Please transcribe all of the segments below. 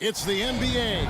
It's the NBA.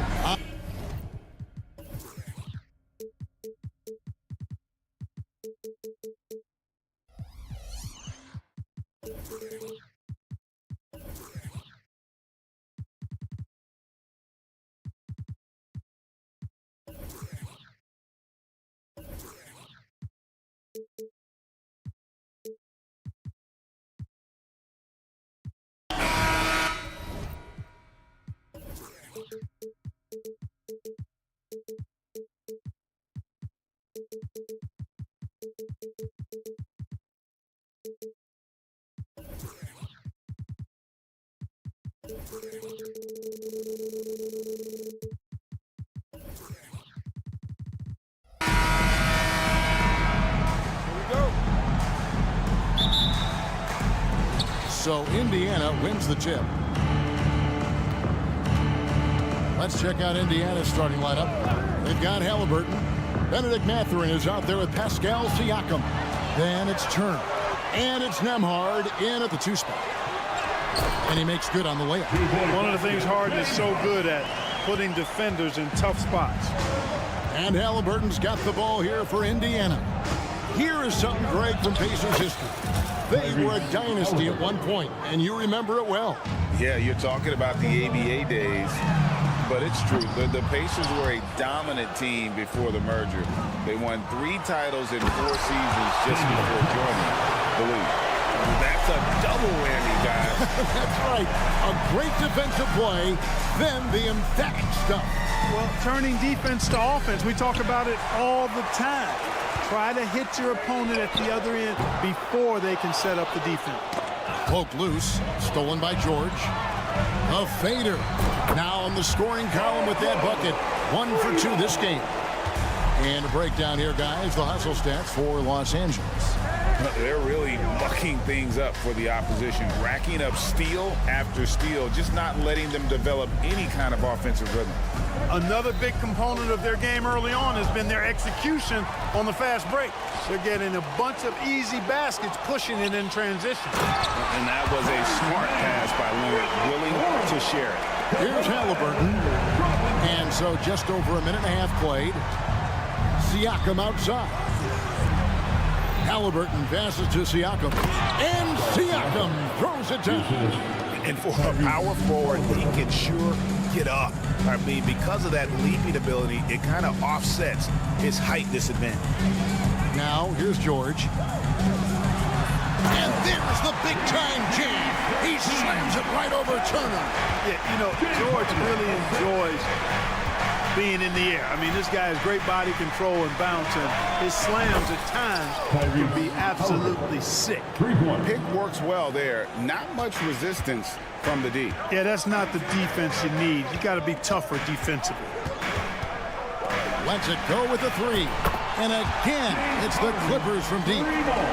So Indiana wins the tip. Let's check out Indiana's starting lineup. They've got Halliburton. Benedict Mathurin is out there with Pascal Siakam. Then it's Turner. And it's Nembhard in at the 2 spot. And he makes good on the layup. One of the things Harden is so good at, putting defenders in tough spots. And Halliburton's got the ball here for Indiana. Here is something, Greg, from Pacers history. They were a dynasty at one point, and you remember it well. Yeah, you're talking about the ABA days, but it's true. The Pacers were a dominant team before the merger. They won 3 titles in 4 seasons just before joining the league. That's a double whammy, guys. That's right. A great defensive play, then the emphatic stuff. Well, turning defense to offense, we talk about it all the time. Try to hit your opponent at the other end before they can set up the defense. Poke loose, stolen by George. A fader. Now on the scoring column with that bucket. 1 for 2 this game. And a breakdown here, guys. The hustle stats for Los Angeles. They're really mucking things up for the opposition, racking up steal after steal, just not letting them develop any kind of offensive rhythm. Another big component of their game early on has been their execution on the fast break. They're getting a bunch of easy baskets, pushing it in transition. And that was a smart pass by Leonard, willing to share it. Here's Halliburton. And so just over a minute and a half played. Siakam outside. Halliburton passes to Siakam. And Siakam throws it down. And for a power forward, he can sure get up. I mean, because of that leaping ability, it kind of offsets his height disadvantage. Now, here's George. And there's the big-time jam. He slams it right over Turner. Yeah, you know, George really enjoys being in the air. I mean, this guy has great body control and bounce, and his slams at times can be absolutely sick. Pick works well there. Not much resistance from the D. Yeah, that's not the defense you need. You got to be tougher defensively. Lets it go with the 3. And again, it's the Clippers from deep.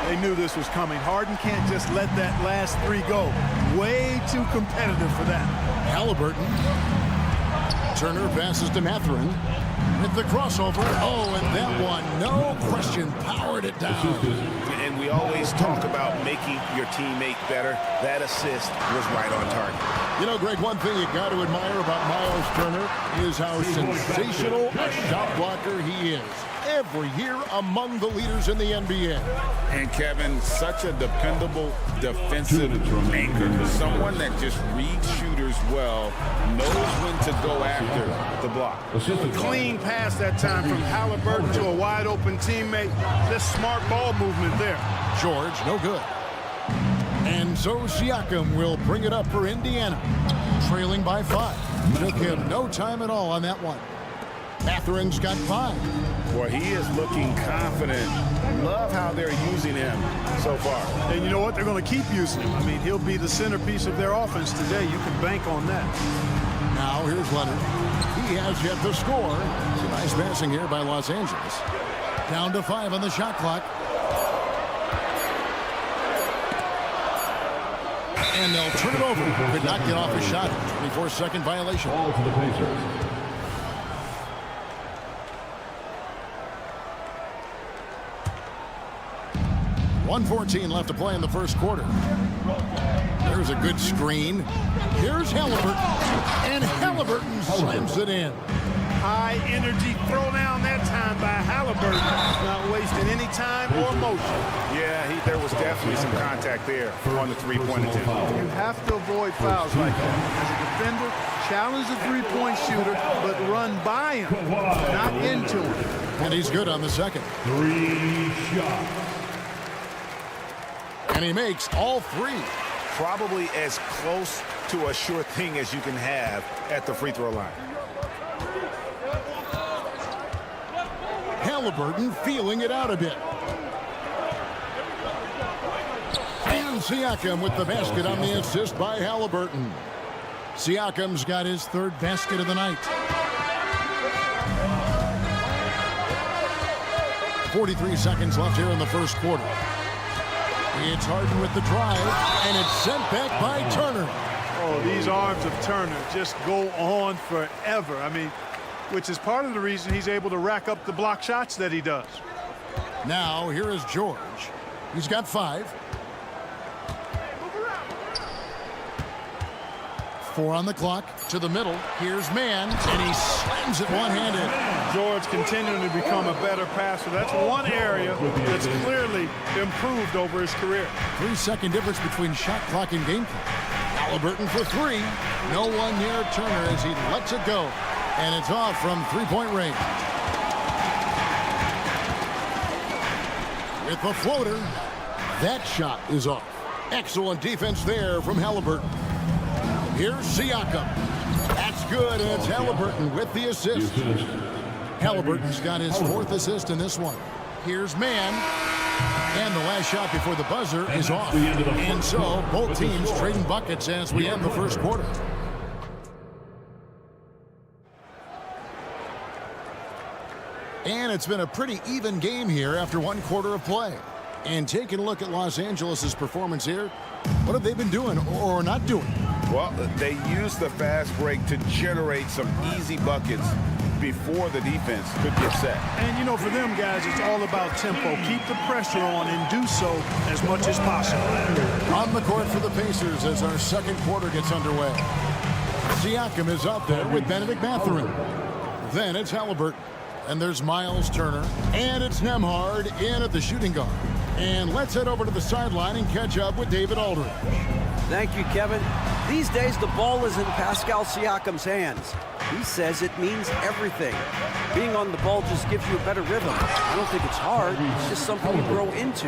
They knew this was coming. Harden can't just let that last 3 go. Way too competitive for that. Halliburton. Turner passes to Mathurin with the crossover. Oh, and that one, no question, powered it down. And we always talk about making your teammate better. That assist was right on target. You know, Greg, one thing you got to admire about Miles Turner is how sensational a shot blocker he is. Every year among the leaders in the NBA. And Kevin, such a dependable defensive anchor. Someone that just reads shooters well, knows when to go after the block. Clean pass that time from Halliburton to a wide open teammate. Just smart ball movement there. George, no good. And so Siakam will bring it up for Indiana. Trailing by 5. Took him no time at all on that one. Mathurin's got 5. Boy, he is looking confident. Love how they're using him so far. And you know what? They're going to keep using him. I mean, he'll be the centerpiece of their offense today. You can bank on that. Now here's Leonard. He has yet to score. It's a nice passing here by Los Angeles. Down to 5 on the shot clock. And they'll turn it over. Could not get off a shot. 24-second violation. Ball to the Pacers. 1:14 left to play in the first quarter. There's a good screen. Here's Halliburton. And Halliburton slams it in. High energy throwdown that time by Halliburton. Not wasting any time or motion. Yeah, there was definitely some contact there on the three-point attempt. You have to avoid fouls like that. As a defender, challenge the three-point shooter, but run by him, not into him. And he's good on the second. 3 shots. And he makes all 3. Probably as close to a sure thing as you can have at the free throw line. Halliburton feeling it out a bit. And Siakam with the basket on the assist by Halliburton. Siakam's got his 3rd basket of the night. 43 seconds left here in the first quarter. It's Harden with the drive, and it's sent back by Turner. Oh, these arms of Turner just go on forever. I mean, which is part of the reason he's able to rack up the block shots that he does. Now, here is George. He's got 5. 4 on the clock. To the middle. Here's Mann, and he slams it one-handed. George continuing to become a better passer. That's one area that's clearly improved over his career. 3-second difference between shot clock and game clock. Halliburton for 3. No one near Turner as he lets it go. And it's off from three-point range. With the floater, that shot is off. Excellent defense there from Halliburton. Here's Siakam. That's good, and it's Halliburton with the assist. Halliburton's got his 4th assist in this one. Here's Mann. And the last shot before the buzzer is off. And so both teams trading buckets as we end the first quarter. And it's been a pretty even game here after 1 quarter of play. And taking a look at Los Angeles' performance here, what have they been doing or not doing? Well, they used the fast break to generate some easy buckets before the defense could get set. And, you know, for them guys, it's all about tempo. Keep the pressure on and do so as much as possible. On the court for the Pacers as our second quarter gets underway. Siakam is out there with Benedict Mathurin. Then it's Halliburton. And there's Miles Turner. And it's Nembhard in at the shooting guard. And let's head over to the sideline and catch up with David Aldridge. Thank you, Kevin. These days, the ball is in Pascal Siakam's hands. He says it means everything. Being on the ball just gives you a better rhythm. I don't think it's hard. It's just something you grow into.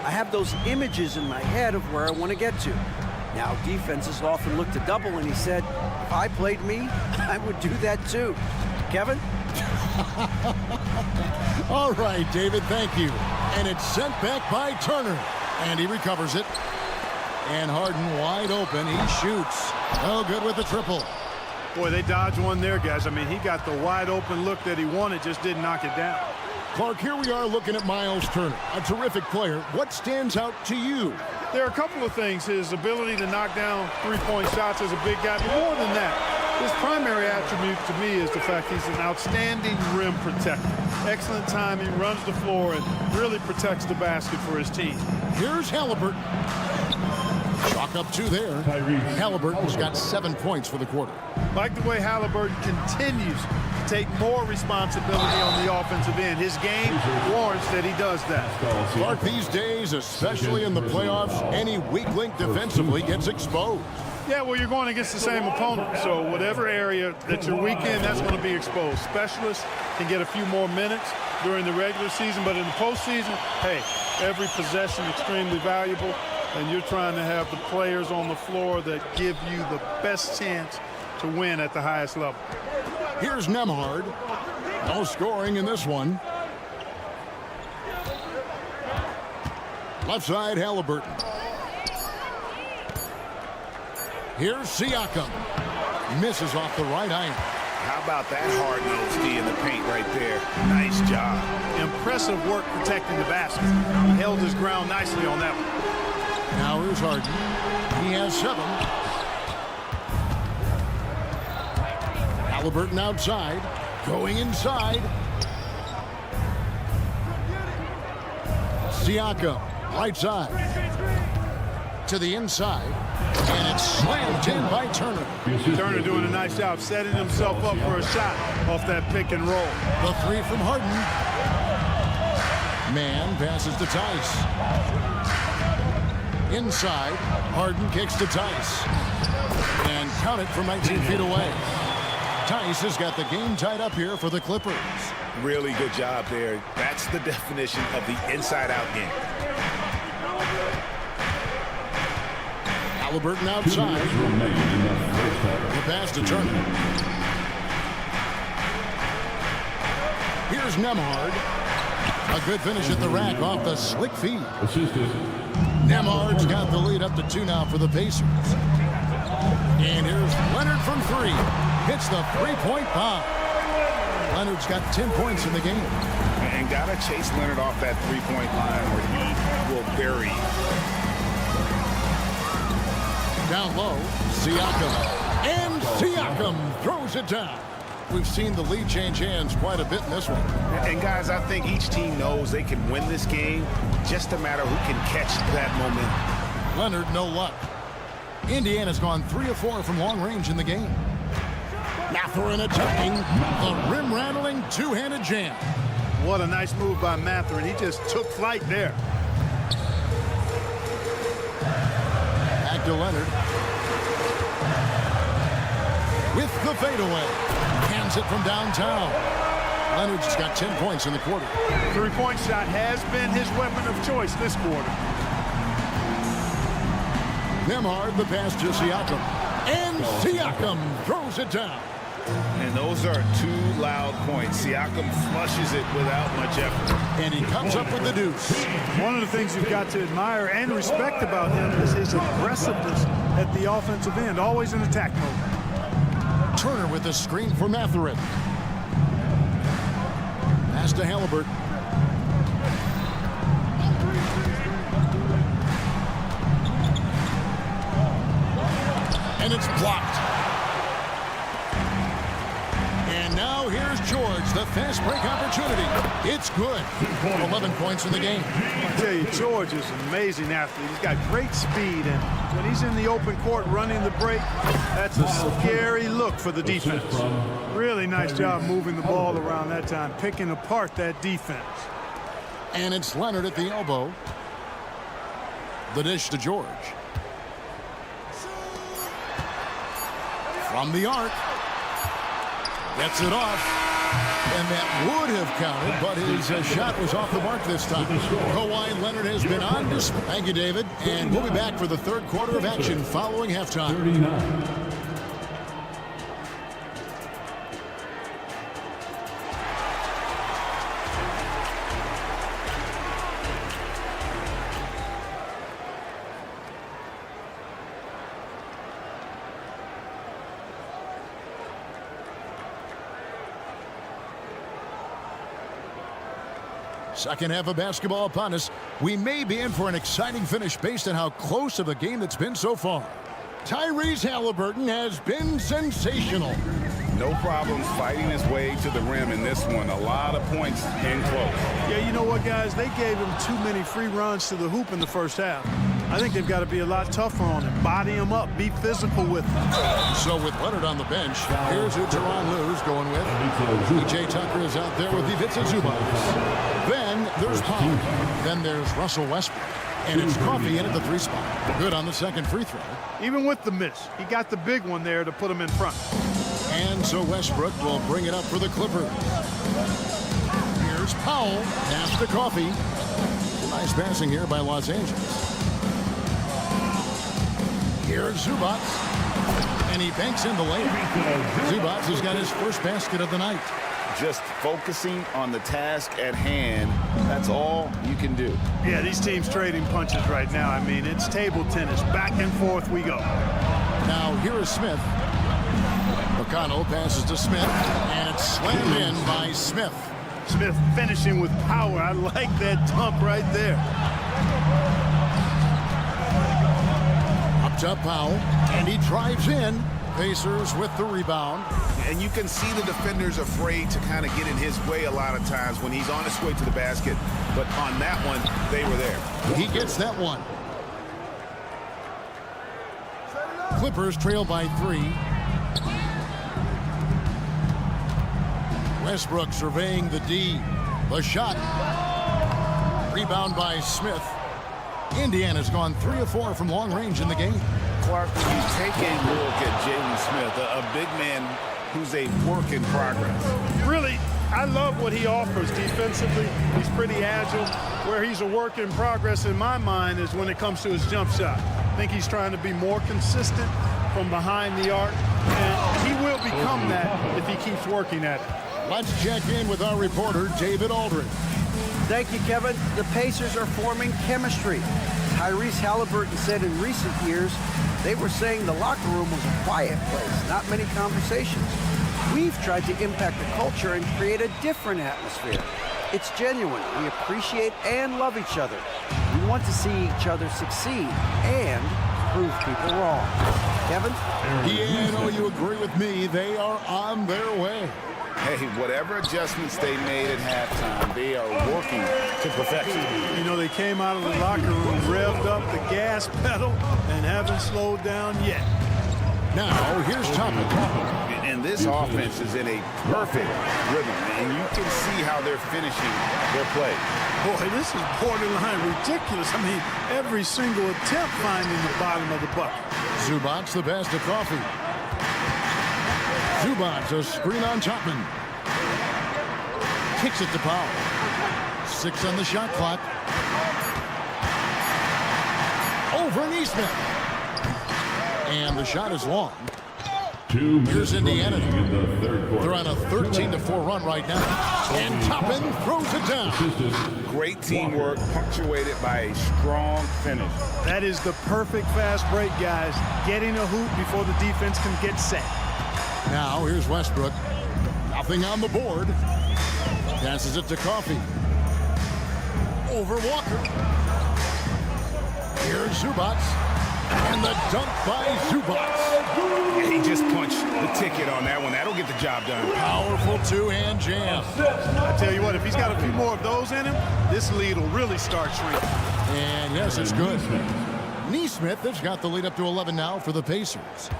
I have those images in my head of where I want to get to. Now, defenses often look to double, and he said, if I played me, I would do that too. Kevin? All right, David, thank you. And it's sent back by Turner. And he recovers it. And Harden wide open. He shoots. No good with the triple. Boy, they dodged one there, guys. I mean, he got the wide open look that he wanted, just didn't knock it down. Clark, here we are looking at Miles Turner, a terrific player. What stands out to you? There are a couple of things. His ability to knock down three-point shots as a big guy, but more than that, his primary attribute to me is the fact he's an outstanding rim protector. Excellent timing, runs the floor, and really protects the basket for his team. Here's Halliburton. Chalk up 2 there. Halliburton's got 7 points for the quarter. Like the way Halliburton continues to take more responsibility on the offensive end. His game warrants that he does that. Clark, these days, especially in the playoffs, any weak link defensively gets exposed. Yeah, well, you're going against the same opponent. So whatever area that you're weak in, that's going to be exposed. Specialists can get a few more minutes during the regular season, but in the postseason, hey, every possession extremely valuable, and you're trying to have the players on the floor that give you the best chance to win at the highest level. Here's Nembhard. No scoring in this one. Left side, Halliburton. Here's Siakam. Misses off the right iron. How about that hard-nosed D in the paint right there? Nice job. Impressive work protecting the basket. He held his ground nicely on that one. Now here's Harden. He has 7. Halliburton outside. Going inside. Siakam. Right side. To the inside. And it's slammed in by Turner. Turner doing a nice job setting himself up for a shot off that pick and roll. The three from Harden. Man passes to Tice. Inside. Harden kicks to Tice. And count it from 19 feet away. Tice has got the game tied up here for the Clippers. Really good job there. That's the definition of the inside-out game. Halliburton outside. The pass to Turner. Here's Nembhard. A good finish at the rack off the slick feed. Nembhard's got the lead up to 2 now for the Pacers. And here's Leonard from 3. Hits the three-point bomb. Leonard's got 10 points in the game. And got to chase Leonard off that three-point line where he will bury you. Down low, Siakam. And Siakam throws it down. We've seen the lead change hands quite a bit in this one. And guys, I think each team knows they can win this game. Just a matter who can catch that momentum. Leonard, no luck. Indiana's gone 3 of 4 from long range in the game. Mathurin attacking the rim-rattling two-handed jam. What a nice move by Mathurin. He just took flight there. Back to Leonard. With the fadeaway. Hands it from downtown. Leonard's got 10 points in the quarter. Three-point shot has been his weapon of choice this quarter. Nembhard, the pass to Siakam. And Siakam throws it down. And those are 2 loud points. Siakam flushes it without much effort. And he comes up with the deuce. One of the things you've got to admire and respect about him is his aggressiveness at the offensive end, always in attack mode. Turner with the screen for Mathurin. Pass to Halliburton. And it's blocked. And now here's George, the fast break opportunity. It's good. 11 points in the game. I tell you, George is an amazing athlete. He's got great speed, and when he's in the open court running the break, that's a scary look for the defense. Really nice job moving the ball around that time, picking apart that defense. And it's Leonard at the elbow. The dish to George. From the arc. Gets it off. And that would have counted, but his shot was off the mark this time. Kawhi Leonard has been on display. Thank you, David. And we'll be back for the third quarter of action following halftime. 39. Second half of basketball upon us. We may be in for an exciting finish based on how close of a game that's been so far. Tyrese Halliburton has been sensational. No problems fighting his way to the rim in this one. A lot of points in close. Yeah, you know what, guys? They gave him too many free runs to the hoop in the first half. I think they've got to be a lot tougher on him. Body him up. Be physical with him. So with Leonard on the bench, here's who Tyronn Lue's going with. P.J. Tucker is out there with Ivica Zubac. Then there's Powell. Then there's Russell Westbrook. And it's Coffey in at the 3 spot. Good on the second free throw. Even with the miss, he got the big one there to put him in front. And so Westbrook will bring it up for the Clippers. Here's Powell. Pass to Coffey. Nice passing here by Los Angeles. Here's Zubac. And he banks in the layup. Zubac has got his first basket of the night. Just focusing on the task at hand. That's all you can do. Yeah, these teams trading punches right now. I mean, it's table tennis. Back and forth we go. Now here is Smith. McConnell passes to Smith, and it's slammed in by Smith. Smith finishing with power. I like that dump right there. Up top Powell, and he drives in. Pacers with the rebound. And you can see the defenders afraid to kind of get in his way a lot of times when he's on his way to the basket. But on that one, they were there. He gets that one. Clippers trail by 3. Westbrook surveying the D. The shot. Rebound by Smith. Indiana's gone 3 of 4 from long range in the game. Clark, when you take a look at Jalen Smith, a big man who's a work in progress. Really, I love what he offers defensively. He's pretty agile. Where he's a work in progress in my mind is when it comes to his jump shot. I think he's trying to be more consistent from behind the arc, and he will become that if he keeps working at it. Let's check in with our reporter, David Aldridge. Thank you, Kevin. The Pacers are forming chemistry. Tyrese Halliburton said in recent years they were saying the locker room was a quiet place, not many conversations. We've tried to impact the culture and create a different atmosphere. It's genuine. We appreciate and love each other. We want to see each other succeed and prove people wrong. Kevin? Yeah, I know you agree with me. They are on their way. Hey, whatever adjustments they made at halftime, they are working to perfection. You know, they came out of the locker room, revved up the gas pedal, and haven't slowed down yet. Now, here's Toppin. And this offense is in a perfect rhythm, and you can see how they're finishing their play. Boy, this is borderline ridiculous. I mean, every single attempt finding the bottom of the bucket. Zubac the pass to Coffee. Zubac a screen on Chapman. Kicks it to Powell. 6 on the shot clock. Over Neesmith. And the shot is long. Here's Indiana. They're on a 13-4 run right now. And Toppin throws it down. Great teamwork punctuated by a strong finish. That is the perfect fast break, guys. Getting a hoop before the defense can get set. Now here's Westbrook. Nothing on the board. Passes it to Coffee. Over Walker. Here's Zubac. And the dunk by Zubac. He just punched the ticket on that one. That'll get the job done. Powerful two-hand jam. I tell you what, if he's got a few more of those in him, this lead will really start shrinking. And yes, it's good. Neesmith has got the lead up to 11 now for the Pacers.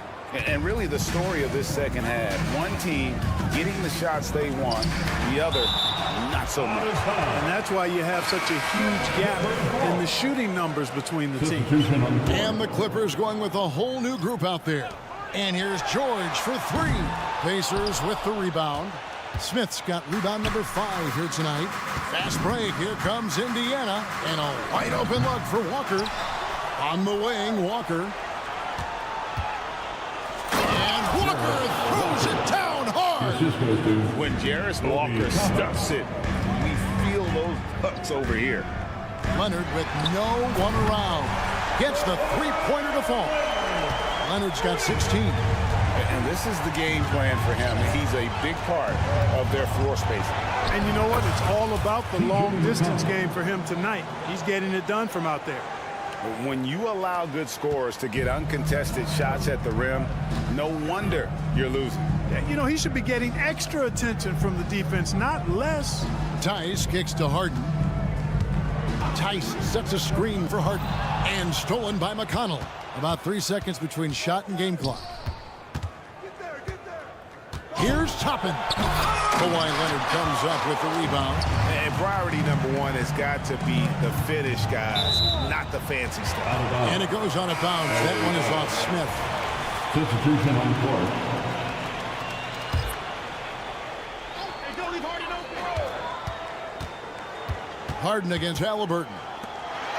And really the story of this second half, one team getting the shots they want, the other not so much. And that's why you have such a huge gap in the shooting numbers between the teams. And the Clippers going with a whole new group out there. And here's George for 3. Pacers with the rebound. Smith's got rebound number 5 here tonight. Fast break. Here comes Indiana. And a wide open look for Walker. On the wing, Walker. And Walker throws it down hard. When Jarris Walker stuffs it, we feel those hooks over here. Leonard with no one around. Gets the three-pointer to fall. Leonard's got 16. And this is the game plan for him. He's a big part of their floor spacing. And you know what? It's all about the long-distance game for him tonight. He's getting it done from out there. When you allow good scorers to get uncontested shots at the rim, no wonder you're losing. You know, he should be getting extra attention from the defense, not less. Tice kicks to Harden. Tice sets a screen for Harden. And stolen by McConnell. About 3 seconds between shot and game clock. Here's Toppin. Kawhi Leonard comes up with the rebound. And priority number 1 has got to be the finish, guys, not the fancy stuff. And it goes on a bounce. That one is off Smith. Substitution on the court. Harden against Halliburton.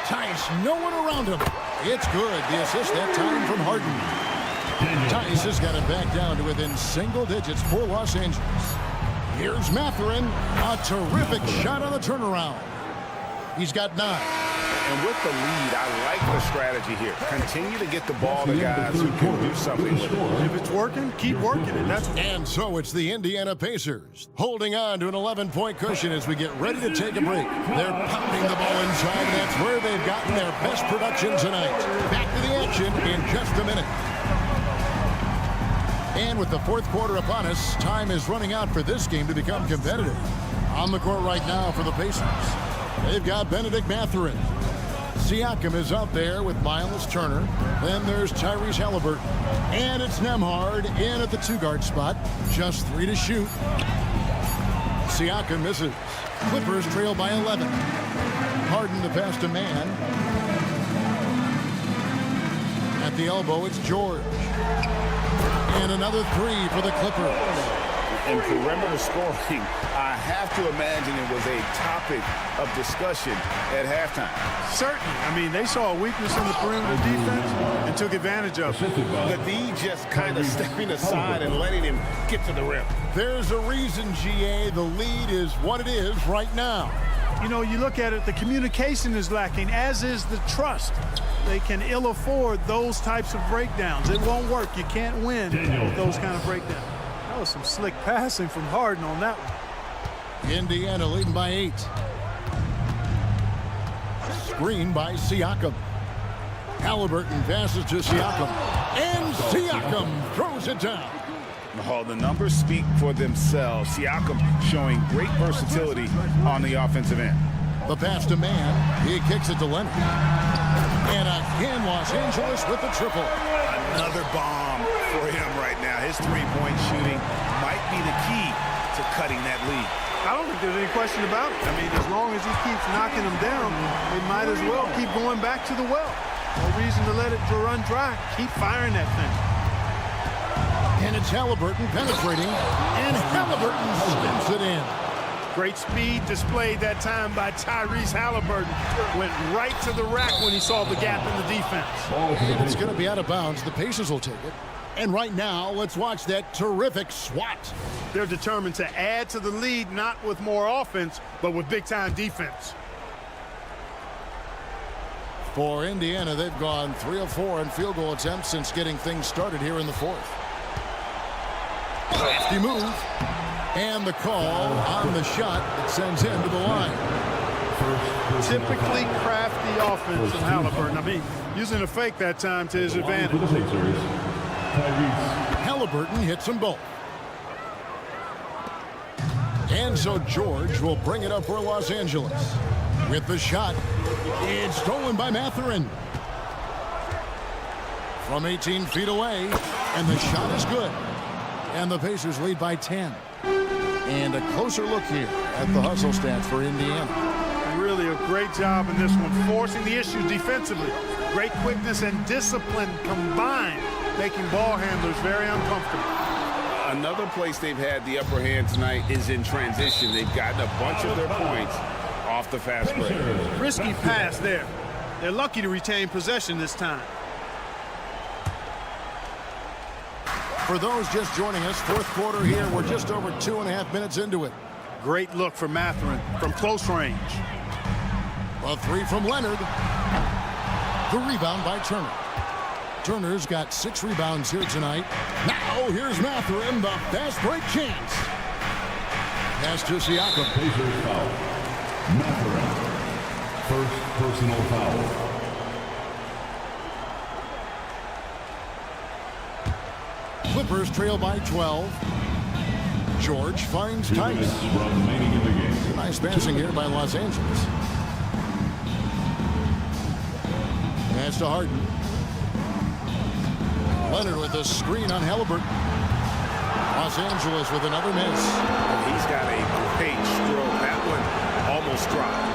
Tice, no one around him. It's good. The assist that time from Harden. Tice has got it back down to within single digits for Los Angeles. Here's Mathurin. A terrific shot on the turnaround. He's got 9. And with the lead, I like the strategy here. Continue to get the ball to guys who can do something with it. If it's working, keep working it. And so it's the Indiana Pacers holding on to an 11-point cushion as we get ready to take a break. They're pounding the ball inside, and that's where they've gotten their best production tonight. Back to the action in just a minute. And with the fourth quarter upon us, time is running out for this game to become competitive. On the court right now for the Pacers, they've got Benedict Mathurin. Siakam is out there with Miles Turner. Then there's Tyrese Halliburton. And it's Nembhard in at the two-guard spot. Just 3 to shoot. Siakam misses. Clippers trail by 11. Harden the pass to Mann. At the elbow, it's George. And another 3 for the Clippers. And perimeter scoring, I have to imagine it was a topic of discussion at halftime. Certainly. I mean, they saw a weakness in the perimeter defense and took advantage of it. The D just kind of stepping aside and letting him get to the rim. There's a reason, GA, the lead is what it is right now. You know, you look at it, the communication is lacking, as is the trust. They can ill afford those types of breakdowns. It won't work. You can't win with those kind of breakdowns. That was some slick passing from Harden on that one. Indiana leading by 8. Screen by Siakam. Halliburton passes to Siakam. And Siakam throws it down. Oh, the numbers speak for themselves. Siakam showing great versatility on the offensive end. The pass to Mann. He kicks it to Leonard. And again, Los Angeles with the triple. Another bomb for him right now. His three-point shooting might be the key to cutting that lead. I don't think there's any question about it. I mean, as long as he keeps knocking them down, they might as well keep going back to the well. No reason to let it run dry. Keep firing that thing. And it's Halliburton penetrating. And Halliburton spins it in. Great speed displayed that time by Tyrese Halliburton. Went right to the rack when he saw the gap in the defense. And it's going to be out of bounds. The Pacers will take it. And right now, let's watch that terrific swat. They're determined to add to the lead, not with more offense, but with big-time defense. For Indiana, they've gone 3 of 4 in field goal attempts since getting things started here in the fourth. Crafty move. And the call on the shot that sends him to the line. Typically crafty offense from Halliburton. I mean, using a fake that time to his advantage. Halliburton hits them both. And so George will bring it up for Los Angeles. With the shot, it's stolen by Mathurin. From 18 feet away, and the shot is good. And the Pacers lead by 10. And a closer look here at the hustle stats for Indiana. Really a great job in this one, forcing the issues defensively. Great quickness and discipline combined, making ball handlers very uncomfortable. Another place they've had the upper hand tonight is in transition. They've gotten a bunch of their points off the fast break. Risky pass there. They're lucky to retain possession this time. For those just joining us, fourth quarter here. We're just over 2.5 minutes into it. Great look for Mathurin from close range. A 3 from Leonard. The rebound by Turner. Turner's got 6 rebounds here tonight. Now here's Mathurin, the fast break chance. Pass to Siakam. Pacers foul. Mathurin. First personal foul. Clippers trail by 12. George finds Tice. Remaining in the game. Nice passing here by Los Angeles. Pass to Harden. Leonard with a screen on Halliburton. Los Angeles with another miss. He's got a great stroke. That one almost dropped.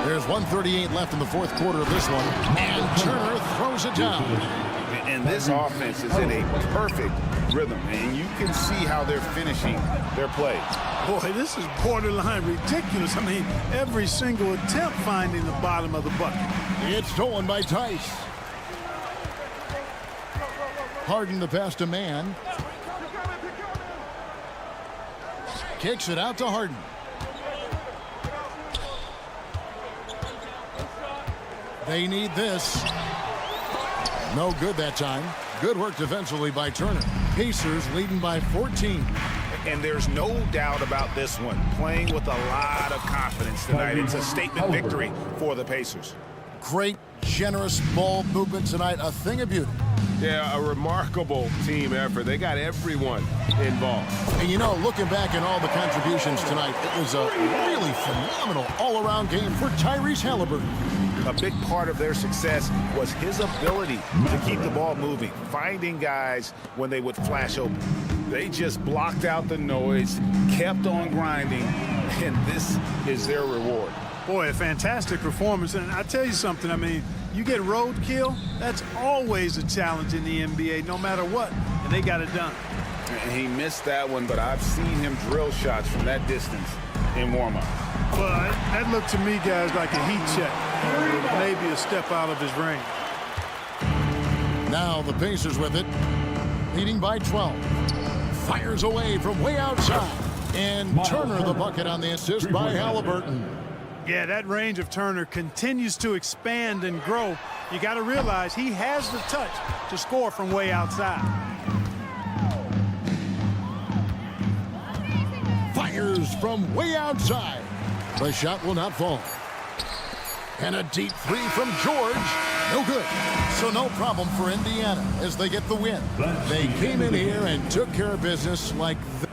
There's 1:38 left in the fourth quarter of this one. And Turner throws it down. And this offense is in a perfect rhythm. And you can see how they're finishing their play. Boy, this is borderline ridiculous. I mean, every single attempt finding the bottom of the bucket. It's stolen by Tice. Harden the pass to Mann. Kicks it out to Harden. They need this. No good that time. Good work defensively by Turner. Pacers leading by 14. And there's no doubt about this one. Playing with a lot of confidence tonight. It's a statement victory for the Pacers. great, generous ball movement tonight. A thing of beauty. Yeah, a remarkable team effort. They got everyone involved. And you know, looking back at all the contributions tonight, it was a really phenomenal all-around game for Tyrese Halliburton. A big part of their success was his ability to keep the ball moving, finding guys when they would flash open. They just blocked out the noise, kept on grinding, and this is their reward. Boy, a fantastic performance. And I tell you something, I mean, you get roadkill, that's always a challenge in the NBA, no matter what, and they got it done. And he missed that one, but I've seen him drill shots from that distance in warm-up. Well, that looked to me, guys, like a heat check. Maybe a step out of his range. Now the Pacers with it, leading by 12. Fires away from way outside. And Turner the bucket on the assist by Halliburton. Yeah, that range of Turner continues to expand and grow. You got to realize he has the touch to score from way outside. Fires from way outside. The shot will not fall. And a deep three from George. No good. So no problem for Indiana as they get the win. They came in here and took care of business like that.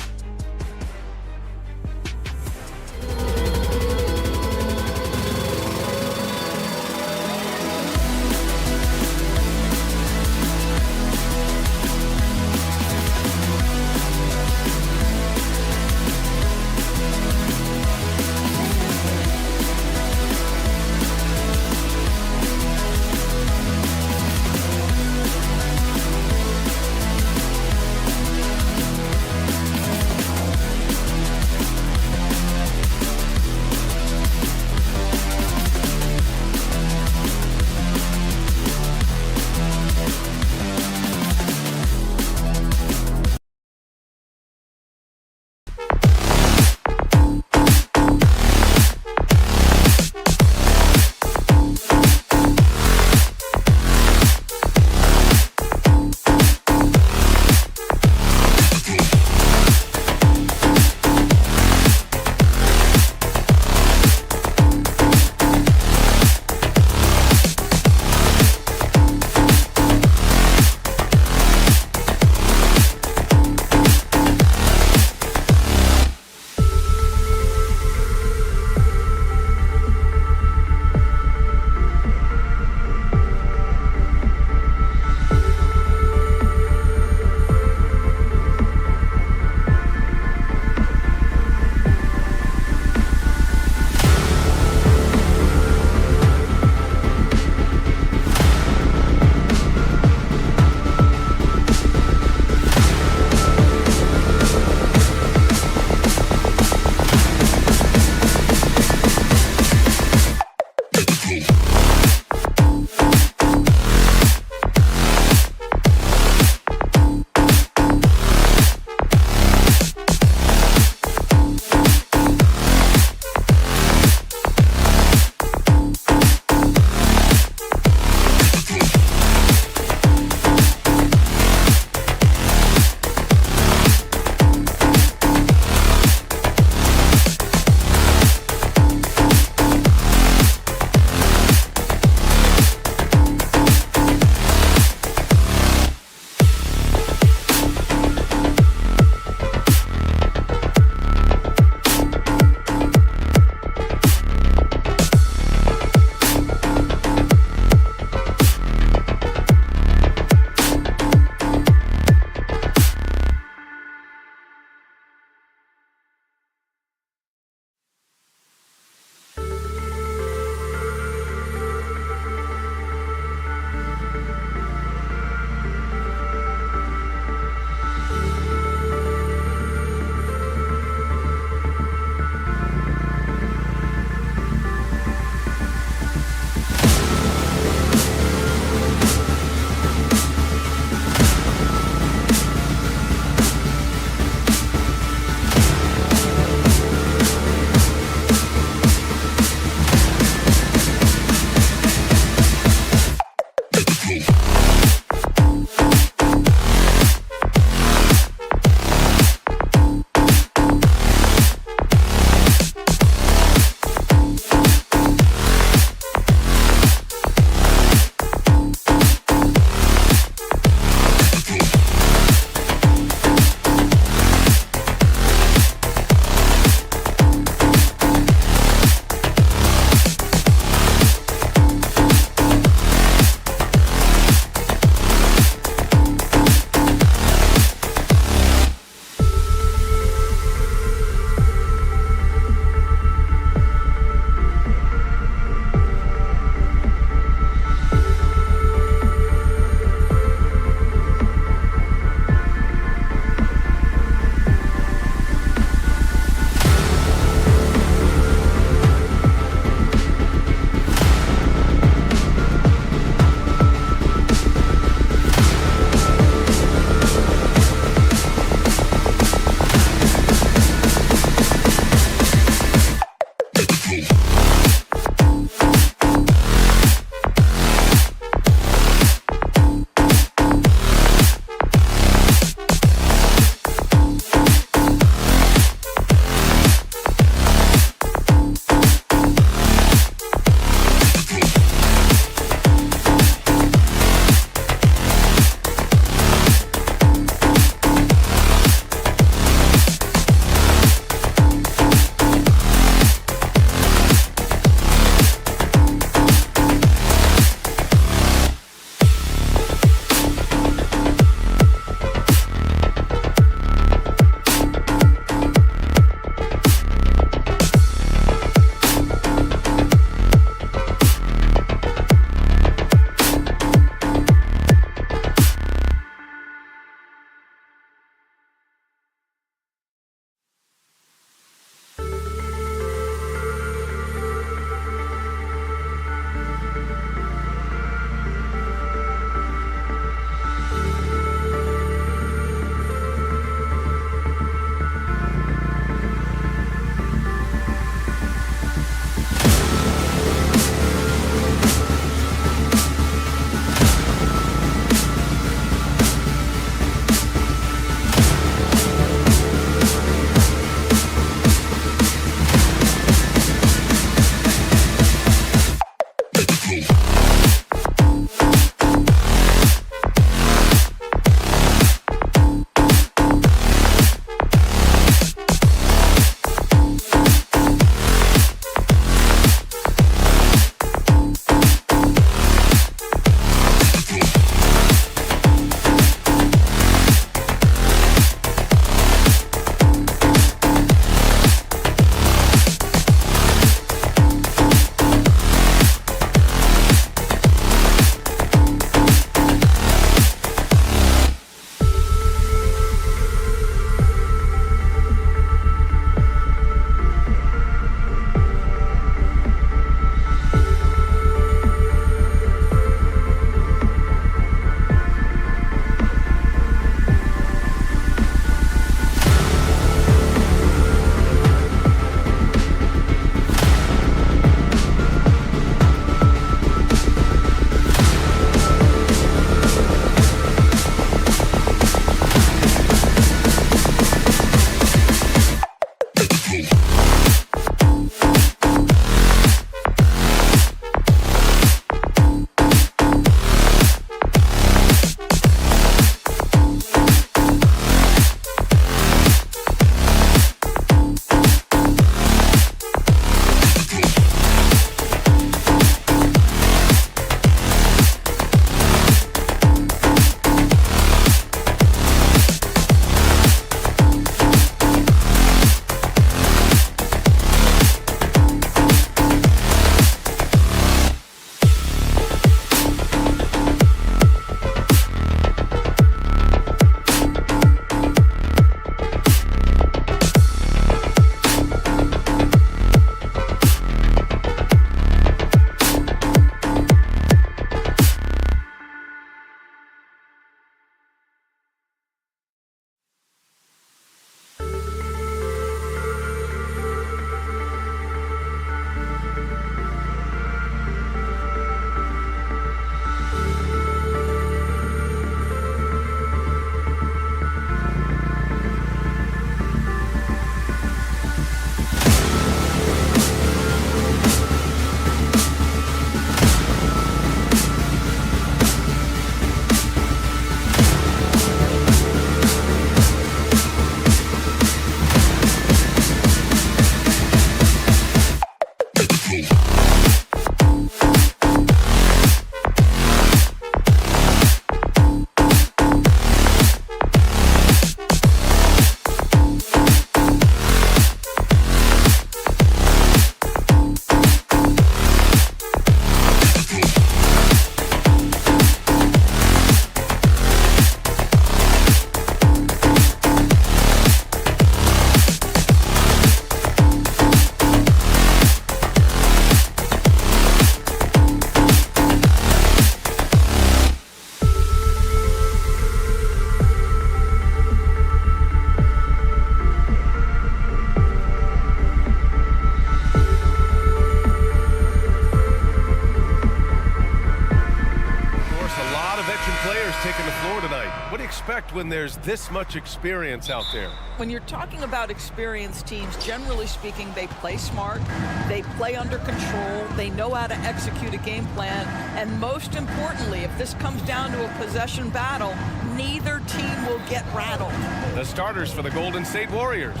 expect when there's this much experience out there? When you're talking about experienced teams, generally speaking, they play smart, they play under control, they know how to execute a game plan, and most importantly, if this comes down to a possession battle, neither team will get rattled. The starters for the Golden State Warriors.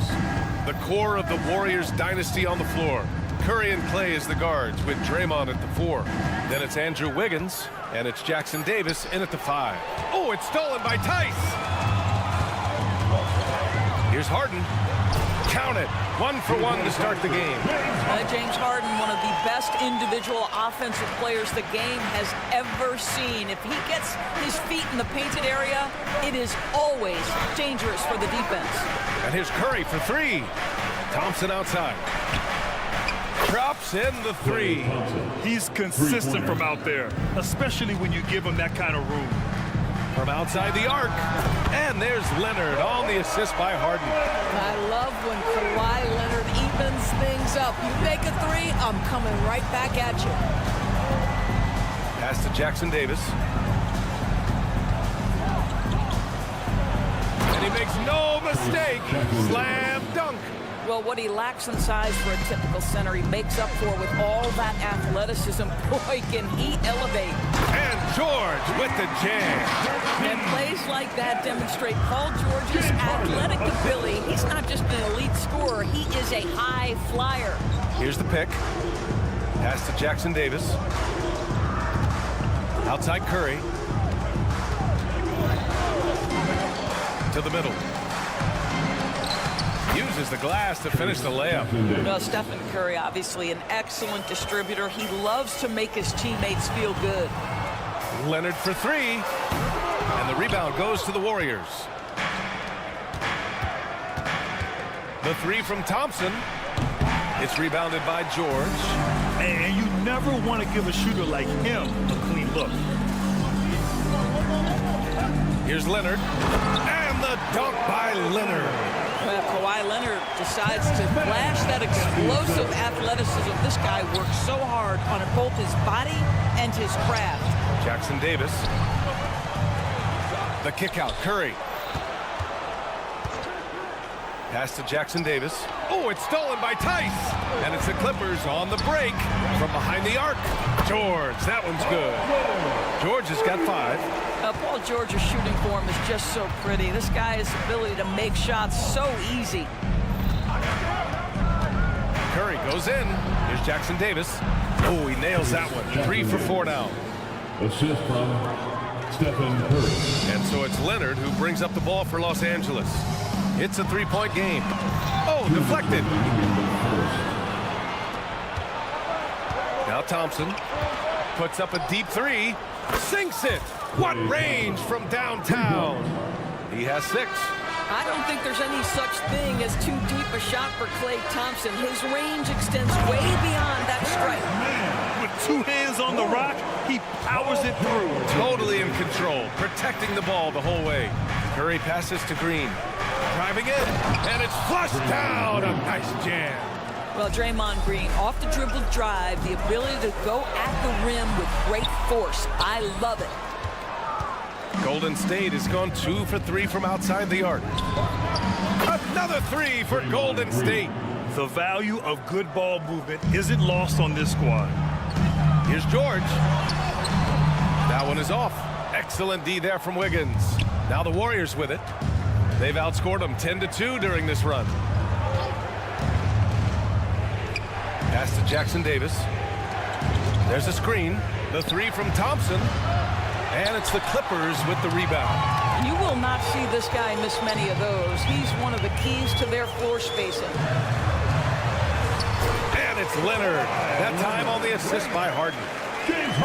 The core of the Warriors dynasty on the floor. Curry and Clay as the guards with Draymond at the 4. Then it's Andrew Wiggins, and it's Jackson Davis in at the 5. Oh, it's stolen by Tice. Here's Harden. Count it. 1 for 1 to start the game. James Harden, one of the best individual offensive players the game has ever seen. If he gets his feet in the painted area, it is always dangerous for the defense. And here's Curry for 3. Thompson outside. Drops in the 3. He's consistent from out there, especially when you give him that kind of room. From outside the arc. And there's Leonard on the assist by Harden. I love when Kawhi Leonard evens things up. You make a 3, I'm coming right back at you. Pass to Jackson Davis. And he makes no mistake. Slam dunk. Well, what he lacks in size for a typical center, he makes up for with all that athleticism. Boy, can he elevate. And George with the jam. And plays like that demonstrate Paul George's athletic ability. He's not just an elite scorer, he is a high flyer. Here's the pick. Pass to Jackson Davis. Outside Curry. To the middle. Uses the glass to finish the layup. Well, Stephen Curry, obviously an excellent distributor. He loves to make his teammates feel good. Leonard for 3. And the rebound goes to the Warriors. The 3 from Thompson. It's rebounded by George. And you never want to give a shooter like him a clean look. Here's Leonard. And the dunk by Leonard. Well, Kawhi Leonard decides to flash that explosive athleticism. This guy works so hard on both his body and his craft. Jackson Davis. The kick out, Curry. Pass to Jackson Davis. Oh, it's stolen by Tice. And it's the Clippers on the break from behind the arc. George, that one's good. George has got 5. Paul George's shooting form is just so pretty. This guy's ability to make shots so easy. Curry goes in. Here's Jackson Davis. Oh, he nails that one. 3 for 4 now. Assist from Stephen Curry. And so it's Leonard who brings up the ball for Los Angeles. It's a 3-point game. Oh, deflected. Now Thompson puts up a deep 3. Sinks it. What range from downtown. He has 6. I don't think there's any such thing as too deep a shot for Klay Thompson. His range extends way beyond that stripe. With 2 hands on the rock, he powers it through. Totally in control, protecting the ball the whole way. Curry passes to Green. Driving in, and it's flushed down. A nice jam. Well, Draymond Green, off the dribble drive, the ability to go at the rim with great force. I love it. Golden State has gone 2 for 3 from outside the arc. Another 3 for Golden State. The value of good ball movement isn't lost on this squad. Here's George. That one is off. Excellent D there from Wiggins. Now the Warriors with it. They've outscored them 10-2 during this run. Pass to Jackson Davis. There's a screen. The 3 from Thompson. And it's the Clippers with the rebound. You will not see this guy miss many of those. He's one of the keys to their floor spacing. And it's Leonard. That time on the assist by Harden.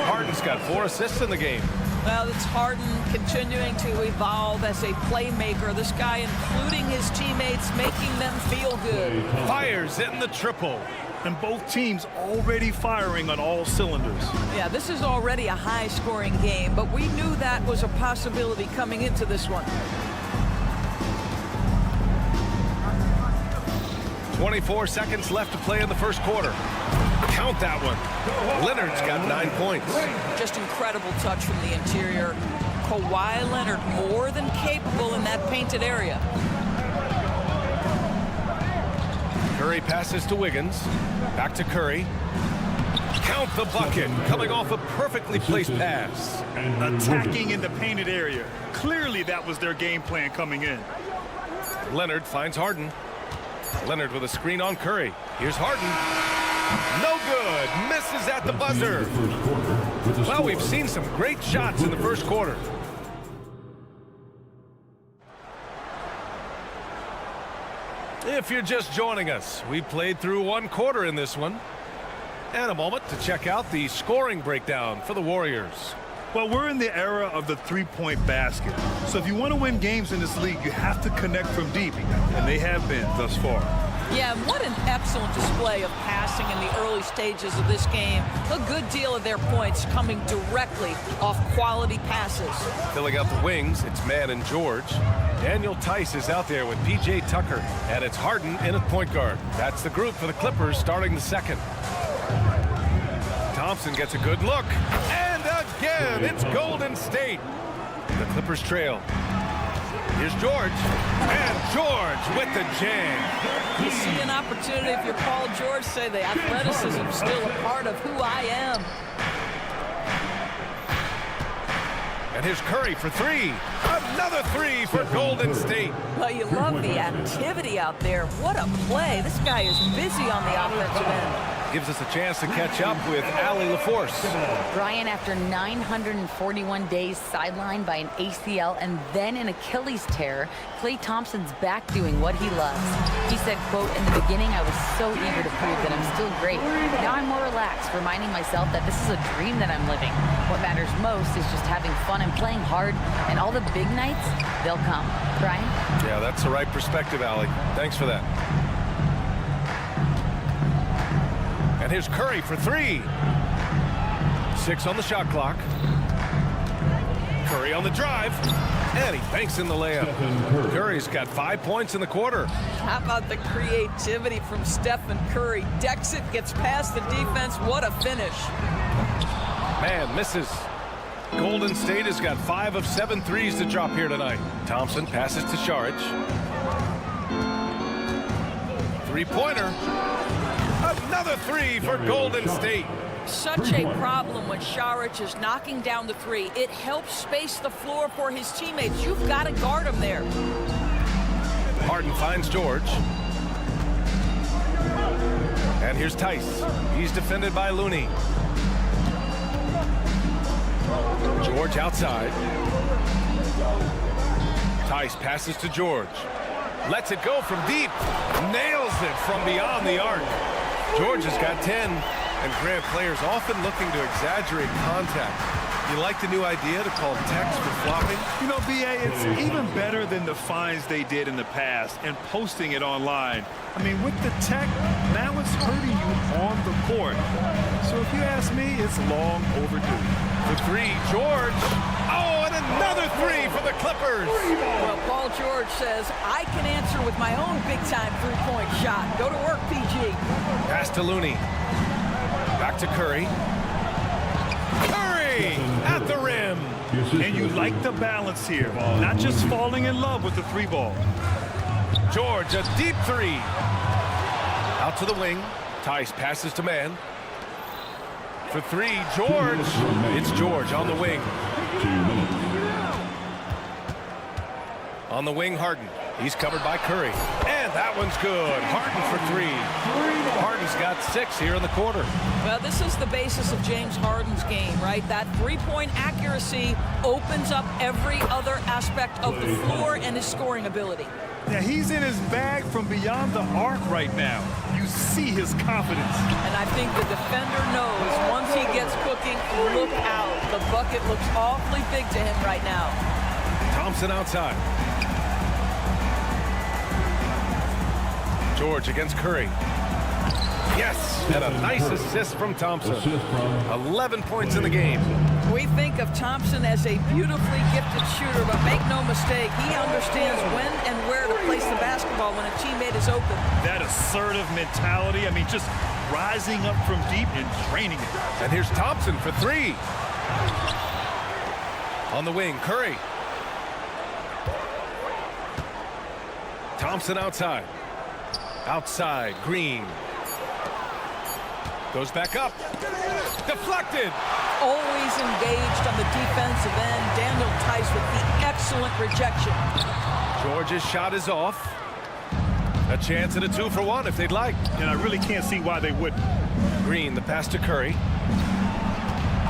Harden's got 4 assists in the game. Well, it's Harden continuing to evolve as a playmaker. This guy, including his teammates, making them feel good. Fires in the triple. And both teams already firing on all cylinders. Yeah, this is already a high-scoring game, but we knew that was a possibility coming into this one. 24 seconds left to play in the first quarter. Count that one. Leonard's got 9 points. Just incredible touch from the interior. Kawhi Leonard more than capable in that painted area. Curry passes to Wiggins. Back to Curry. Count the bucket, coming off a perfectly placed pass. Attacking in the painted area. Clearly that was their game plan coming in. Leonard finds Harden. Leonard with a screen on Curry. Here's Harden. No good. Misses at the buzzer. Well, we've seen some great shots in the first quarter. If you're just joining us, we played through one quarter in this one. And a moment to check out the scoring breakdown for the Warriors. Well, we're in the era of the three-point basket. So if you want to win games in this league, you have to connect from deep. And they have been thus far. Yeah, what an excellent display of passing in the early stages of this game. A good deal of their points coming directly off quality passes. Filling out the wings, it's Mann and George. Daniel Tice is out there with P.J. Tucker. And it's Harden in at point guard. That's the group for the Clippers starting the second. Thompson gets a good look. And again, it's Golden State. The Clippers trail. Here's George. And George with the jam. You see an opportunity if you're Paul George, say the athleticism is still a part of who I am. And here's Curry for three. Another three for Golden State. Well, you love the activity out there. What a play. This guy is busy on the offensive end. Gives us a chance to catch up with Allie LaForce. Brian, after 941 days sidelined by an ACL and then an Achilles tear, Klay Thompson's back doing what he loves. He said, quote, "In the beginning, I was so eager to prove that I'm still great. Now I'm more relaxed, reminding myself that this is a dream that I'm living. What matters most is just having fun and playing hard, and all the big nights, they'll come." Brian? Yeah, that's the right perspective, Allie. Thanks for that. And here's Curry for three. 6 on the shot clock. Curry on the drive. And he banks in the layup. Curry's got 5 points in the quarter. How about the creativity from Stephen Curry? Decks it, gets past the defense. What a finish. Man, misses. Golden State has got 5 of 7 threes to drop here tonight. Thompson passes to Šarić. Three-pointer. Another three for Golden State. Such a problem when Šarić is knocking down the three. It helps space the floor for his teammates. You've got to guard him there. Harden finds George. And here's Tice. He's defended by Looney. George outside. Tice passes to George. Lets it go from deep. Nails it from beyond the arc. George has got 10. And Grant, players often looking to exaggerate contact. You like the new idea to call text for flopping? You know, B.A., it's even better than the fines they did in the past and posting it online. I mean, with the tech, now it's hurting you on the court. So if you ask me, it's long overdue. The three, George. Oh, and another three for the Clippers. Well, Paul George says, I can answer with my own big-time three-point shot. Go to work, PG. Pass to Looney. Back to Curry. Curry at the rim. And you like the balance here. Not just falling in love with the three ball. George, a deep three. Out to the wing. Tice passes to Mann. For three, George. It's George on the wing. On the wing, Harden. He's covered by Curry. And that one's good. Harden for three. Harden's got 6 here in the quarter. Well, this is the basis of James Harden's game, right? That three-point accuracy opens up every other aspect of the floor and his scoring ability. Yeah, he's in his bag from beyond the arc right now. You see his confidence. And I think the defender knows once he gets cooking, look out. The bucket looks awfully big to him right now. Thompson outside. George against Curry. Yes, and a nice assist from Thompson. 11 points in the game. We think of Thompson as a beautifully gifted shooter, but make no mistake, he understands when and where to place the basketball when a teammate is open. That assertive mentality, I mean, just rising up from deep and draining it. And here's Thompson for three. On the wing, Curry. Thompson outside. Outside, Green. Goes back up. Deflected. Always engaged on the defensive end. Daniel Tice with the excellent rejection. George's shot is off. A chance at a 2-for-1 if they'd like. And I really can't see why they wouldn't. Green, the pass to Curry.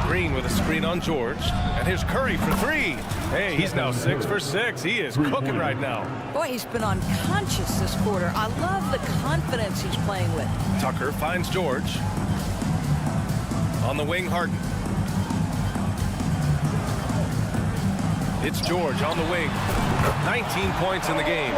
Green with a screen on George. And here's Curry for 3. Hey, he's now 6 for 6. He is cooking right now. Boy, he's been unconscious this quarter. I love the confidence he's playing with. Tucker finds George. On the wing, Harden. It's George on the wing. 19 points in the game.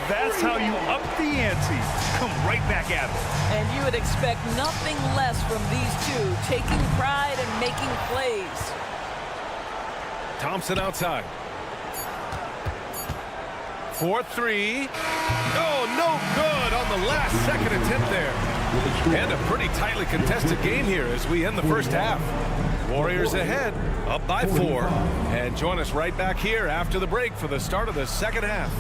That's how you up the ante. Come right back at him. And you would expect nothing less from these two, taking pride and making plays. Thompson outside. 4-3. Oh, no good on the last second attempt there. And a pretty tightly contested game here as we end the first half. Warriors ahead, up by 4. And join us right back here after the break for the start of the second half.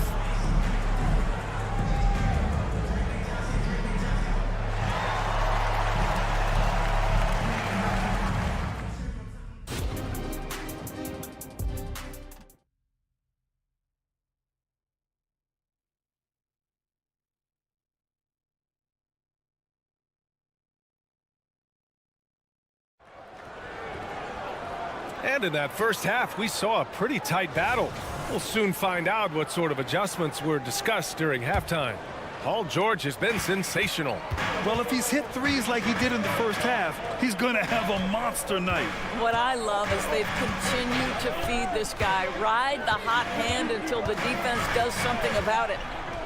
And in that first half, we saw a pretty tight battle. We'll soon find out what sort of adjustments were discussed during halftime. Paul George has been sensational. Well, if he's hit threes like he did in the first half, he's going to have a monster night. What I love is they've continued to feed this guy. Ride the hot hand until the defense does something about it.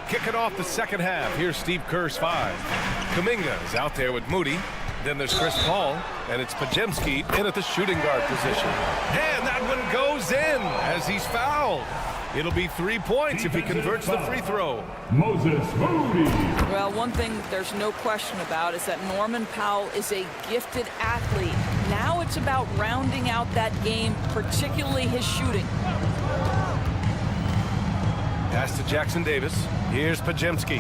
Kicking off the second half, here's Steve Kerr's 5. Kuminga is out there with Moody. Then there's Chris Paul, and it's Podziemski in at the shooting guard position. And that one goes in as he's fouled. It'll be 3 points if he converts the free throw. Moses Moody. Well, one thing there's no question about is that Norman Powell is a gifted athlete. Now it's about rounding out that game, particularly his shooting. Pass to Jackson Davis. Here's Podziemski.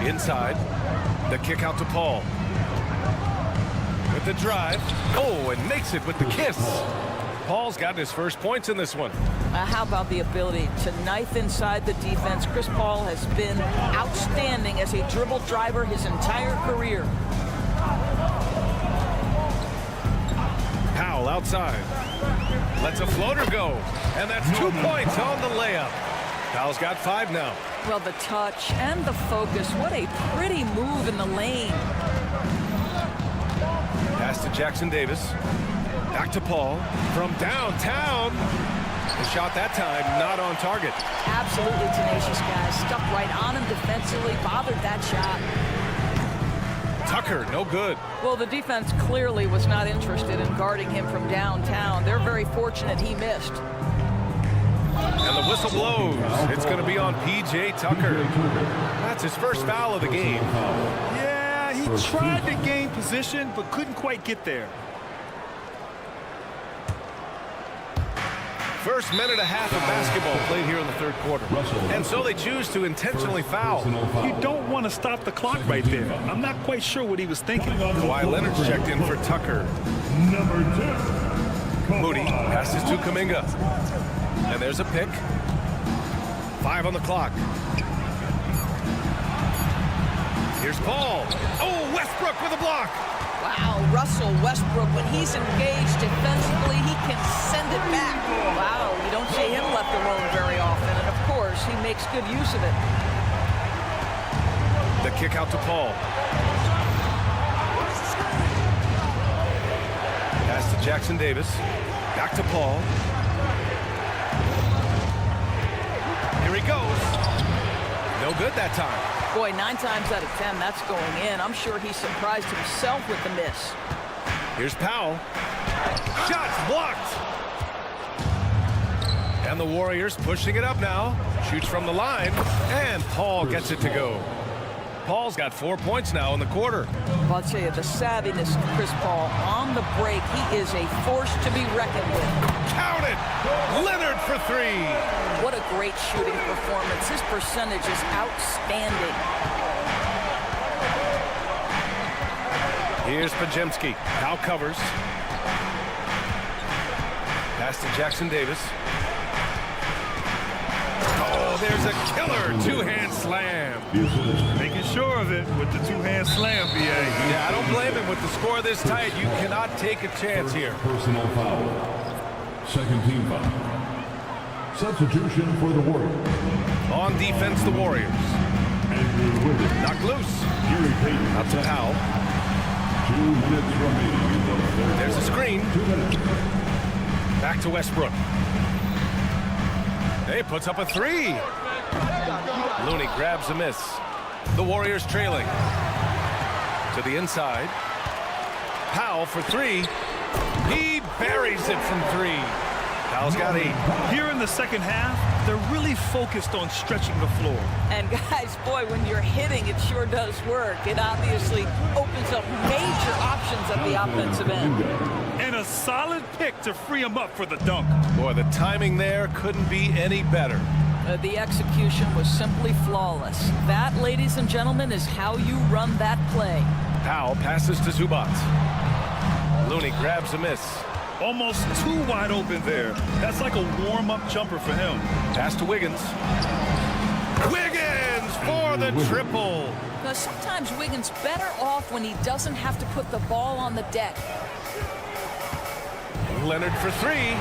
Inside, the kick out to Paul. With the drive. Oh, and makes it with the kiss. Paul's got his first points in this one. How about the ability to knife inside the defense? Chris Paul has been outstanding as a dribble driver his entire career. Powell outside. Lets a floater go. And that's 2 points on the layup. Powell's got 5 now. Well, the touch and the focus. What a pretty move in the lane. Pass to Jackson Davis. Back to Paul. From downtown. The shot that time not on target. Absolutely tenacious guy. Stuck right on him defensively. Bothered that shot. Tucker, no good. Well, the defense clearly was not interested in guarding him from downtown. They're very fortunate he missed. And the whistle blows. It's going to be on P.J. Tucker. That's his first foul of the game. Yeah, he tried to gain position, but couldn't quite get there. First minute and a half of basketball played here in the third quarter. And so they choose to intentionally foul. You don't want to stop the clock right there. I'm not quite sure what he was thinking. Kawhi Leonard's checked in for Tucker. Number 2. Moody passes to Kuminga. And there's a pick. 5 on the clock. Here's Paul. Oh, Westbrook with a block. Wow, Russell Westbrook, when he's engaged defensively, he can send it back. Wow, you don't see him left alone very often. And, of course, he makes good use of it. The kick out to Paul. Pass to Jackson Davis. Back to Paul. Here he goes. No good that time. Boy, 9 times out of 10, that's going in. I'm sure he surprised himself with the miss. Here's Powell. Shots blocked. And the Warriors pushing it up now. Shoots from the line. And Paul gets it to go. Paul's got 4 points now in the quarter. Well, I'll tell you, the savviness of Chris Paul on the break, he is a force to be reckoned with. Count it! Leonard for three. What a great shooting performance. His percentage is outstanding. Here's Pajemski. Now covers. Pass to Jackson Davis. Oh, there's a killer two-hand slam. Making sure of it with the two-hand slam, B.A. Yeah, I don't blame him. With the score this tight, you cannot take a chance here. Personal foul. Second team foul. Substitution for the Warriors. On defense, the Warriors. Andrew Wiggins. Knocked loose. Gary Payton. Up to Powell. 2 minutes remaining in the third. There's a screen. 2 minutes. Back to Westbrook. He puts up a three. Looney grabs a miss. The Warriors trailing. To the inside. Powell for three. He buries it from three. Powell's got 8. Here in the second half, they're really focused on stretching the floor. And guys, boy, when you're hitting, it sure does work. It obviously opens up major options at the offensive end. And a solid pick to free him up for the dunk. Boy, the timing there couldn't be any better. The execution was simply flawless. That, ladies and gentlemen, is how you run that play. Powell passes to Zubac. Looney grabs a miss. Almost too wide open there. That's like a warm-up jumper for him. Pass to Wiggins. Wiggins for the triple. Now, sometimes Wiggins better off when he doesn't have to put the ball on the deck. Leonard for three.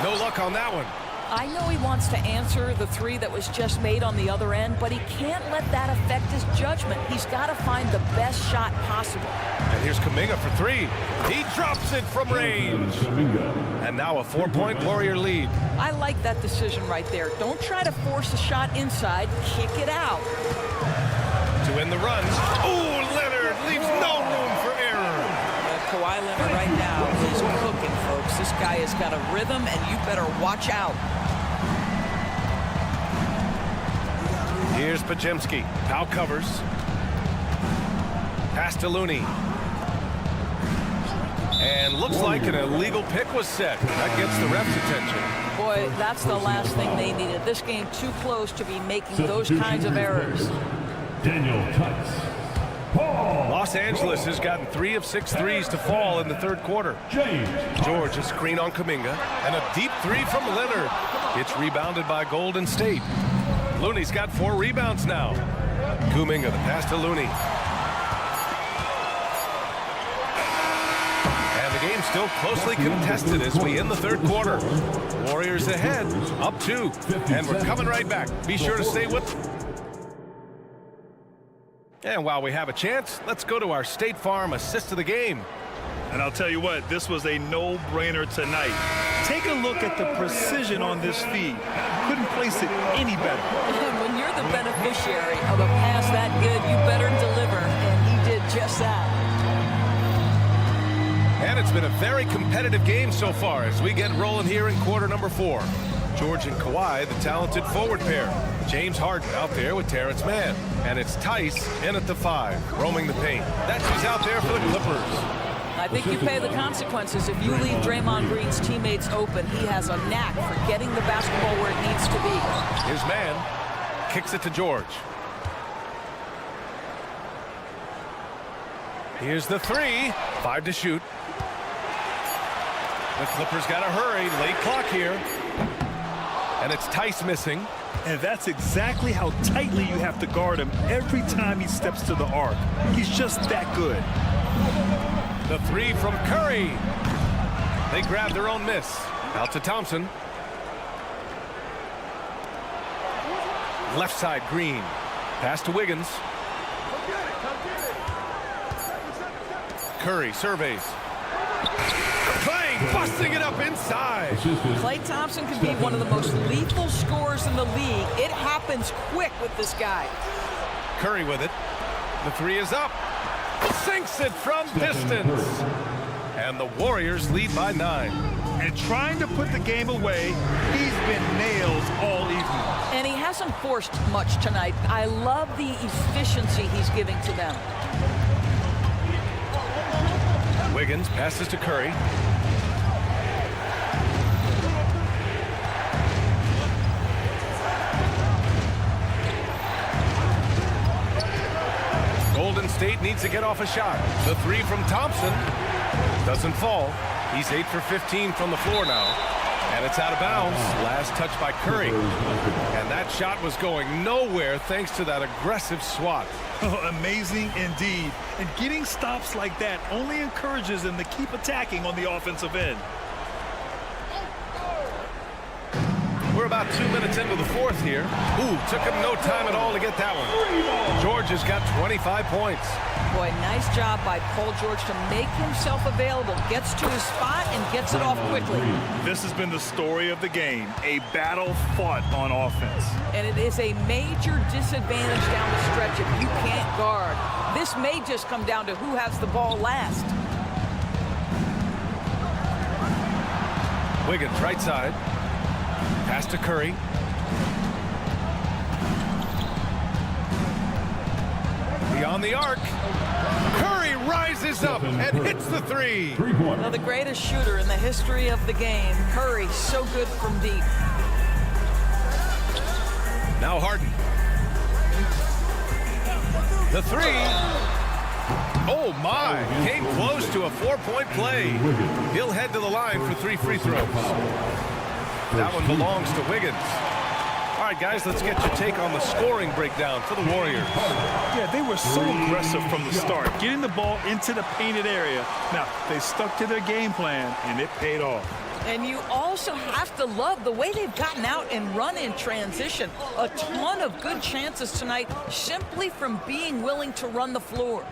No luck on that one. I know he wants to answer the three that was just made on the other end, but he can't let that affect his judgment. He's got to find the best shot possible. And here's Kuminga for three. He drops it from range. And now a 4-point Warrior lead. I like that decision right there. Don't try to force a shot inside. Kick it out. To end the runs. Oh, Leonard leaves no room for error. Kawhi Leonard right now, he's cooking, folks. This guy has got a rhythm, and you better watch out. Here's Pajemski. Powell covers. Pass to Looney. And looks like an illegal pick was set. That gets the ref's attention. Boy, that's the last thing they needed. This game too close to be making those kinds of errors. Daniel Tice. Los Angeles has gotten 3 of 6 threes to fall in the third quarter. George, a screen on Kuminga, and a deep three from Leonard. It's rebounded by Golden State. Looney's got 4 rebounds now. Kuminga, the pass to Looney. And the game's still closely contested as we end the third quarter. Warriors ahead, up 2. And we're coming right back. Be sure to stay with. And while we have a chance, let's go to our State Farm assist of the game. And I'll tell you what, this was a no-brainer tonight. Take a look at the precision on this feed. Couldn't place it any better. And when you're the beneficiary of a pass that good, you better deliver, and he did just that. And it's been a very competitive game so far as we get rolling here in quarter number 4. George and Kawhi, the talented forward pair. James Harden out there with Terrence Mann. And it's Tice in at the 5, roaming the paint. That's who's out there for the Clippers. I think you pay the consequences if you leave Draymond Green's teammates open. He has a knack for getting the basketball where it needs to be. Here's Mann. Kicks it to George. Here's the 3. 5 to shoot. The Clippers got to hurry. Late clock here. And it's Tice missing. And that's exactly how tightly you have to guard him every time he steps to the arc. He's just that good. The 3 from Curry. They grab their own miss. Out to Thompson. Left side, Green. Pass to Wiggins. Curry surveys. Clay busting it up inside. Klay Thompson can be one of the most lethal scorers in the league. It happens quick with this guy. Curry with it. The 3 is up. Sinks it from distance. And the Warriors lead by 9. And trying to put the game away, he's been nails all evening. And he has hasn't forced much tonight. I love the efficiency he's giving to them. Wiggins passes to Curry. Golden State needs to get off a shot. The three from Thompson doesn't fall. He's 8 for 15 from the floor now. And it's out of bounds. Last touch by Curry. And that shot was going nowhere thanks to that aggressive swat. Amazing indeed. And getting stops like that only encourages them to keep attacking on the offensive end. We're about 2 minutes into the fourth here. Ooh, took him no time at all to get that one. George has got 25 points. Boy, nice job by Paul George to make himself available. Gets to his spot and gets it off quickly. This has been the story of the game. A battle fought on offense. And it is a major disadvantage down the stretch if you can't guard. This may just come down to who has the ball last. Wiggins, right side. Pass to Curry. Beyond the arc. Curry rises up and hits the three. Well, the greatest shooter in the history of the game. Curry, so good from deep. Now Harden. The three. Oh my, came close to a 4-point play. He'll head to the line for 3 free throws. That one belongs to Wiggins. All right, guys, let's get your take on the scoring breakdown for the Warriors. Yeah, they were so aggressive from the start, getting the ball into the painted area. Now, they stuck to their game plan, and it paid off. And you also have to love the way they've gotten out and run in transition. A ton of good chances tonight simply from being willing to run the floor.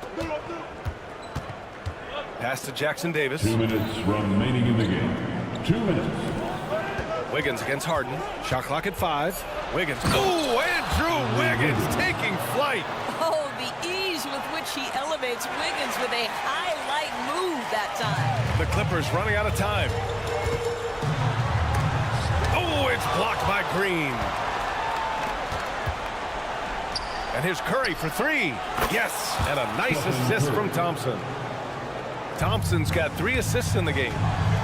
Pass to Jackson Davis. 2 minutes remaining in the game. 2 minutes. Wiggins against Harden. Shot clock at 5. Wiggins. Oh, Andrew Wiggins taking flight. Oh, the ease with which he elevates Wiggins with a highlight move that time. The Clippers running out of time. Oh, it's blocked by Green. And here's Curry for 3. Yes, and a nice assist from Thompson. Thompson's got 3 assists in the game.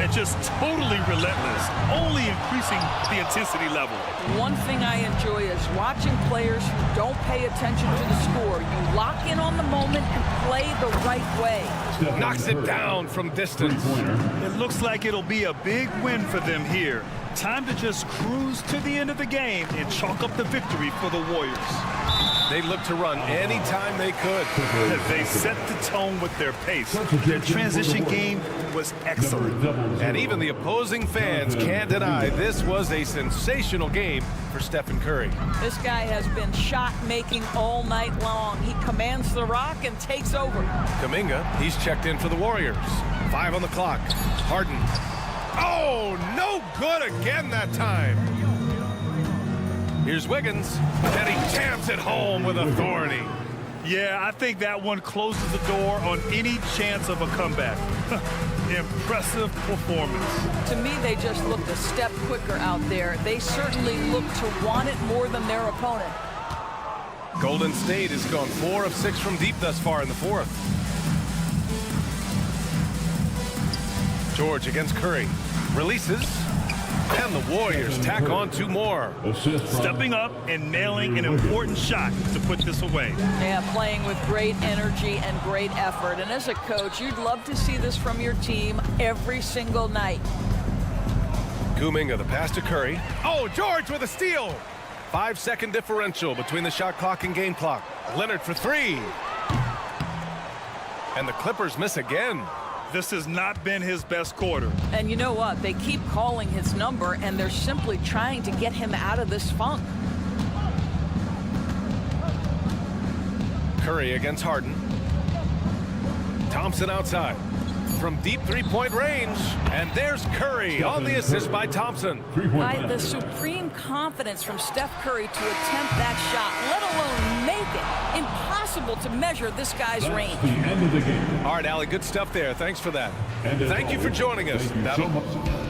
And just totally relentless, only increasing the intensity level. One thing I enjoy is watching players who don't pay attention to the score. You lock in on the moment and play the right way. Knocks it down from distance. It looks like it'll be a big win for them here. Time to just cruise to the end of the game and chalk up the victory for the Warriors. They look to run anytime they could. They set the tone with their pace. Their transition game was excellent. And even the opposing fans can't deny this was a sensational game for Stephen Curry. This guy has been shot making all night long. He commands the rock and takes over. Kuminga, he's checked in for the Warriors. 5 on the clock. Harden. Oh, no good again that time. Here's Wiggins, and he jams it home with authority. Yeah, I think that one closes the door on any chance of a comeback. Impressive performance. To me, they just looked a step quicker out there. They certainly look to want it more than their opponent. Golden State has gone 4 of 6 from deep thus far in the fourth. George against Curry. Releases. And the Warriors tack on 2 more. Stepping up and nailing an important shot to put this away. Yeah, playing with great energy and great effort. And as a coach, you'd love to see this from your team every single night. Kuminga, the pass to Curry. Oh, George with a steal. 5-second differential between the shot clock and game clock. Leonard for 3. And the Clippers miss again. This has not been his best quarter. And you know what? They keep calling his number, and they're simply trying to get him out of this funk. Curry against Harden. Thompson outside. From deep 3-point range. And there's Curry on the assist by Thompson. By the supreme confidence from Steph Curry to attempt that shot, let alone make it. Impossible to measure this guy's range. The end of the game. All right, Allie, good stuff there. Thanks for that. Thank you for joining us. Thank you so much.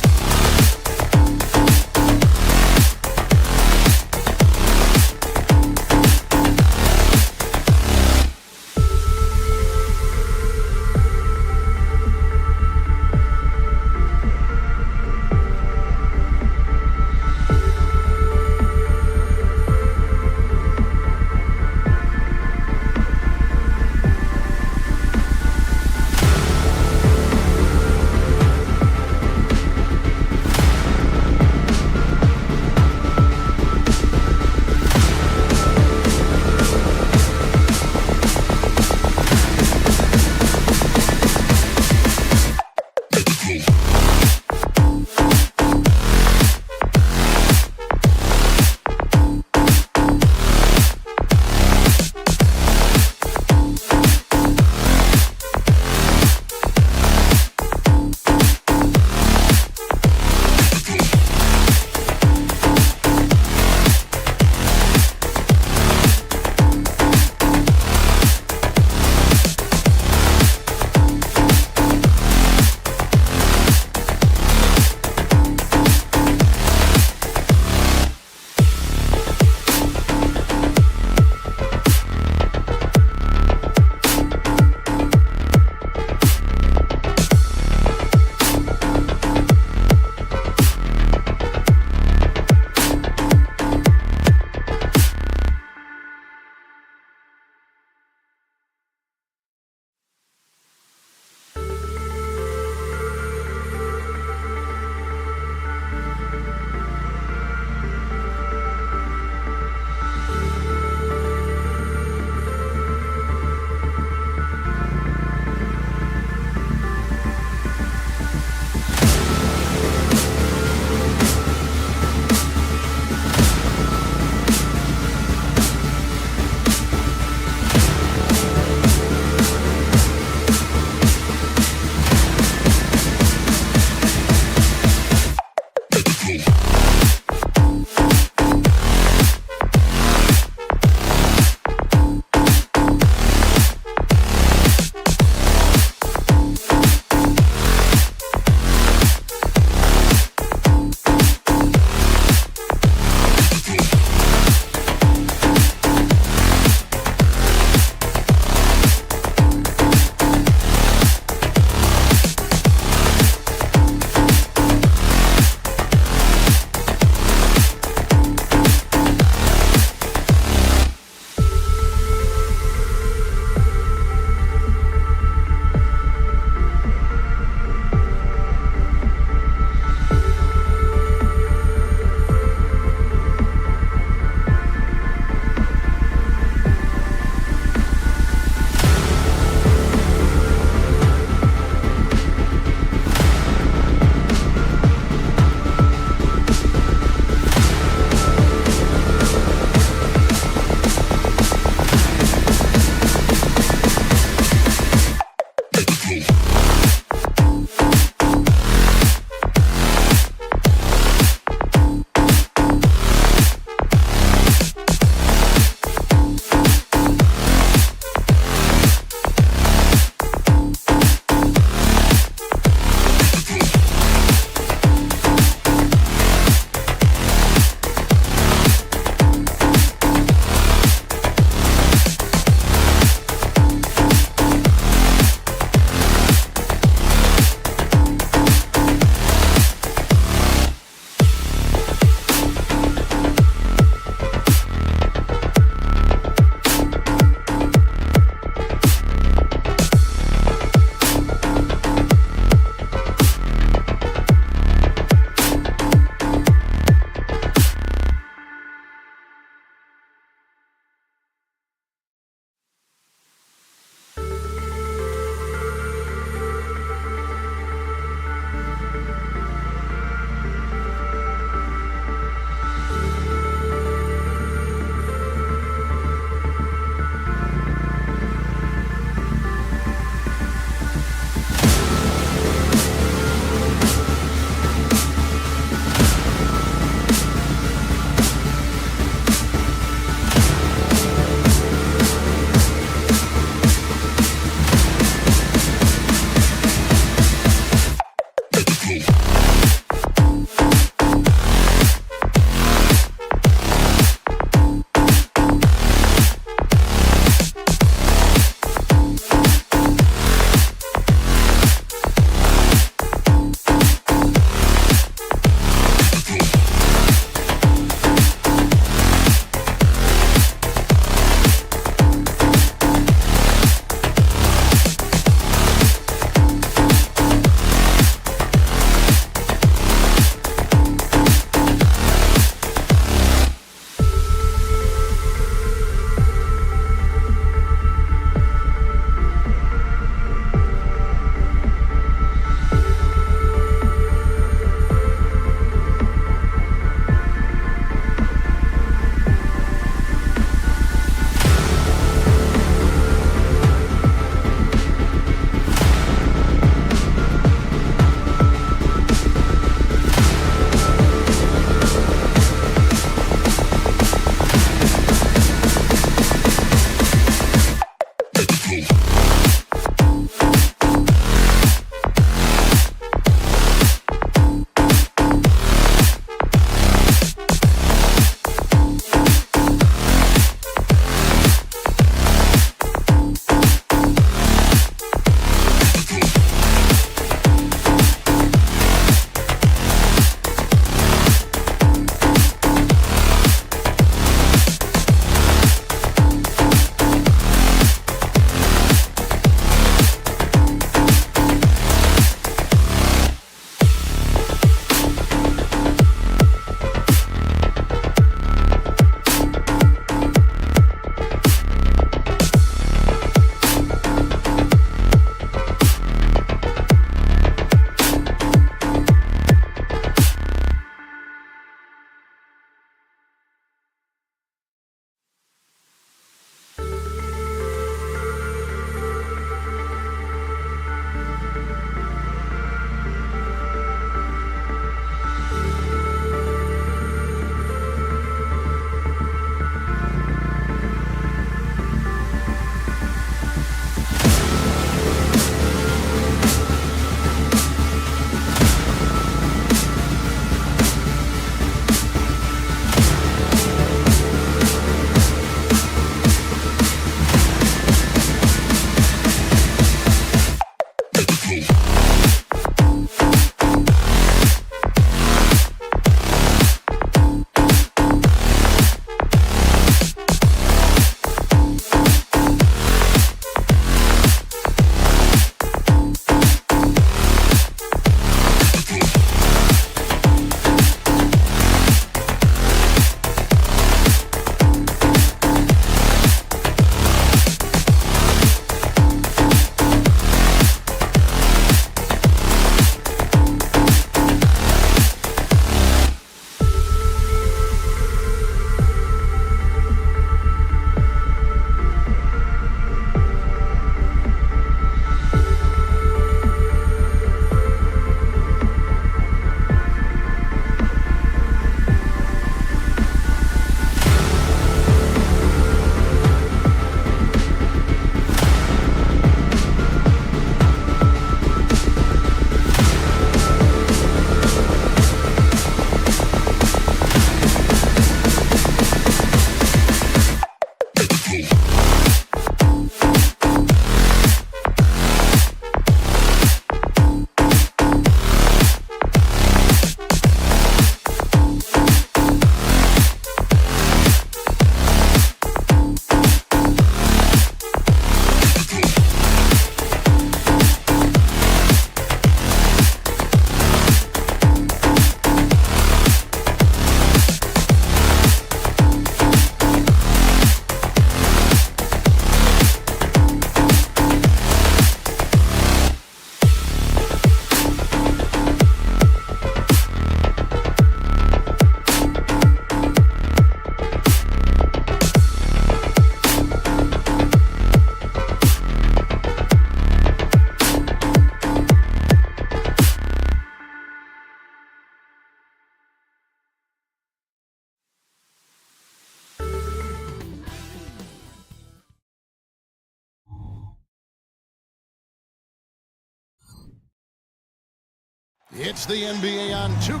It's the NBA on 2.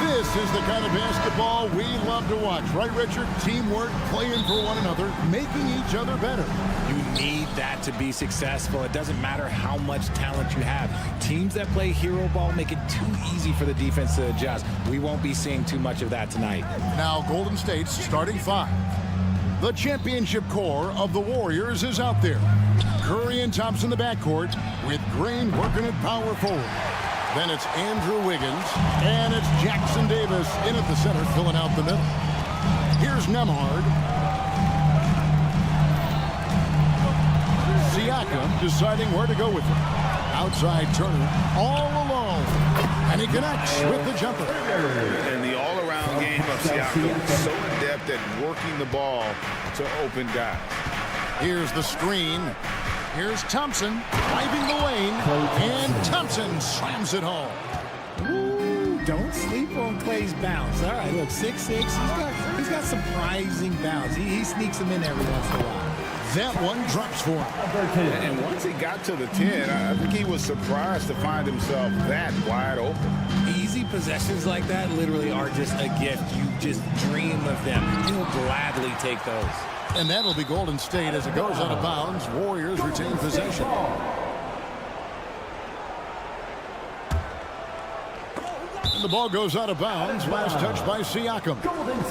This is the kind of basketball we love to watch, right, Richard? Teamwork, playing for one another, making each other better. You need that to be successful. It doesn't matter how much talent you have. Teams that play hero ball make it too easy for the defense to adjust. We won't be seeing too much of that tonight. Now Golden State's starting 5. The championship core of the Warriors is out there. Curry and Thompson in the backcourt with Green working at power forward. Then it's Andrew Wiggins, and it's Jackson Davis in at the center, filling out the middle. Here's Nembhard. Siakam deciding where to go with it. Outside Turner, all alone. And he connects with the jumper. And the all-around game of Siakam, so adept at working the ball to open guys. Here's the screen. Here's Thompson driving the lane, and Thompson slams it home. Ooh, don't sleep on Clay's bounce. All right, look, 6'6". He's got surprising bounce. He sneaks them in every once in a while. That one drops for him. And once he got to the 10, I think he was surprised to find himself that wide open. Easy possessions like that literally are just a gift. You just dream of them. He'll gladly take those. And that'll be Golden State as it goes out of bounds. Warriors retain possession. And the ball goes out of bounds. Last touch by Siakam.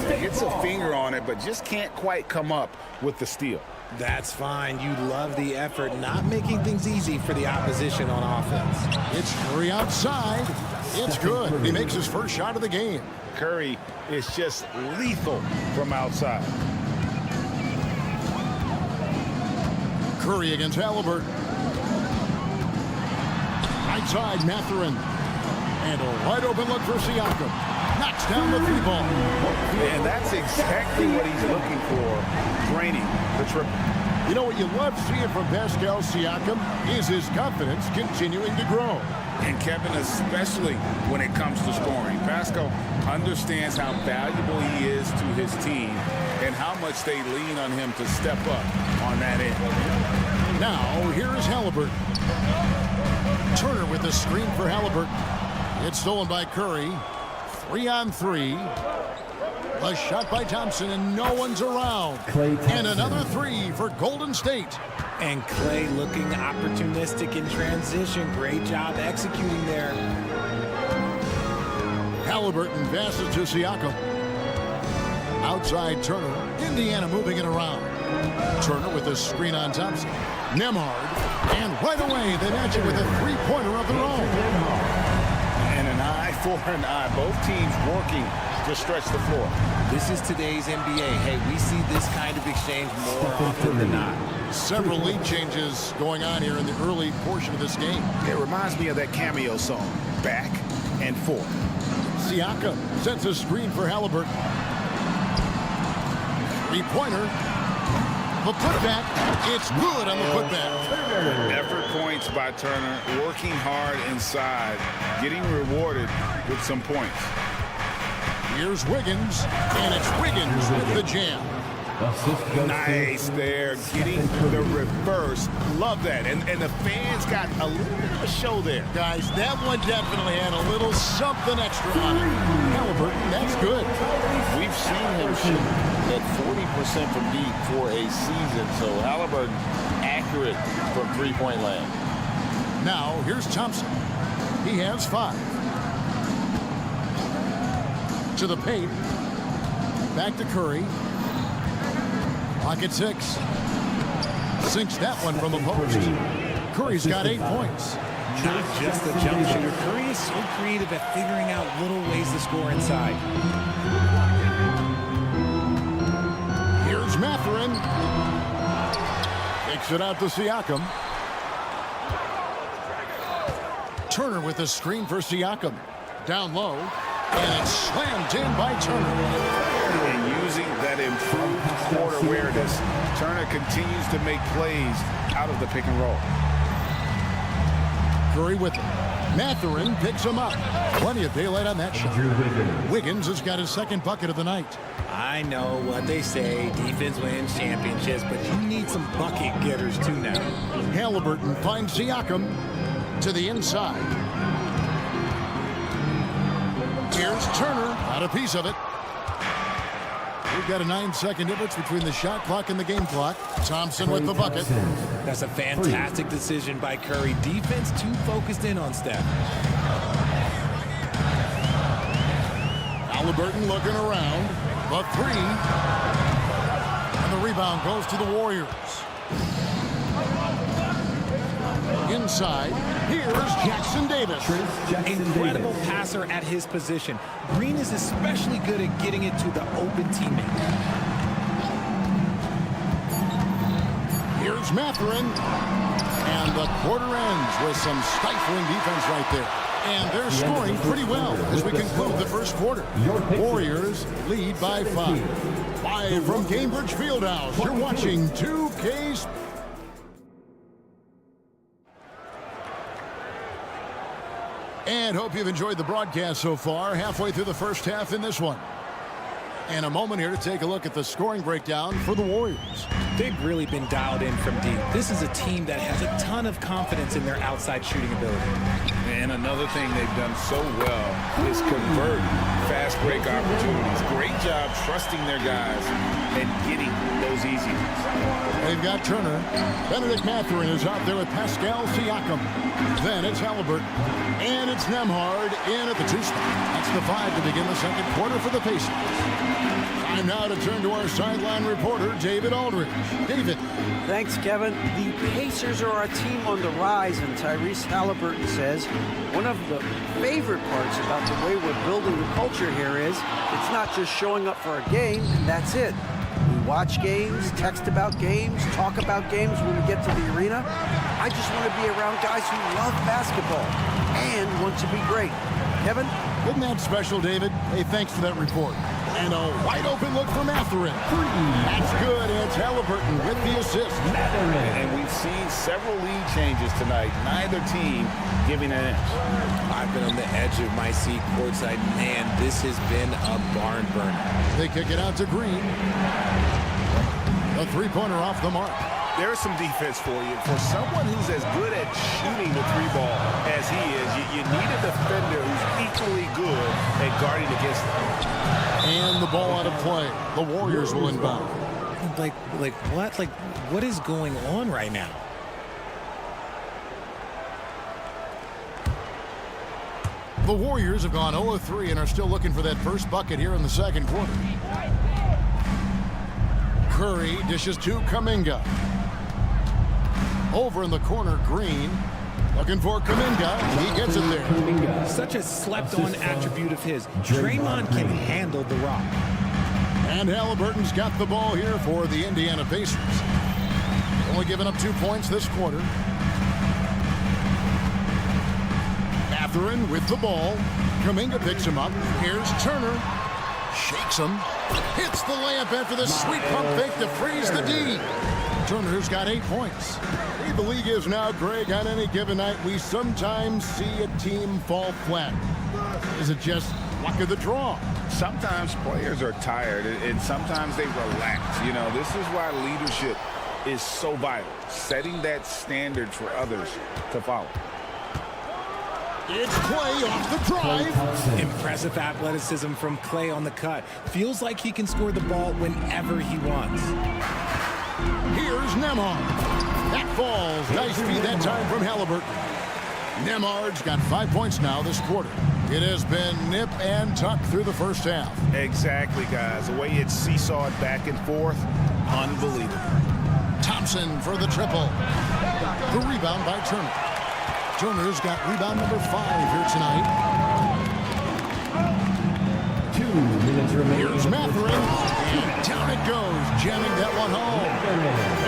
He hits a finger on it, but just can't quite come up with the steal. That's fine. You love the effort, not making things easy for the opposition on offense. It's Curry outside. It's good. He makes his first shot of the game. Curry is just lethal from outside. Curry against Halliburton. Right side, Mathurin. And a wide open look for Siakam. Knocks down the 3-ball. And that's exactly what he's looking for, draining the triple. You know what you love seeing from Pascal Siakam is his confidence continuing to grow. And Kevin, especially when it comes to scoring. Pascal understands how valuable he is to his team and how much they lean on him to step up on that end. Now, here is Halliburton. Turner with the screen for Halliburton. It's stolen by Curry. 3-on-3. A shot by Thompson, and no one's around. And another 3 for Golden State. And Clay looking opportunistic in transition. Great job executing there. Halliburton passes to Siakam. Outside Turner. Indiana moving it around. Turner with the screen on Thompson. Nembhard. And right away, they match it with a 3-pointer of their own. And an eye for an eye. Both teams working to stretch the floor. This is today's NBA. Hey, we see this kind of exchange more often than not. Several lead changes going on here in the early portion of this game. It reminds me of that cameo song, Back and Forth. Siakam sets a screen for Halliburton. 3-pointer. The putback. It's good on the putback. Effort points by Turner, working hard inside, getting rewarded with some points. Here's Wiggins, and it's Wiggins with the jam. Nice there, getting the reverse. Love that. And the fans got a little bit of a show there. Guys, that one definitely had a little something extra on it. Halliburton, that's good. We've seen him shoot at 40% from deep for a season, so Halliburton accurate from three-point land. Now, here's Thompson. He has 5. To the paint. Back to Curry. Pocket 6. Sinks that one from the post. Curry's got 8 points. Not just a jump shooter. Curry is so creative at figuring out little ways to score inside. Here's Mathurin. Takes it out to Siakam. Turner with a screen for Siakam. Down low. And it's slammed in by Turner. And using that improved court awareness, Turner continues to make plays out of the pick and roll. Curry with him. Mathurin picks him up. Plenty of daylight on that shot. Wiggins has got his second bucket of the night. I know what they say, defense wins championships, but you need some bucket getters too now. Halliburton finds Siakam to the inside. Here's Turner, got a piece of it. We've got a 9-second difference between the shot clock and the game clock. Thompson with the bucket. That's a fantastic decision by Curry. Defense too focused in on Steph. Halliburton looking around. The 3. And the rebound goes to the Warriors. Inside, here's Jackson Davis. Incredible passer at his position. Green is especially good at getting it to the open teammate. Here's Mathurin. And the quarter ends with some stifling defense right there. And they're scoring pretty well as we conclude the first quarter. Warriors lead by 5. Live from Cambridge Fieldhouse, you're watching 2K Sports. And hope you've enjoyed the broadcast so far. Halfway through the first half in this one. And a moment here to take a look at the scoring breakdown for the Warriors. They've really been dialed in from deep. This is a team that has a ton of confidence in their outside shooting ability. And another thing they've done so well is convert fast break opportunities. Great job trusting their guys and getting those easy ones. They've got Turner. Benedict Mathurin is out there with Pascal Siakam. Then it's Halliburton. And it's Nembhard in at the 2 spot. That's the 5 to begin the second quarter for the Pacers. Time now to turn to our sideline reporter, David Aldridge. David. Thanks, Kevin. The Pacers are a team on the rise, and Tyrese Halliburton says one of the favorite parts about the way we're building the culture here is it's not just showing up for a game, and that's it. We watch games, text about games, talk about games when we get to the arena. I just want to be around guys who love basketball. and want to be great. Kevin? Isn't that special, David? Hey, thanks for that report. And a wide open look for Mathurin. That's good. It's Halliburton with the assist. And we've seen several lead changes tonight. Neither team giving an inch. I've been on the edge of my seat courtside. Man, this has been a barn burner. They kick it out to Green. A three-pointer off the mark. There's some defense for you. For someone who's as good at shooting the three ball as he is, you need a defender who's equally good at guarding against them. And the ball out of play. The Warriors will inbound. Like what? Like, what is going on right now? The Warriors have gone 0 of 3 and are still looking for that first bucket here in the second quarter. Curry dishes to Kuminga. Over in the corner, Green. Looking for Kuminga. He gets it there. Such a slept-on attribute of his. Draymond can handle the rock. And Halliburton's got the ball here for the Indiana Pacers. Only giving up 2 points this quarter. Mathurin with the ball. Kuminga picks him up. Here's Turner. Shakes him. Hits the layup after the sweet pump fake to freeze the D. Turner's got 8 points. The league is now, Greg, on any given night, we sometimes see a team fall flat. Is it just luck of the draw? Sometimes players are tired, and sometimes they relax. You know, this is why leadership is so vital, setting that standard for others to follow. It's Clay off the drive. Impressive athleticism from Clay on the cut. Feels like he can score the ball whenever he wants. Here's Nembhard. That falls. Nice feed that time from Halliburton. Nembhard's got 5 points now this quarter. It has been nip and tuck through the first half. Exactly, guys. The way it's seesawed back and forth, unbelievable. Thompson for the triple. The rebound by Turner. Turner's got rebound number 5 here tonight. 2 minutes remaining. Here's Mathurin. And down it goes, jamming that one home.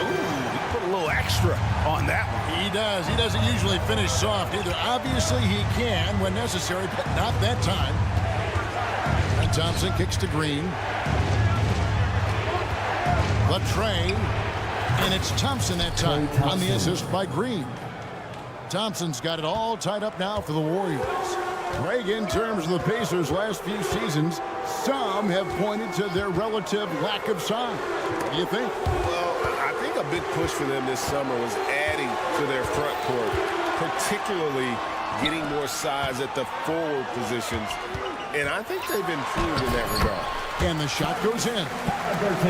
Ooh, he put a little extra on that one. He does. He doesn't usually finish soft either. Obviously, he can when necessary, but not that time. And Thompson kicks to Green. The tray. And it's Thompson that time on the assist by Green. Thompson's got it all tied up now for the Warriors. Greg, in terms of the Pacers' last few seasons, some have pointed to their relative lack of size. What do you think? Well, I think a big push for them this summer was adding to their front court, particularly getting more size at the forward positions. And I think they've improved in that regard. And the shot goes in.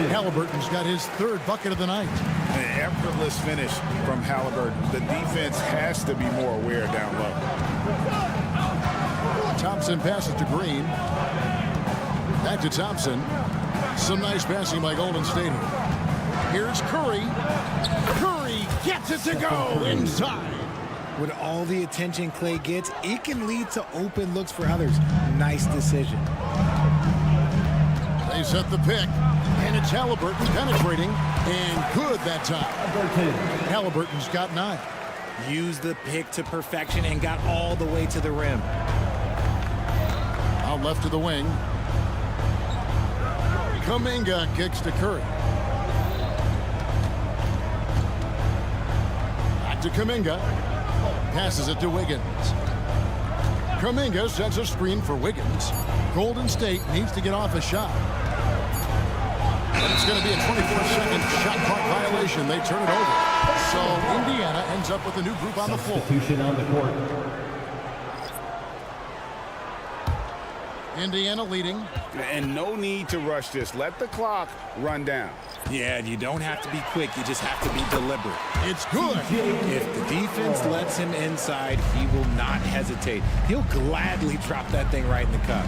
Halliburton's got his 3rd bucket of the night. An effortless finish from Halliburton. The defense has to be more aware down low. Thompson passes to Green. Back to Thompson. Some nice passing by Golden State here. Here's Curry. Curry gets it to go inside. With all the attention Clay gets, it can lead to open looks for others. Nice decision. They set the pick, and it's Halliburton penetrating, and good that time. Halliburton's got 9. Used the pick to perfection and got all the way to the rim. Out left to the wing. Kuminga kicks to Curry. Back to Kuminga. Passes it to Wiggins. Kuminga sets a screen for Wiggins. Golden State needs to get off a shot. But it's going to be a 24-second shot clock violation. They turn it over. So Indiana ends up with a new group on the floor. Substitution on the court. Indiana leading. And no need to rush this. Let the clock run down. Yeah, you don't have to be quick. You just have to be deliberate. It's good. If the defense lets him inside, he will not hesitate. He'll gladly drop that thing right in the cup.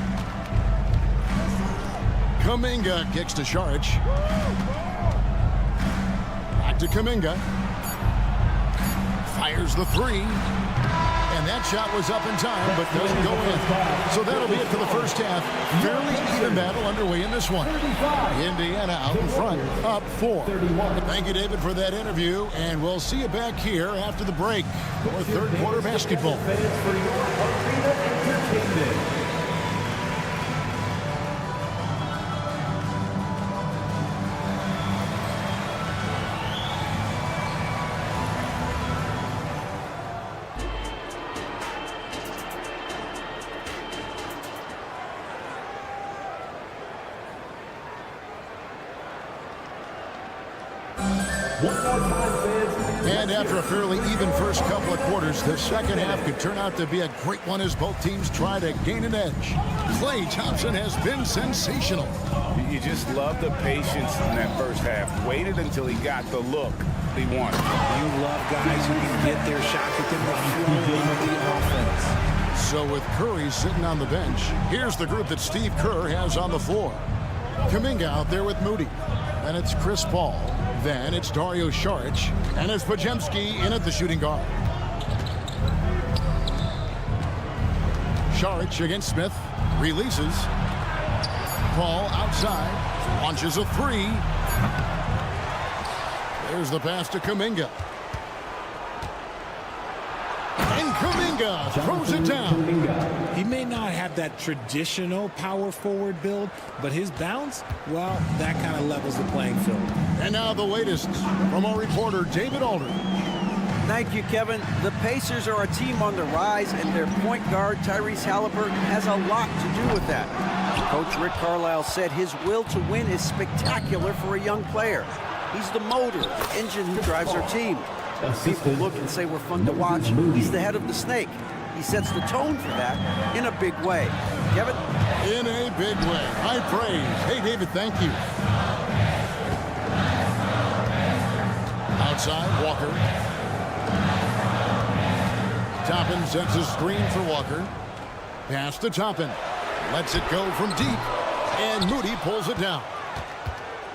Kuminga kicks to Saric. Back to Kuminga. Fires the 3. And that shot was up in time, but doesn't go in. So that'll be it for the first half. Fairly even battle underway in this one. Indiana out in front, up 4. Thank you, David, for that interview, and we'll see you back here after the break for third quarter basketball. And after a fairly even first couple of quarters, the second half could turn out to be a great one as both teams try to gain an edge. Klay Thompson has been sensational. You just love the patience in that first half. Waited until he got the look he wanted. You love guys who can get their shots within the flow of the offense. So with Curry sitting on the bench, here's the group that Steve Kerr has on the floor. Kuminga out there with Moody. And it's Chris Paul. Then it's Dario Saric, and it's Podziemski in at the shooting guard. Saric against Smith, releases. Paul outside, launches a 3. There's the pass to Kuminga. And Kuminga throws it down. He may not have that traditional power forward build, but his bounce, well, that kind of levels the playing field. And now the latest from our reporter, David Aldridge. Thank you, Kevin. The Pacers are a team on the rise, and their point guard, Tyrese Halliburton, has a lot to do with that. Coach Rick Carlisle said his will to win is spectacular for a young player. He's the motor, the engine who drives our team. People look and say we're fun to watch. He's the head of the snake. He sets the tone for that in a big way. Kevin? In a big way. High praise. Hey, David, thank you. Outside, Walker. Toppin sets a screen for Walker. Pass to Toppin. Lets it go from deep. And Moody pulls it down.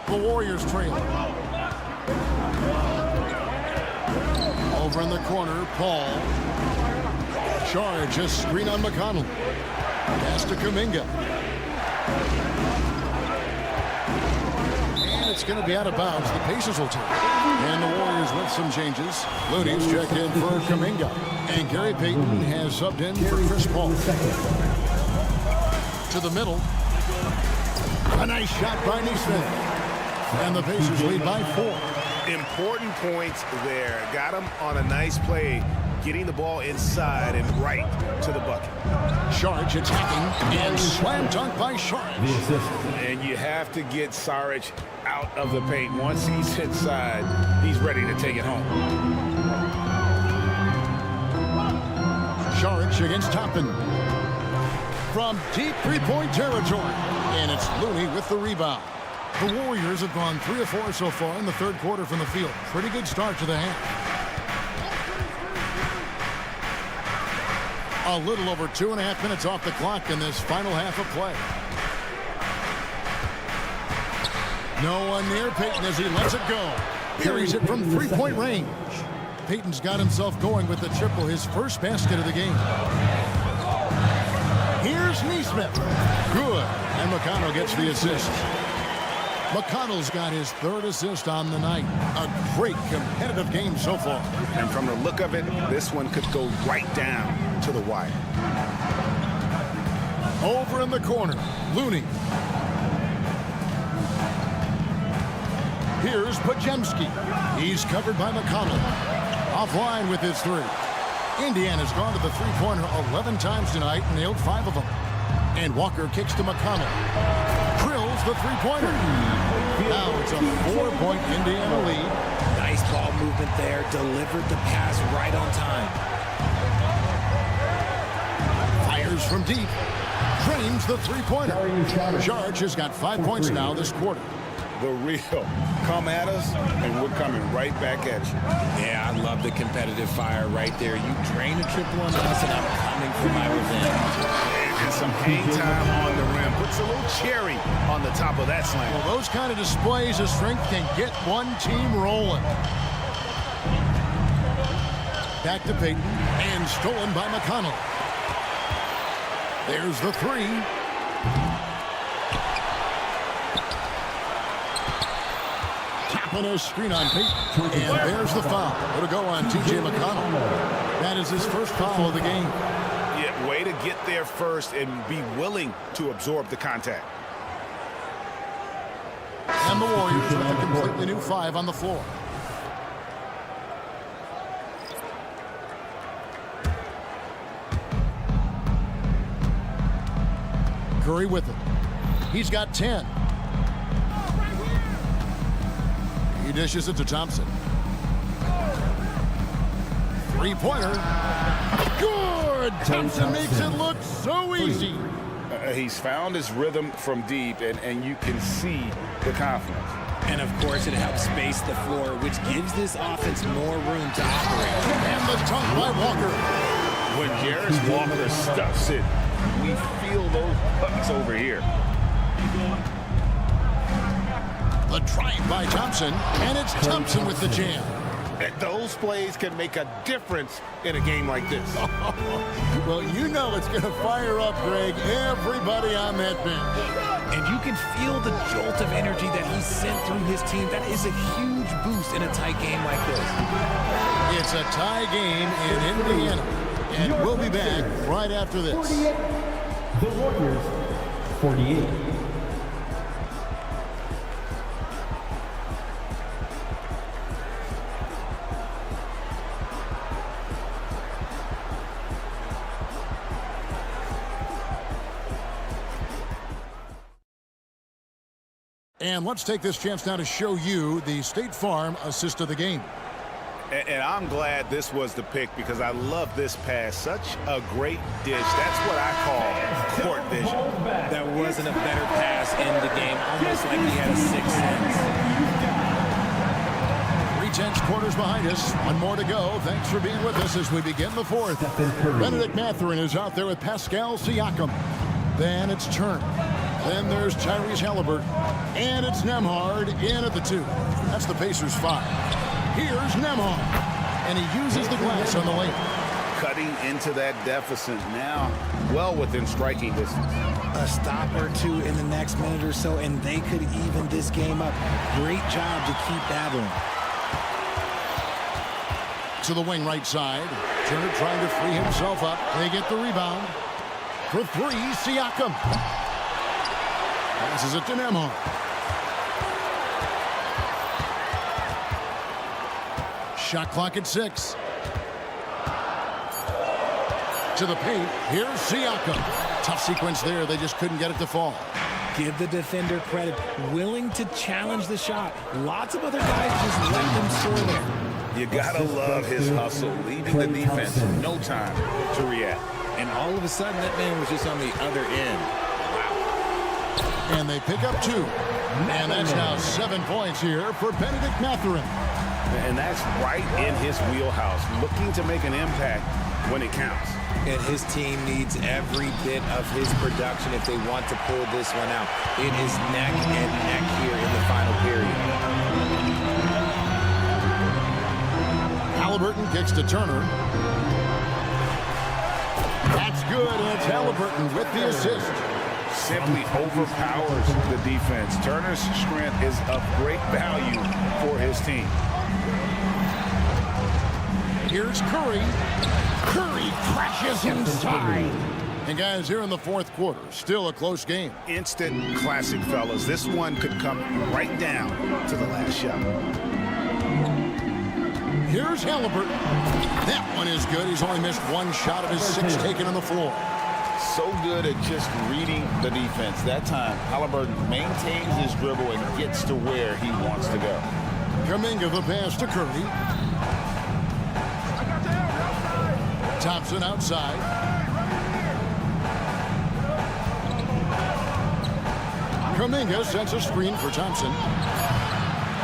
The Warriors trail. Over in the corner, Paul. Charge, a screen on McConnell. Pass to Kuminga. And it's going to be out of bounds. The Pacers will take it. And the Warriors with some changes. Looney's checked in for Kuminga. And Gary Payton has subbed in for Chris Paul. To the middle. A nice shot by Neesmith. And the Pacers lead by 4. Important points there. Got him on a nice play, getting the ball inside and right to the bucket. Saric attacking and slam dunk by Saric. And you have to get Saric out of the paint. Once he's inside, he's ready to take it home. Saric against Toppin. From deep three-point territory. And it's Looney with the rebound. The Warriors have gone 3 of 4 so far in the third quarter from the field. Pretty good start to the half. A little over 2.5 minutes off the clock in this final half of play. No one near Payton as he lets it go. Carries it from three-point range. Payton's got himself going with the triple, his first basket of the game. Here's Neesmith. Good. And McConnell gets the assist. McConnell's got his 3rd assist on the night. A great competitive game so far. And from the look of it, this one could go right down to the wire. Over in the corner, Looney. Here's Podziemski. He's covered by McConnell. Offline with his 3. Indiana's gone to the three-pointer 11 times tonight and nailed 5 of them. And Walker kicks to McConnell. Drills the three-pointer. Now it's a 4-point Indiana lead. Nice ball movement there. Delivered the pass right on time. Fires from deep. Drains the three-pointer. Saric has got 5 points now this quarter. The real. Come at us, and we're coming right back at you. Yeah, I love the competitive fire right there. You drain a triple on us, and I'm coming for my revenge. And some hang time on the rim. Puts a little cherry on the top of that slam. Well, those kind of displays of strength can get one team rolling. Back to Peyton, and stolen by McConnell. There's the three. Tapping a screen on Peyton, and there's the foul. It'll go on T.J. McConnell. That is his first foul of the game. Yeah, way to get there first and be willing to absorb the contact. And the Warriors with a completely new 5 on the floor. Curry with it. He's got 10. He dishes it to Thompson. Three-pointer. Good! Thompson makes it look so easy. He's found his rhythm from deep, and you can see the confidence. And, of course, it helps space the floor, which gives this offense more room to operate. And the dunk by Walker. When Jarris Walker stuffs it, we feel those bucks over here. The drive by Thompson, and it's Thompson with the jam. Those plays can make a difference in a game like this. Well, you know it's going to fire up, Greg, everybody on that bench. And you can feel the jolt of energy that he sent through his team. That is a huge boost in a tight game like this. It's a tie game in Indiana, and we'll be back right after this. The Warriors, 48. And let's take this chance now to show you the State Farm assist of the game. And I'm glad this was the pick because I love this pass. Such a great dish. That's what I call court vision. That wasn't a better pass in the game, almost like he had a sixth sense. 3/10 quarters behind us. One more to go. Thanks for being with us as we begin the fourth. Benedict Mathurin is out there with Pascal Siakam. Then it's Turn. Then there's Tyrese Halliburton. And it's Nembhard in at the 2. That's the Pacers' 5. Here's Nembhard. And he uses the glass on the lane. Cutting into that deficit now, well within striking distance. A stop or two in the next minute or so, and they could even this game up. Great job to keep battling. To the wing right side. Turner trying to free himself up. They get the rebound. For 3, Siakam. Passes it to Nembhard. Shot clock at 6. To the paint. Here's Siakam. Tough sequence there. They just couldn't get it to fall. Give the defender credit. Willing to challenge the shot. Lots of other guys just let them score there. You gotta love his hustle, leaving the defense no time to react. And all of a sudden, that man was just on the other end. And they pick up 2. And that's now 7 points here for Benedict Mathurin. And that's right in his wheelhouse, looking to make an impact when it counts. And his team needs every bit of his production if they want to pull this one out. It is neck and neck here in the final period. Halliburton kicks to Turner. That's good, and it's Halliburton with the assist. Simply overpowers the defense. Turner's strength is of great value for his team. Here's Curry. Curry crashes inside. And guys, here in the fourth quarter, still a close game. Instant classic, fellas. This one could come right down to the last shot. Here's Halliburton. That one is good. He's only missed 1 shot of his 6 taken on the floor. So good at just reading the defense. That time, Halliburton maintains his dribble and gets to where he wants to go. Kuminga the pass to Curry. Thompson outside. Kuminga sets a screen for Thompson.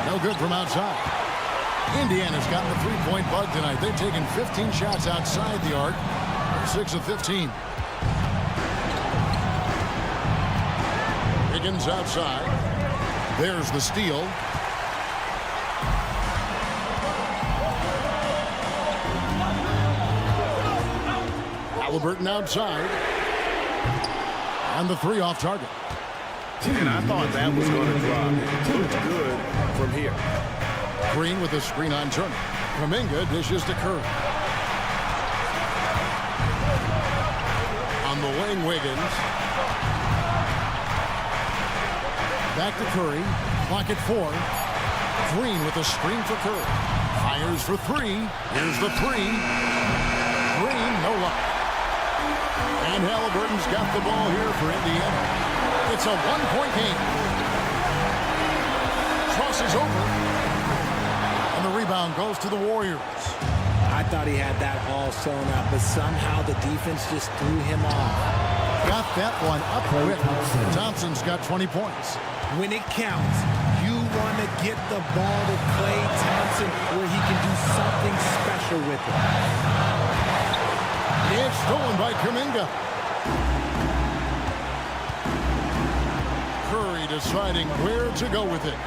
No good from outside. Indiana's gotten the three-point bug tonight. They've taken 15 shots outside the arc. They're 6 of 15. Higgins outside. There's the steal. Halliburton outside. And the 3 off target. And I thought that was going to drop. Looked good from here. Green with a screen on Turner. Kuminga dishes to Curry. On the wing, Wiggins. Back to Curry. Clock at 4. Green with a screen for Curry. Fires for 3. Here's the 3. Green, no luck. And Halliburton's got the ball here for Indiana. It's a 1-point game. Crosses over. And the rebound goes to the Warriors. I thought he had that all sewn up, but somehow the defense just threw him off. Got that one up quick. Thompson's got 20 points. When it counts, you want to get the ball to Klay Thompson where he can do something special with it. It's stolen by Kuminga. Curry deciding where to go with it.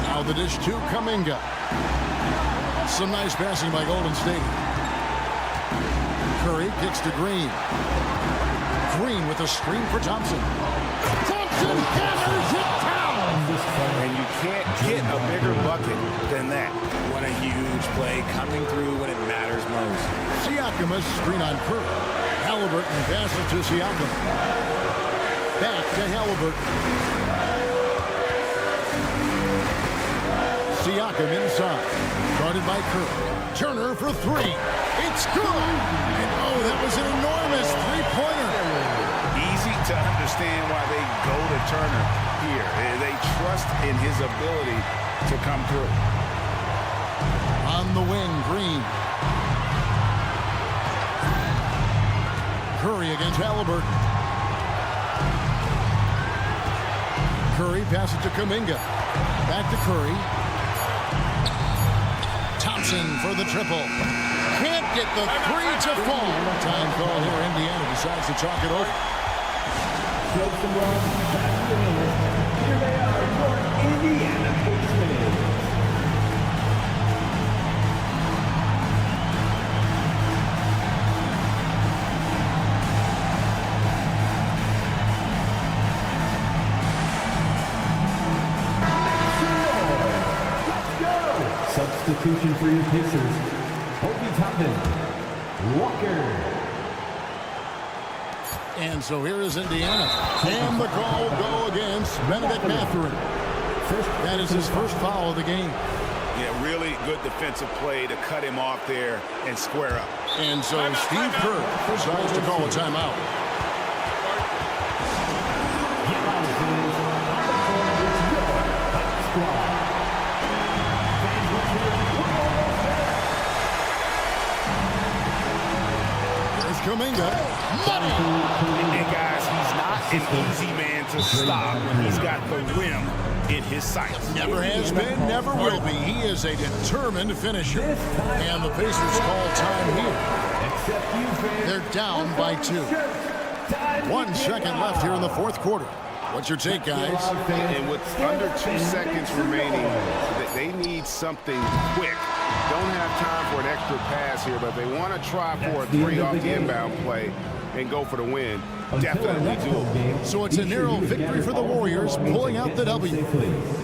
Now the dish to Kuminga. Some nice passing by Golden State. Curry kicks to Green. Green with a screen for Thompson. Thompson gathers it down. And you can't get a bigger bucket than that. What a huge play coming through when it matters most. Siakam has screen on Curry. Halliburton passes to Siakam. Back to Halliburton. Siakam inside. Guarded by Curry. Turner for 3. It's good. And oh, that was an enormous three-pointer. Easy to understand why they go to Turner here. They trust in his ability to come through. On the wing, Green. Curry against Halliburton. Curry passes to Kuminga. Back to Curry. Thompson for the triple. Can't get the 3 to fall. Time call here. Indiana decides to chalk it over. Here they are for Indiana Pacers. Substitution for your Pacers. Obi Toppin, Walker. And so here is Indiana. And the call will go against Benedict Mathurin. That is his first foul of the game. Yeah, really good defensive play to cut him off there and square up. And so Steve Kerr decides to call a timeout. There's Kuminga. And guys, he's not an easy man to stop when he's got the rim in his sights. Never has been, never will be. He is a determined finisher. And the Pacers call time here. They're down by 2. 1 second left here in the fourth quarter. What's your take, guys? And with under 2 seconds remaining, they need something quick. Don't have time for an extra pass here, but they want to try for a 3 off the inbound play and go for the win. Definitely doable. So it's a narrow victory for the Warriors, pulling out the W.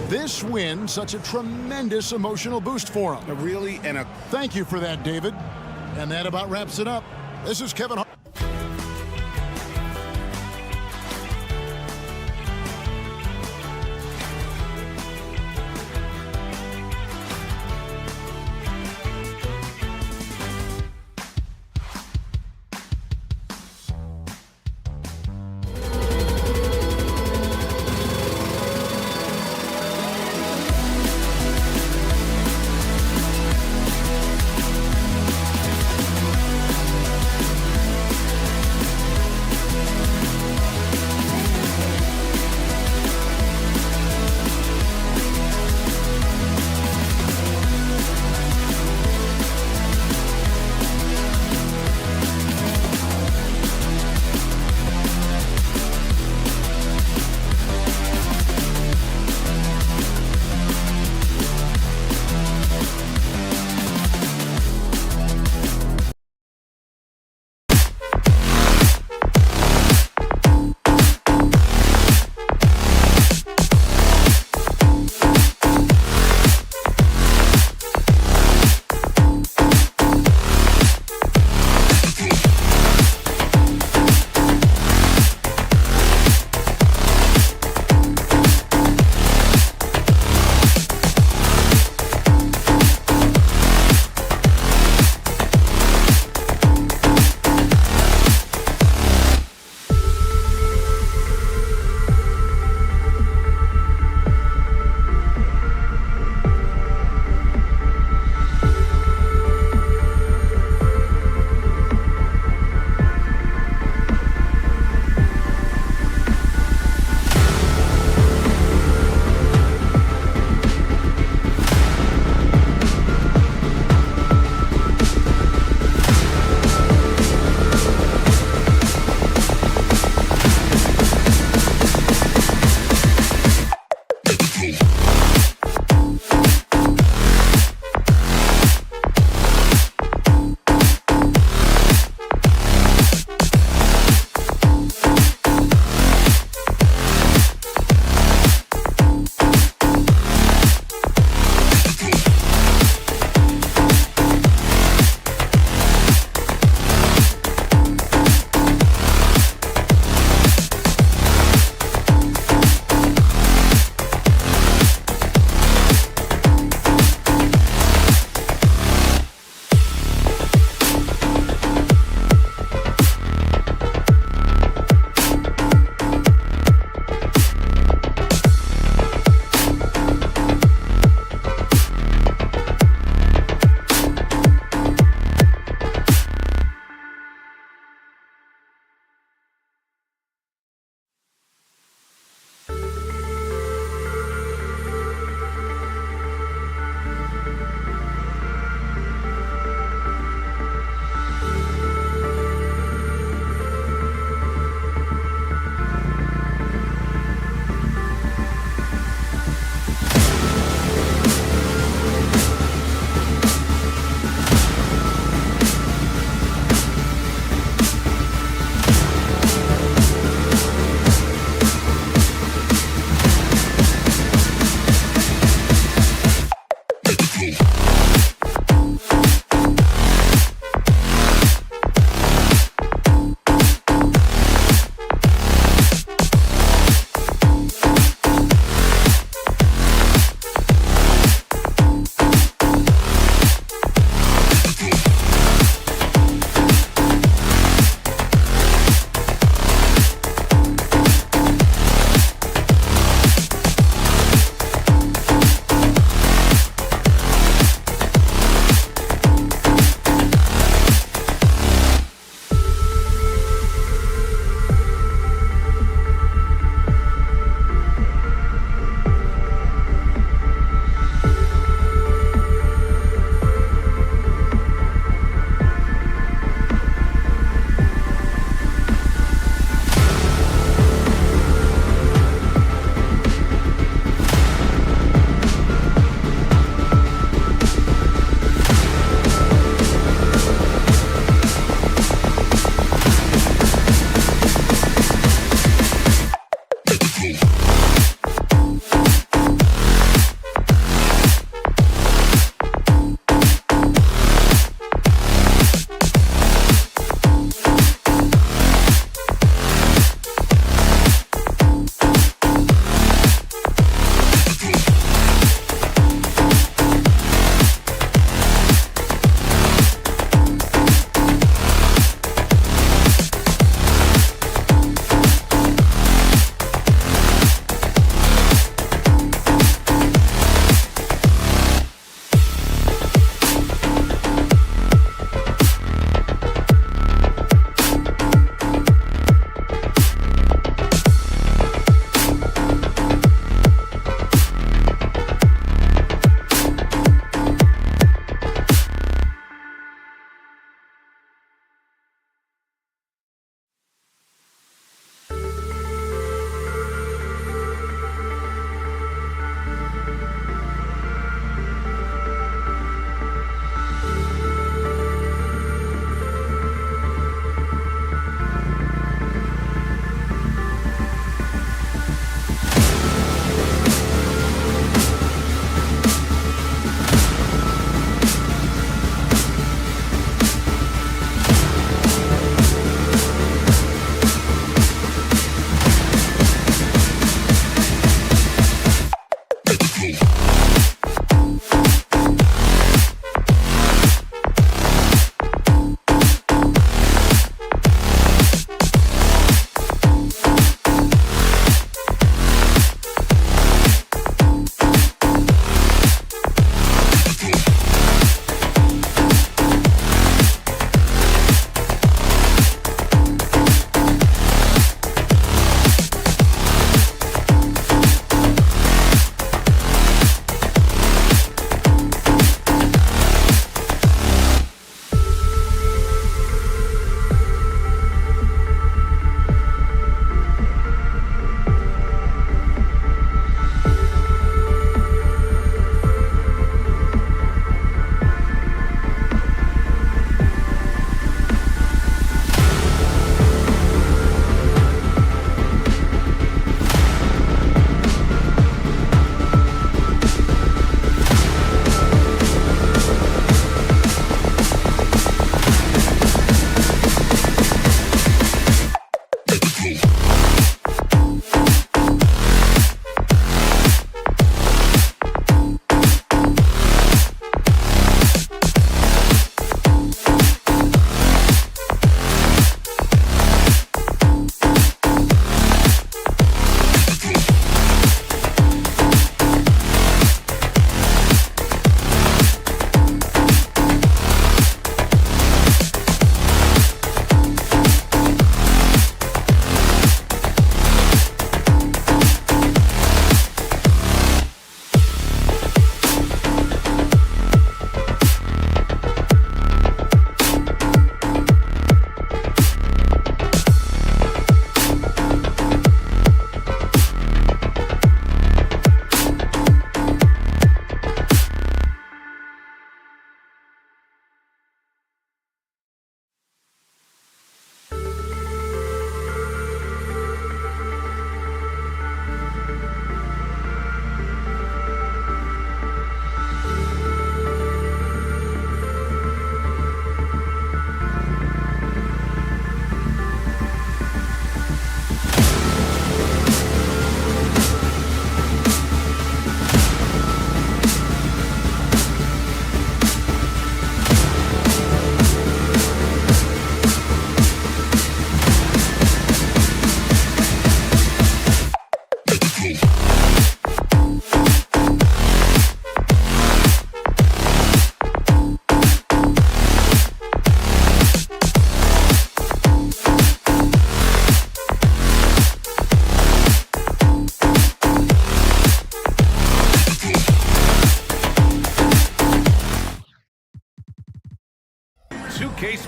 This win, such a tremendous emotional boost for them. Really, and thank you for that, David. And that about wraps it up. This is Kevin Hart.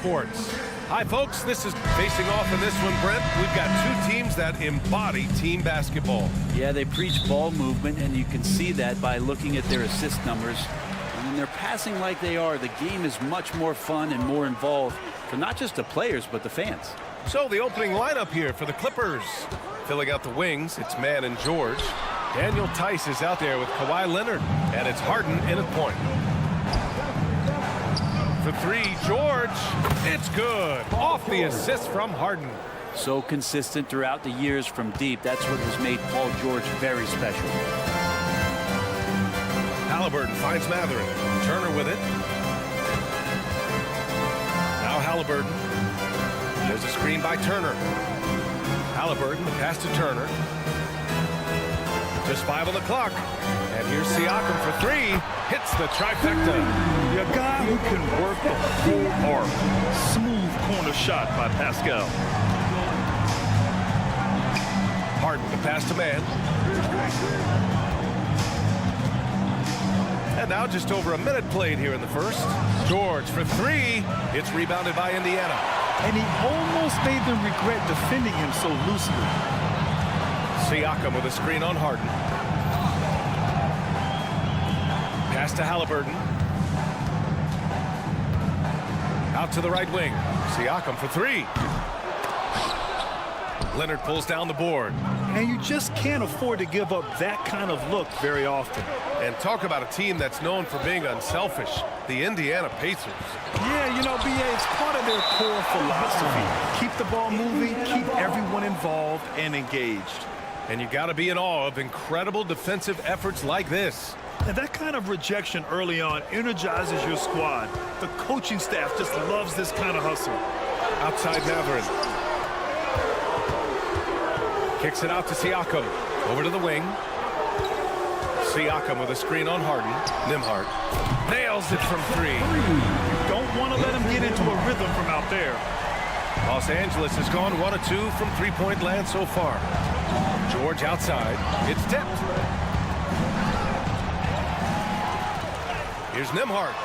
Sports. Hi, folks. This is facing off in this one, Brent. We've got two teams that embody team basketball. Yeah, they preach ball movement, and you can see that by looking at their assist numbers. And when they're passing like they are, the game is much more fun and more involved for not just the players, but the fans. So the opening lineup here for the Clippers. Filling out the wings, it's Mann and George. Daniel Tice is out there with Kawhi Leonard, and it's Harden in at point. For three, George, it's good. Off the assist from Harden. So consistent throughout the years from deep. That's what has made Paul George very special. Halliburton finds Mathurin. Turner with it. Now Halliburton. There's a screen by Turner. Halliburton, the pass to Turner. Just 5 on the clock. And here's Siakam for three. Hits the trifecta. A guy who can work the whole arc. Smooth corner shot by Pascal. Harden, the pass to Mann. And now just over a minute played here in the first. George for three. It's rebounded by Indiana. And he almost made them regret defending him so loosely. Siakam with a screen on Harden. Pass to Halliburton. Out to the right wing. Siakam for three. Leonard pulls down the board. And you just can't afford to give up that kind of look very often. And talk about a team that's known for being unselfish. The Indiana Pacers. Yeah, you know, BA, it's part of their core philosophy. Keep the ball moving, keep everyone involved and engaged. And you got to be in awe of incredible defensive efforts like this. And that kind of rejection early on energizes your squad. The coaching staff just loves this kind of hustle. Outside Mathurin. Kicks it out to Siakam. Over to the wing. Siakam with a screen on Harden. Nembhard nails it from three. You don't want to let him get into a rhythm from out there. Los Angeles has gone 1 of 2 from three-point land so far. George outside. It's tipped. Here's Nembhard.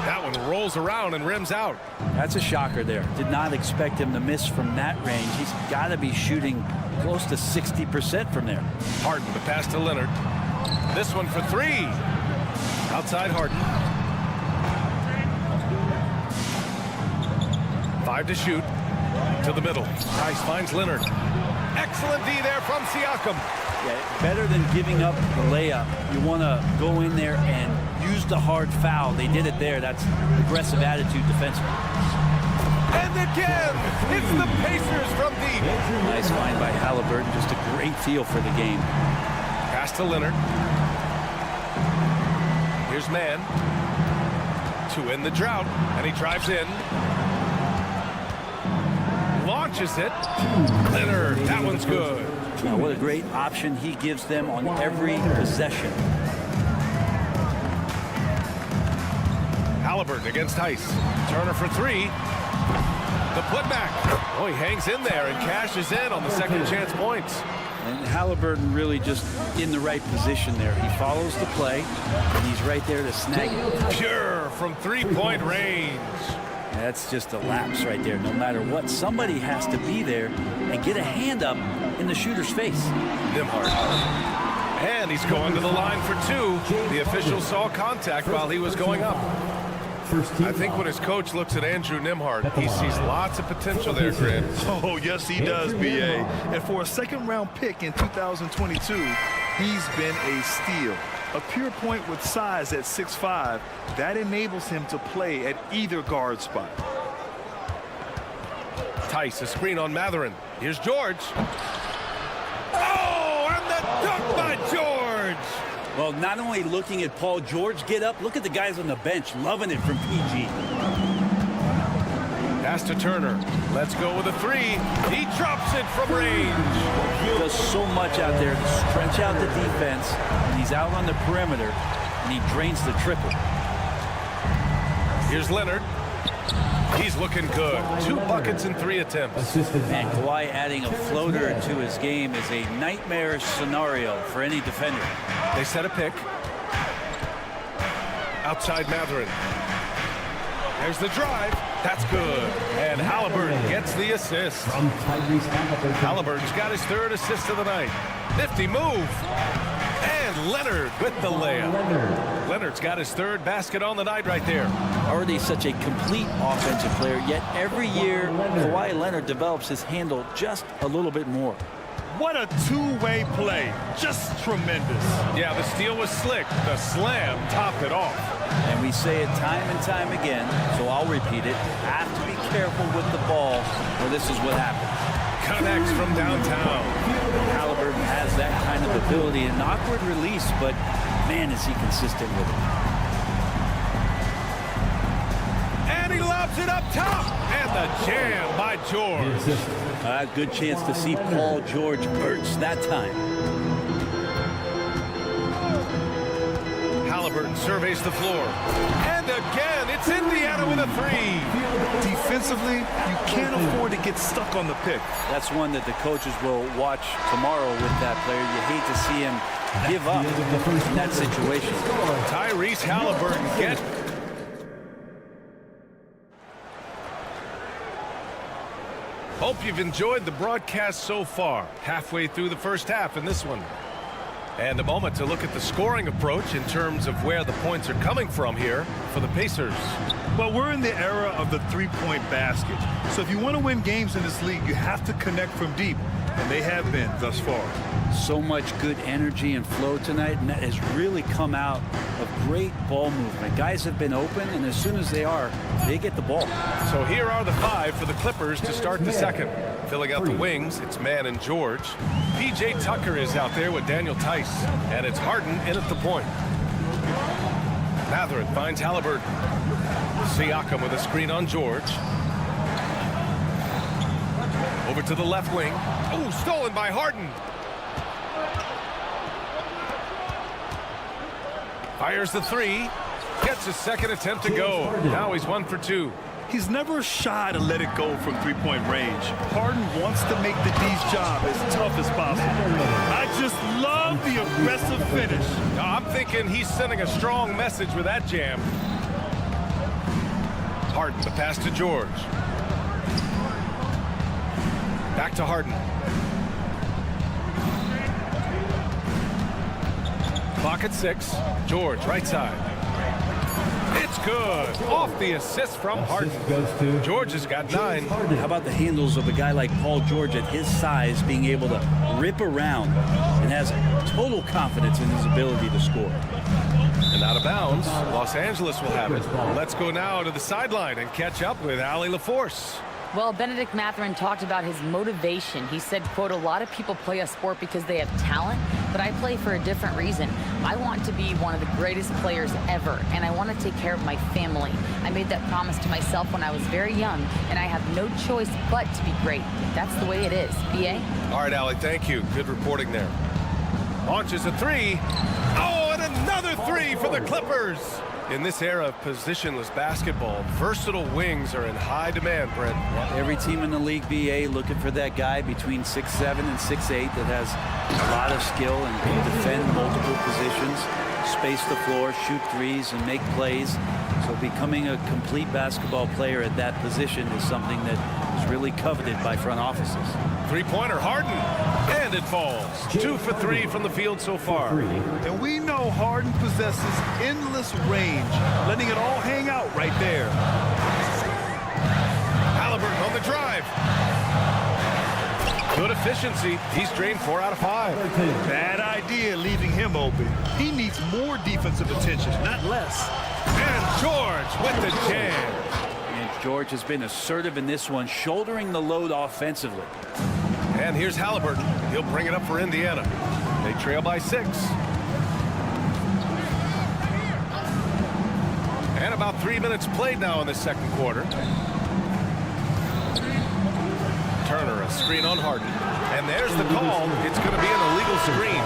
That one rolls around and rims out. That's a shocker there. Did not expect him to miss from that range. He's got to be shooting close to 60% from there. Harden, the pass to Leonard. This one for three. Outside Harden. 5 to shoot. To the middle. Tice finds Leonard. Excellent D there from Siakam. Yeah, better than giving up the layup. You want to go in there and use the hard foul. They did it there. That's aggressive attitude defensively. And again, it's the Pacers from deep. Nice find by Halliburton. Just a great feel for the game. Pass to Leonard. Here's Mann. To end the drought, and he drives in. Launches it. Leonard, that one's good. Now, what a great option he gives them on every possession. Halliburton against Tice. Turner for three. The putback. Oh, he hangs in there and cashes in on the second chance points. And Halliburton really just in the right position there. He follows the play, and he's right there to snag it. Pure from three-point range. That's just a lapse right there. No matter what, somebody has to be there and get a hand up in the shooter's face. Nembhard. And he's going to the line for two. The official saw contact while he was going up. I think when his coach looks at Andrew Nembhard, he sees lots of potential there, Grant. Oh, yes, he does, BA. And for a second-round pick in 2022, he's been a steal. A pure point with size at 6'5", that enables him to play at either guard spot. Tice, a screen on Mathurin. Here's George. Oh, and the dunk by George! Well, not only looking at Paul George get up, look at the guys on the bench loving it from PG. Pass to Turner. Let's go with a three. He drops it from range. He does so much out there to stretch out the defense, and he's out on the perimeter, and he drains the triple. Here's Leonard. He's looking good. 2 buckets in 3 attempts. And Kawhi adding a floater to his game is a nightmarish scenario for any defender. They set a pick. Outside Mathurin. There's the drive. That's good. And Halliburton gets the assist. Halliburton's got his 3rd assist of the night. Nifty move. And Leonard with the layup. Leonard's got his 3rd basket on the night right there. Already such a complete offensive player, yet every year Kawhi Leonard develops his handle just a little bit more. What a two-way play. Just tremendous. Yeah, the steal was slick. The slam topped it off. And we say it time and time again, so I'll repeat it. Have to be careful with the ball, or this is what happens. Connects from downtown. Halliburton has that kind of ability. An awkward release, but man, is he consistent with it. And he lobs it up top. And the jam by George. Good chance to see Paul George burst that time. Halliburton surveys the floor. And again, it's Indiana with a 3. Defensively, you can't afford to get stuck on the pick. That's one that the coaches will watch tomorrow with that player. You hate to see him give up in that situation. Tyrese Halliburton gets... Hope you've enjoyed the broadcast so far. Halfway through the first half in this one. And a moment to look at the scoring approach in terms of where the points are coming from here for the Pacers. Well, we're in the era of the three-point basket. So if you want to win games in this league, you have to connect from deep. And they have been thus far. So much good energy and flow tonight, and that has really come out of great ball movement. Guys have been open, and as soon as they are, they get the ball. So here are the 5 for the Clippers to start the second. Filling out the wings, it's Mann and George. P.J. Tucker is out there with Daniel Tice, and it's Harden in at the point. Mathurin finds Halliburton. Siakam with a screen on George. Over to the left wing. Oh, stolen by Harden. Fires the 3. Gets his second attempt to go. Now he's 1 for 2. He's never shy to let it go from three-point range. Harden wants to make the D's job as tough as possible. I just love the aggressive finish. I'm thinking he's sending a strong message with that jam. Harden, the pass to George. Back to Harden. Clock at 6. George, right side. It's good. Off the assist from Harden. George has got 9. How about the handles of a guy like Paul George at his size being able to rip around and has total confidence in his ability to score. And out of bounds, Los Angeles will have it. Let's go now to the sideline and catch up with Allie LaForce. Well, Benedict Mathurin talked about his motivation. He said, quote, a lot of people play a sport because they have talent, but I play for a different reason. I want to be one of the greatest players ever, and I want to take care of my family. I made that promise to myself when I was very young, and I have no choice but to be great. That's the way it is. B.A.? All right, Allie, thank you. Good reporting there. Launches a 3. Oh, and another 3 for the Clippers. In this era of positionless basketball, versatile wings are in high demand, Brent. Every team in the league, BA, looking for that guy between 6'7" and 6'8" that has a lot of skill and can defend multiple positions, space the floor, shoot threes, and make plays. So becoming a complete basketball player at that position is something that is really coveted by front offices. Three-pointer, Harden, and it falls. 2 for 3 from the field so far. And we know Harden possesses endless range, letting it all hang out right there. Halliburton on the drive. Good efficiency. He's drained 4 out of 5. Bad idea leaving him open. He needs more defensive attention, not less. And George with the jam. And George has been assertive in this one, shouldering the load offensively. And here's Halliburton. He'll bring it up for Indiana. They trail by 6. And about 3 minutes played now in the second quarter. Turner, a screen on Harden. And there's the call. It's going to be an illegal screen.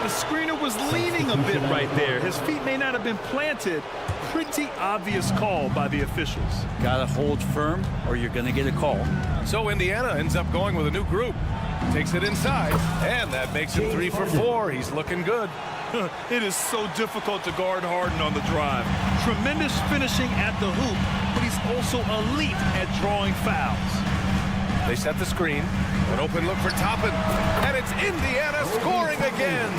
The screener was leaning a bit right there. His feet may not have been planted. Pretty obvious call by the officials. Got to hold firm or you're going to get a call. So Indiana ends up going with a new group. Takes it inside, and that makes it 3 for 4. He's looking good. It is so difficult to guard Harden on the drive. Tremendous finishing at the hoop, but he's also elite at drawing fouls. They set the screen. An open look for Toppin. And it's Indiana scoring again.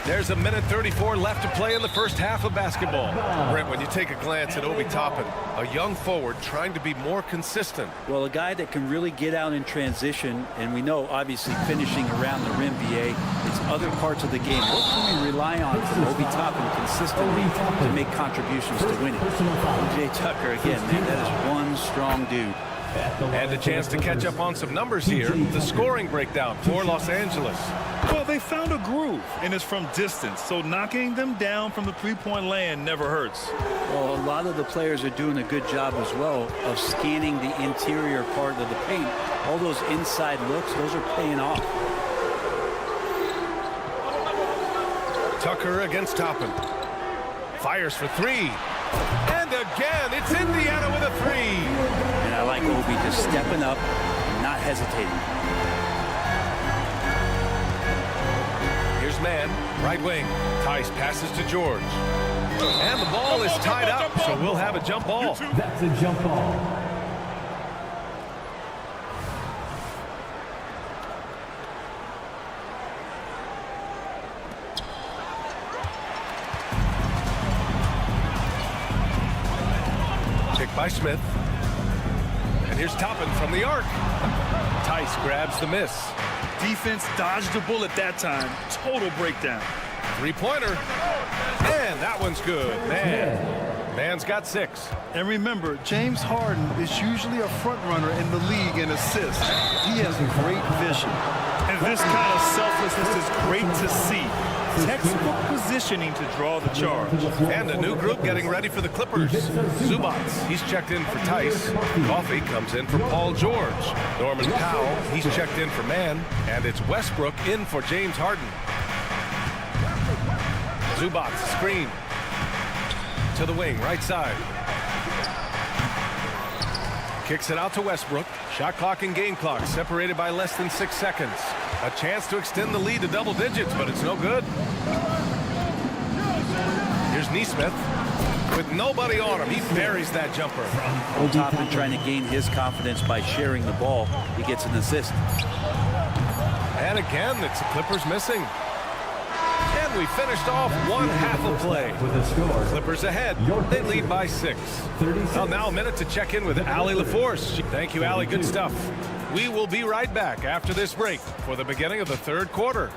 There's 1:34 left to play in the first half of basketball. Brent, when you take a glance at Obi Toppin, a young forward trying to be more consistent. Well, a guy that can really get out in transition, and we know, obviously, finishing around the rim, BA, is other parts of the game. What can we rely on from Obi Toppin consistently to make contributions to winning? Jay Tucker, again, man, that is one strong dude. And a chance to catch up on some numbers here. The scoring breakdown for Los Angeles. Well, they found a groove, and it's from distance, so knocking them down from the three-point land never hurts. Well, a lot of the players are doing a good job as well of scanning the interior part of the paint. All those inside looks, those are paying off. Tucker against Toppin. Fires for three. And again, it's Indiana with a three. And I like Obi just stepping up and not hesitating. Here's man, right wing. Tice passes to George. And the ball is tied up, so we'll have a jump ball. That's a jump ball. By Smith. And here's Toppin from the arc. Tice grabs the miss. Defense dodged the bullet that time. Total breakdown. Three-pointer. And that one's good. Man's got 6. And remember, James Harden is usually a front runner in the league in assists. He has great vision. And this kind of selflessness is great to see. Textbook positioning to draw the charge. And a new group getting ready for the Clippers. Zubats, he's checked in for Tice. Coffey comes in for Paul George. Norman Powell, he's checked in for Man. And it's Westbrook in for James Harden. Zubats, screen. To the wing, right side. Kicks it out to Westbrook. Shot clock and game clock separated by less than 6 seconds. A chance to extend the lead to double digits, but it's no good. Here's Nesmith. With nobody on him, he buries that jumper. Toppin trying to gain his confidence by sharing the ball. He gets an assist. And again, it's the Clippers missing. And we finished off one half of play. Clippers ahead. They lead by 6. Well, now a minute to check in with Allie LaForce. Thank you, Allie. Good stuff. We will be right back after this break for the beginning of the third quarter.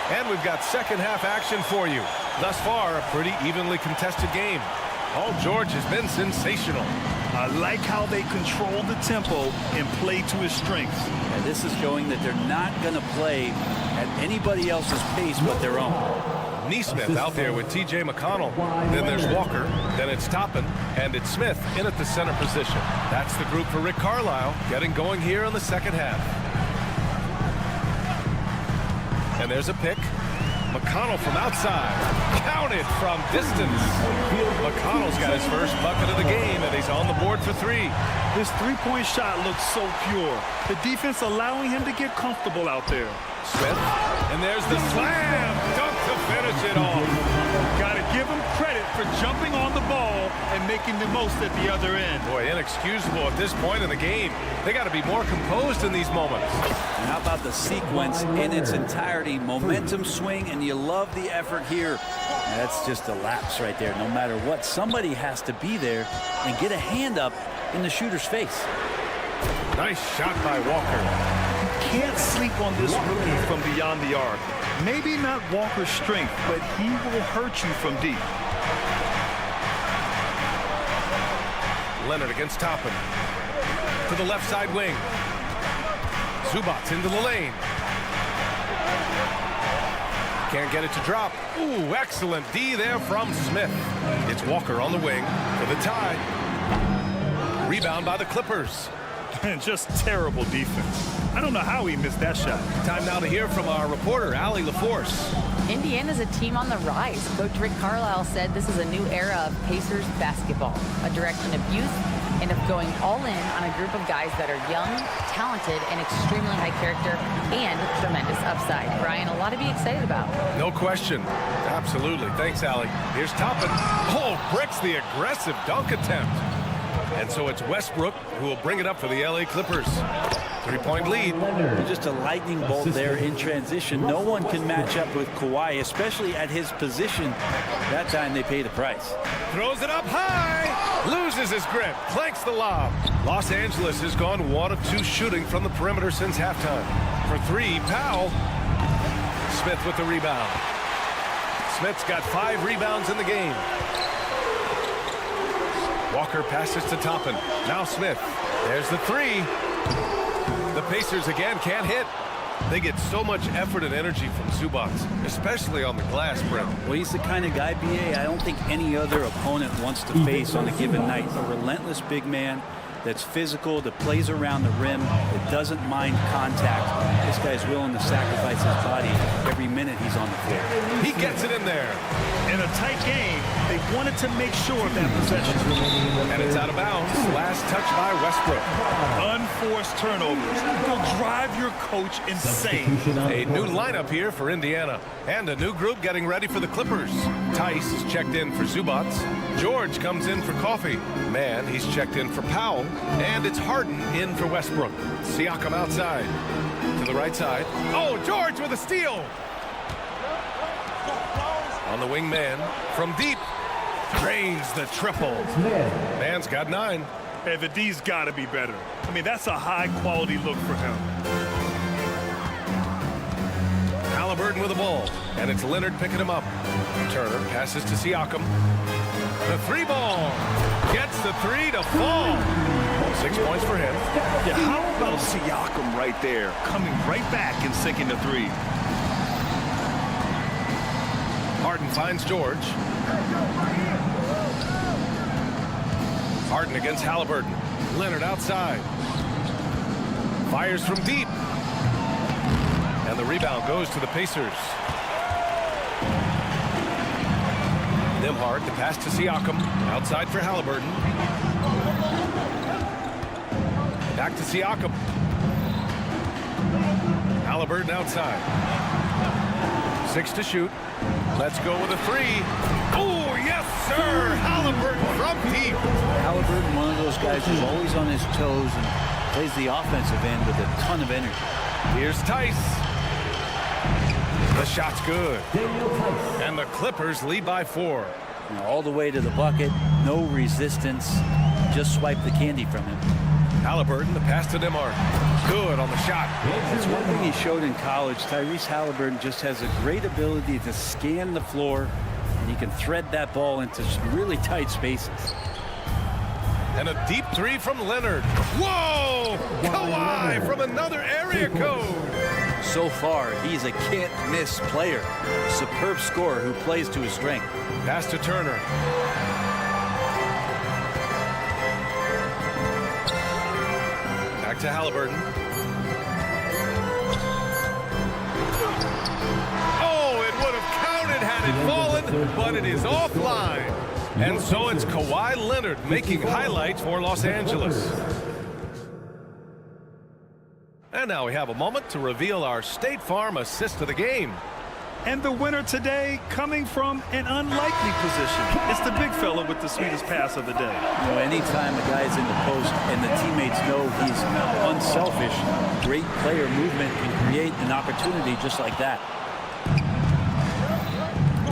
And we've got second half action for you. Thus far, a pretty evenly contested game. Paul George has been sensational. I like how they control the tempo and play to his strengths. And this is showing that they're not going to play at anybody else's pace but their own. Nesmith out there with T.J. McConnell. Then there's Walker. Then it's Toppin. And it's Smith in at the center position. That's the group for Rick Carlisle getting going here in the second half. And there's a pick. McConnell from outside. Counted from distance. McConnell's got his first bucket of the game, and he's on the board for 3. His three-point shot looks so pure. The defense allowing him to get comfortable out there. Smith, and there's the slam. Dunk to finish it off. Got to give him credit for jumping on the ball and making the most at the other end. Boy, inexcusable at this point in the game. They got to be more composed in these moments. And how about the sequence in its entirety? Momentum swing, and you love the effort here. That's just a lapse right there. No matter what, somebody has to be there and get a hand up in the shooter's face. Nice shot by Walker. Can't sleep on this rookie from beyond the arc. Maybe not Walker's strength, but he will hurt you from deep. Leonard against Toppin. To the left side wing. Zubats into the lane. Can't get it to drop. Ooh, excellent D there from Smith. It's Walker on the wing for the tie. Rebound by the Clippers. Just terrible defense. I don't know how he missed that shot. Time now to hear from our reporter, Allie LaForce. Indiana's a team on the rise. Coach Rick Carlisle said this is a new era of Pacers basketball, a direction of youth and of going all in on a group of guys that are young, talented, and extremely high character and tremendous upside. Brian, a lot to be excited about. No question. Absolutely. Thanks, Allie. Here's Toppin. Oh, breaks the aggressive dunk attempt. And so it's Westbrook who will bring it up for the LA Clippers. 3-point lead. Just a lightning bolt there in transition. No one can match up with Kawhi, especially at his position. That time they paid a price. Throws it up high. Loses his grip. Clanks the lob. Los Angeles has gone 1 of 2 shooting from the perimeter since halftime. For 3, Powell. Smith with the rebound. Smith's got 5 rebounds in the game. Walker passes to Toppin. Now Smith. There's the 3. The Pacers again can't hit. They get so much effort and energy from Zubac, especially on the glass, Brent. Well, he's the kind of guy, BA, I don't think any other opponent wants to face on a given night. A relentless big man that's physical, that plays around the rim, that doesn't mind contact. This guy's willing to sacrifice his body every minute he's on the floor. He gets it in there. In a tight game, they wanted to make sure of that possession. And it's out of bounds. Last touch by Westbrook. Unforced turnovers will drive your coach insane. A new lineup here for Indiana. And a new group getting ready for the Clippers. Tice is checked in for Zubac. George comes in for Coffee. Man, he's checked in for Powell. And it's Harden in for Westbrook. Siakam outside. To the right side. Oh, George with a steal. On the wing man. From deep. Drains the triple. Man's got 9. Hey, the D's got to be better. I mean, that's a high-quality look for him. Halliburton with the ball. And it's Leonard picking him up. Turner passes to Siakam. The 3 ball. Gets the 3 to fall. 6 points for him. Yeah, how about Siakam right there, coming right back and sinking the 3? Harden finds George. Harden against Halliburton. Leonard outside. Fires from deep. And the rebound goes to the Pacers. Nembhard, the pass to Siakam. Outside for Halliburton. Back to Siakam. Halliburton outside. 6 to shoot. Let's go with a 3. Oh, yes, sir. Halliburton from deep. Halliburton, one of those guys who's always on his toes and plays the offensive end with a ton of energy. Here's Tice. The shot's good. And the Clippers lead by 4. All the way to the bucket, no resistance. Just swipe the candy from him. Halliburton, the pass to Nembhard. Good on the shot. That's one thing he showed in college. Tyrese Halliburton just has a great ability to scan the floor, and he can thread that ball into some really tight spaces. And a deep 3 from Leonard. Whoa! Kawhi from another area code. So far, he's a can't-miss player. Superb scorer who plays to his strength. Pass to Turner. Back to Halliburton. Oh, it would have counted had it fallen, but it is offline. And so it's Kawhi Leonard making highlights for Los Angeles. And now we have a moment to reveal our State Farm assist of the game. And the winner today coming from an unlikely position. It's the big fella with the sweetest pass of the day. You know, anytime a guy's in the post and the teammates know he's unselfish, great player movement can create an opportunity just like that.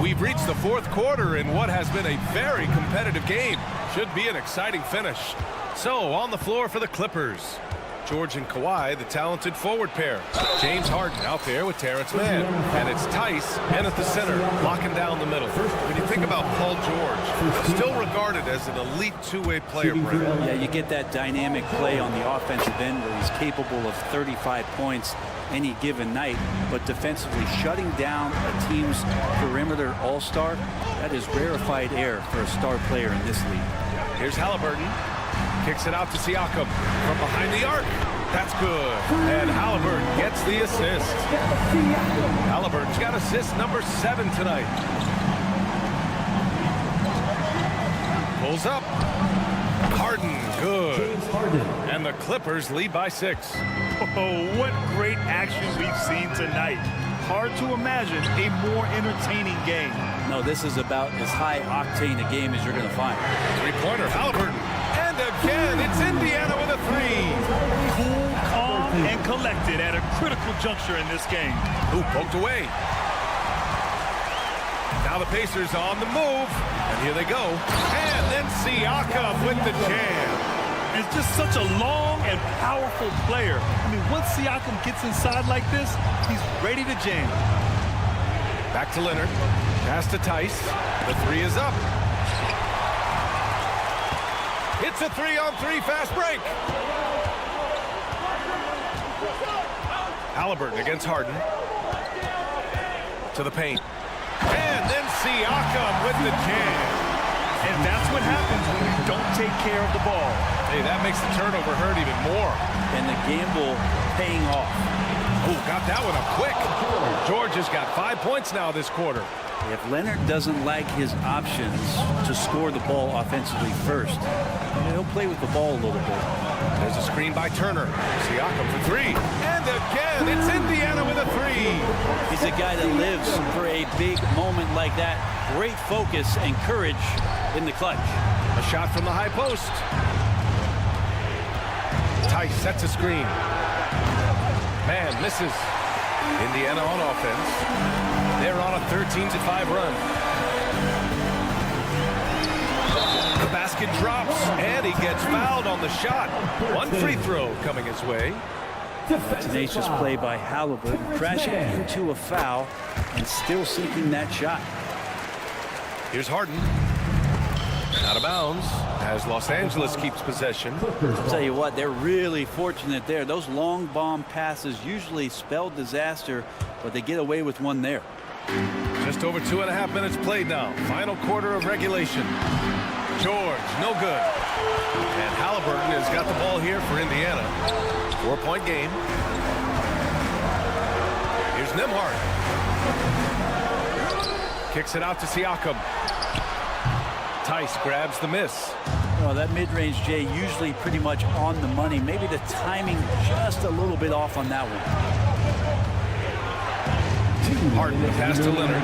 We've reached the 4th quarter in what has been a very competitive game. Should be an exciting finish. So, on the floor for the Clippers. George and Kawhi, the talented forward pair. James Harden out there with Terrence Mann. And it's Tice and at the center, locking down the middle. When you think about Paul George, still regarded as an elite 2-way player, Brent. Yeah, you get that dynamic play on the offensive end where he's capable of 35 points any given night, but defensively shutting down a team's perimeter all-star, that is rarefied air for a star player in this league. Here's Halliburton. Kicks it out to Siakam from behind the arc. That's good. And Halliburton gets the assist. Halliburton's got assist number 7 tonight. Pulls up. Harden, good. And the Clippers lead by 6. Oh, what great action we've seen tonight. Hard to imagine a more entertaining game. No, this is about as high octane a game as you're going to find. Three-pointer, Halliburton. And again, it's Indiana with a 3. Cool, calm, and collected at a critical juncture in this game. Ooh, poked away. Now the Pacers on the move. And here they go. And then Siakam with the jam. It's just such a long and powerful player. I mean, once Siakam gets inside like this, he's ready to jam. Back to Leonard. Pass to Tice. The 3 is up. It's a 3-on-3 fast break. Halliburton against Harden. To the paint. And then Siakam with the jam. And that's what happens when you don't take care of the ball. Hey, that makes the turnover hurt even more. And the gamble paying off. Oh, got that one up quick. George has got 5 points now this quarter. If Leonard doesn't like his options to score the ball offensively first, he'll play with the ball a little bit. There's a screen by Turner. Siakam for 3. And again, it's Indiana with a 3. He's a guy that lives for a big moment like that. Great focus and courage in the clutch. A shot from the high post. Tice sets a screen. Man misses. Indiana on offense. They're on a 13-5 run. The basket drops, and he gets fouled on the shot. One free throw coming his way. Tenacious play by Halliburton, crashing into a foul and still seeking that shot. Here's Harden. Out of bounds as Los Angeles keeps possession. I'll tell you what, they're really fortunate there. Those long bomb passes usually spell disaster, but they get away with one there. Just over 2.5 minutes played now. Final quarter of regulation. George, no good. And Halliburton has got the ball here for Indiana. 4-point game. Here's Nembhard. Kicks it out to Siakam. Tice grabs the miss. Well, that mid-range, Jay, usually pretty much on the money. Maybe the timing just a little bit off on that one. Harden pass to Leonard.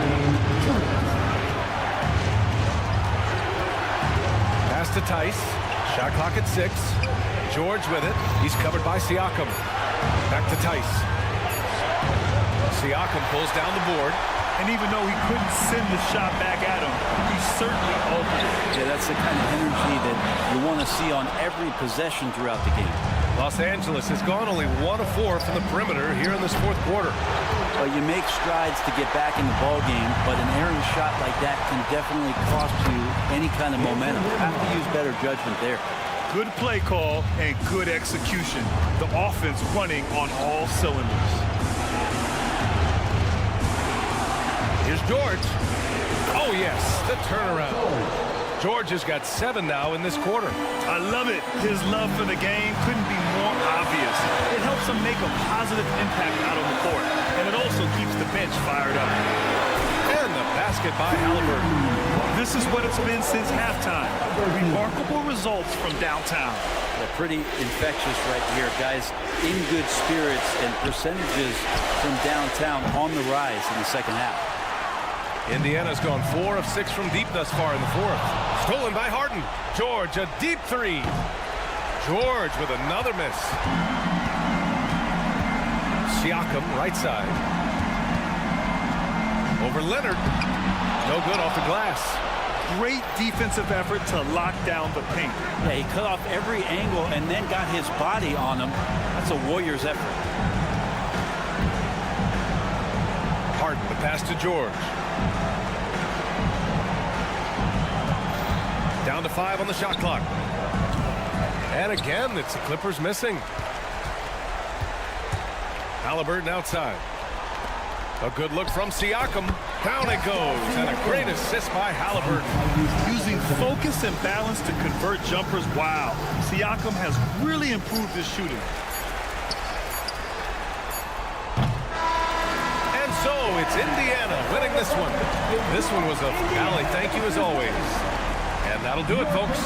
Pass to Tice. Shot clock at 6. George with it. He's covered by Siakam. Back to Tice. Siakam pulls down the board. And even though he couldn't send the shot back at him, he certainly opened it. Yeah, that's the kind of energy that you want to see on every possession throughout the game. Los Angeles has gone only 1 of 4 from the perimeter here in this 4th quarter. Well, you make strides to get back in the ball game, but an errant shot like that can definitely cost you any kind of momentum. You have to use better judgment there. Good play call and good execution. The offense running on all cylinders. Here's George. Oh, yes, the turnaround. George has got 7 now in this quarter. I love it. His love for the game couldn't be more obvious. It helps him make a positive impact out on the court, and it also keeps the bench fired up. And the basket by Halliburton. This is what it's been since halftime. Remarkable results from downtown. They're pretty infectious right here, guys. In good spirits and percentages from downtown on the rise in the second half. Indiana's gone 4 of 6 from deep thus far in the 4th. Stolen by Harden. George, a deep 3. George with another miss. Siakam, right side. Over Leonard. No good off the glass. Great defensive effort to lock down the paint. Yeah, he cut off every angle and then got his body on him. That's a Warriors effort. Harden, the pass to George. Down to 5 on the shot clock. And again, it's the Clippers missing. Halliburton outside. A good look from Siakam. Down it goes, and a great assist by Halliburton. Using focus and balance to convert jumpers. Wow. Siakam has really improved his shooting. And so it's Indiana winning this one. This one was a Valley thank you as always. And that'll do it, folks.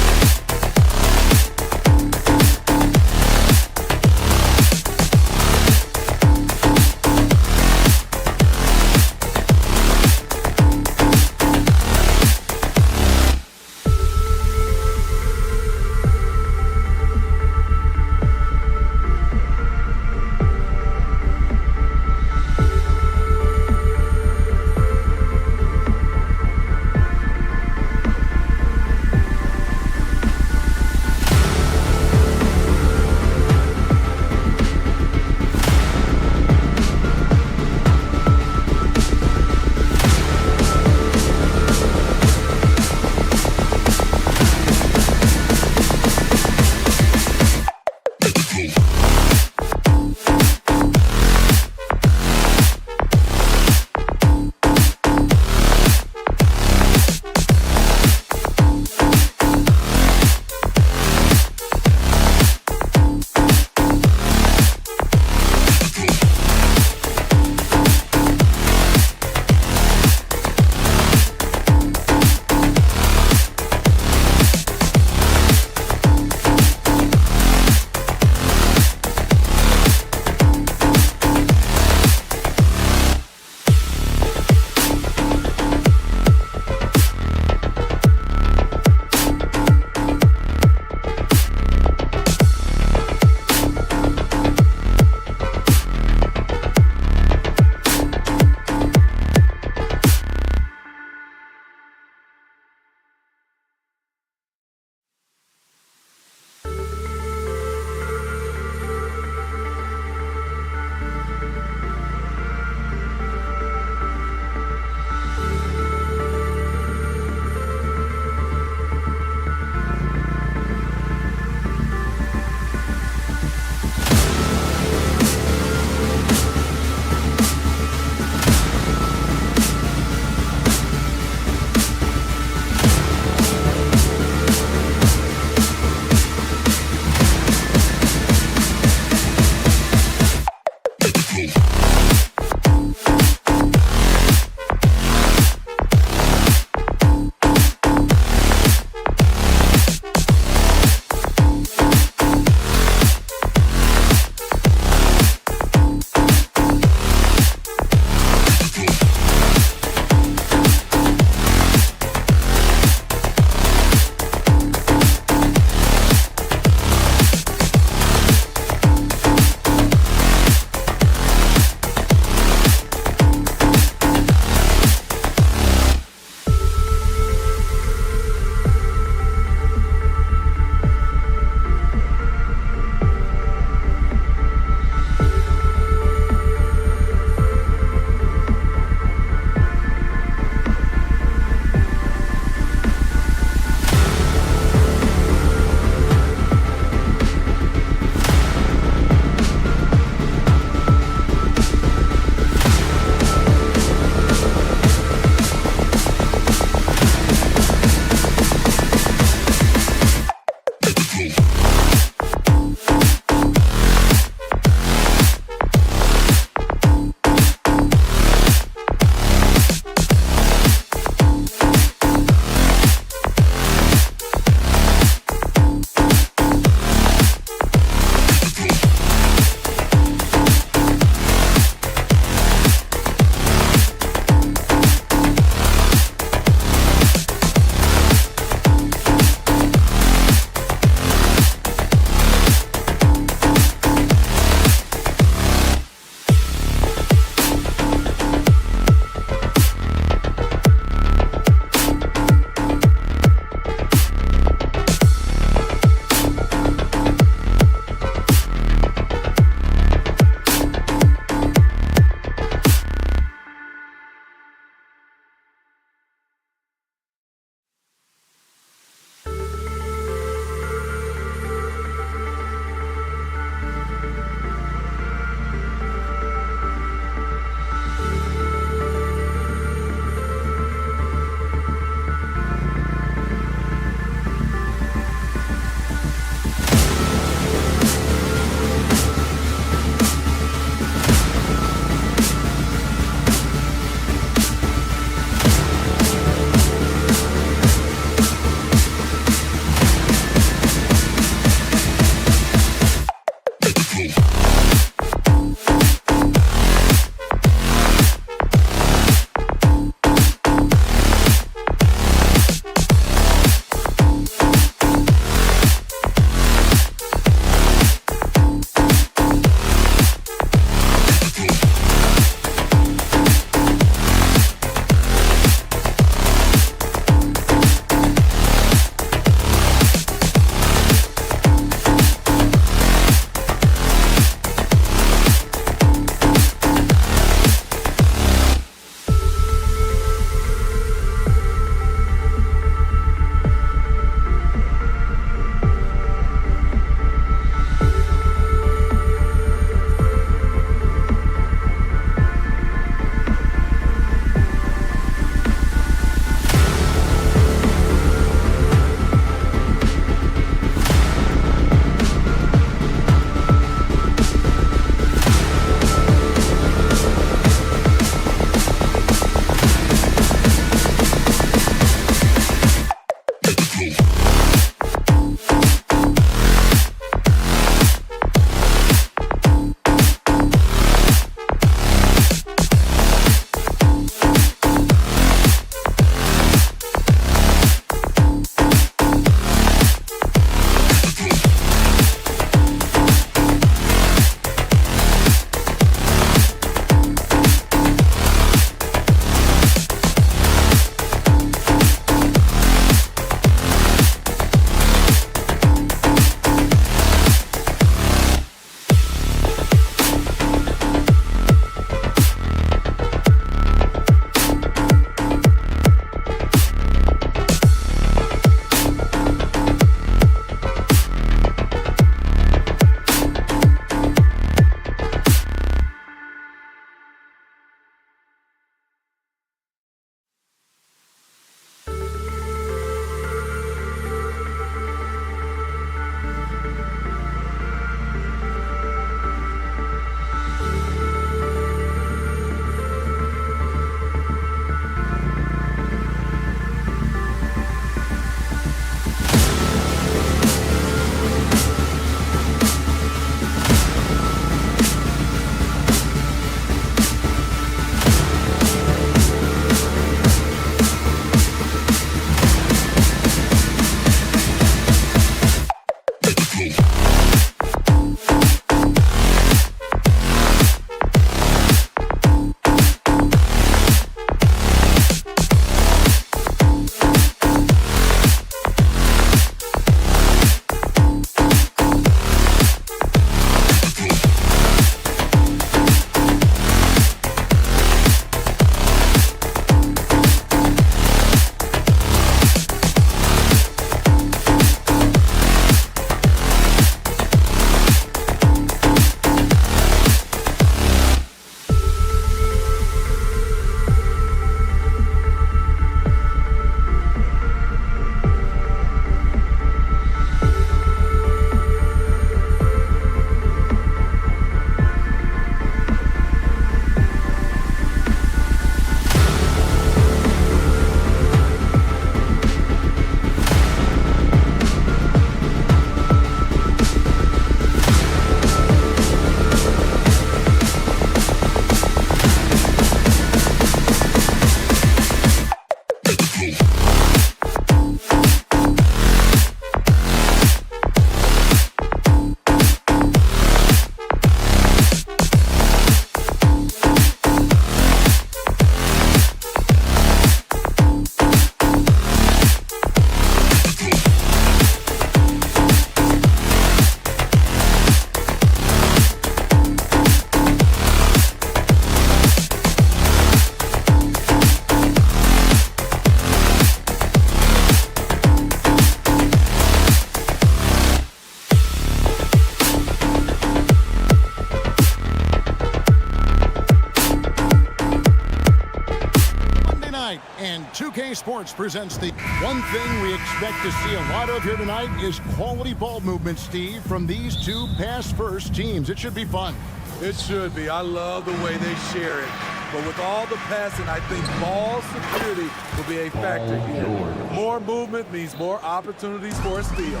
2K Sports presents the one thing we expect to see a lot of here tonight is quality ball movement, Steve, from these two pass-first teams. It should be fun. It should be. I love the way they share it. But with all the passing, I think ball security will be a factor here. More movement means more opportunities for a steal.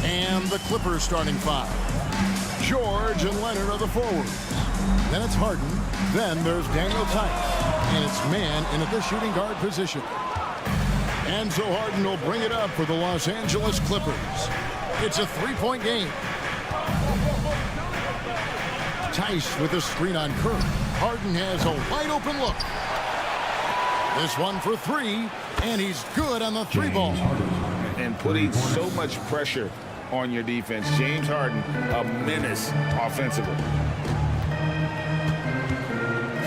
And the Clippers starting five. George and Leonard are the forwards. Then it's Harden. Then there's Daniel Tice. And it's man in at the shooting guard position. And so Harden will bring it up for the Los Angeles Clippers. It's a three-point game. Tice with a screen on Curry. Harden has a wide-open look. This one for three, and he's good on the three ball. And putting so much pressure on your defense. James Harden, a menace offensively.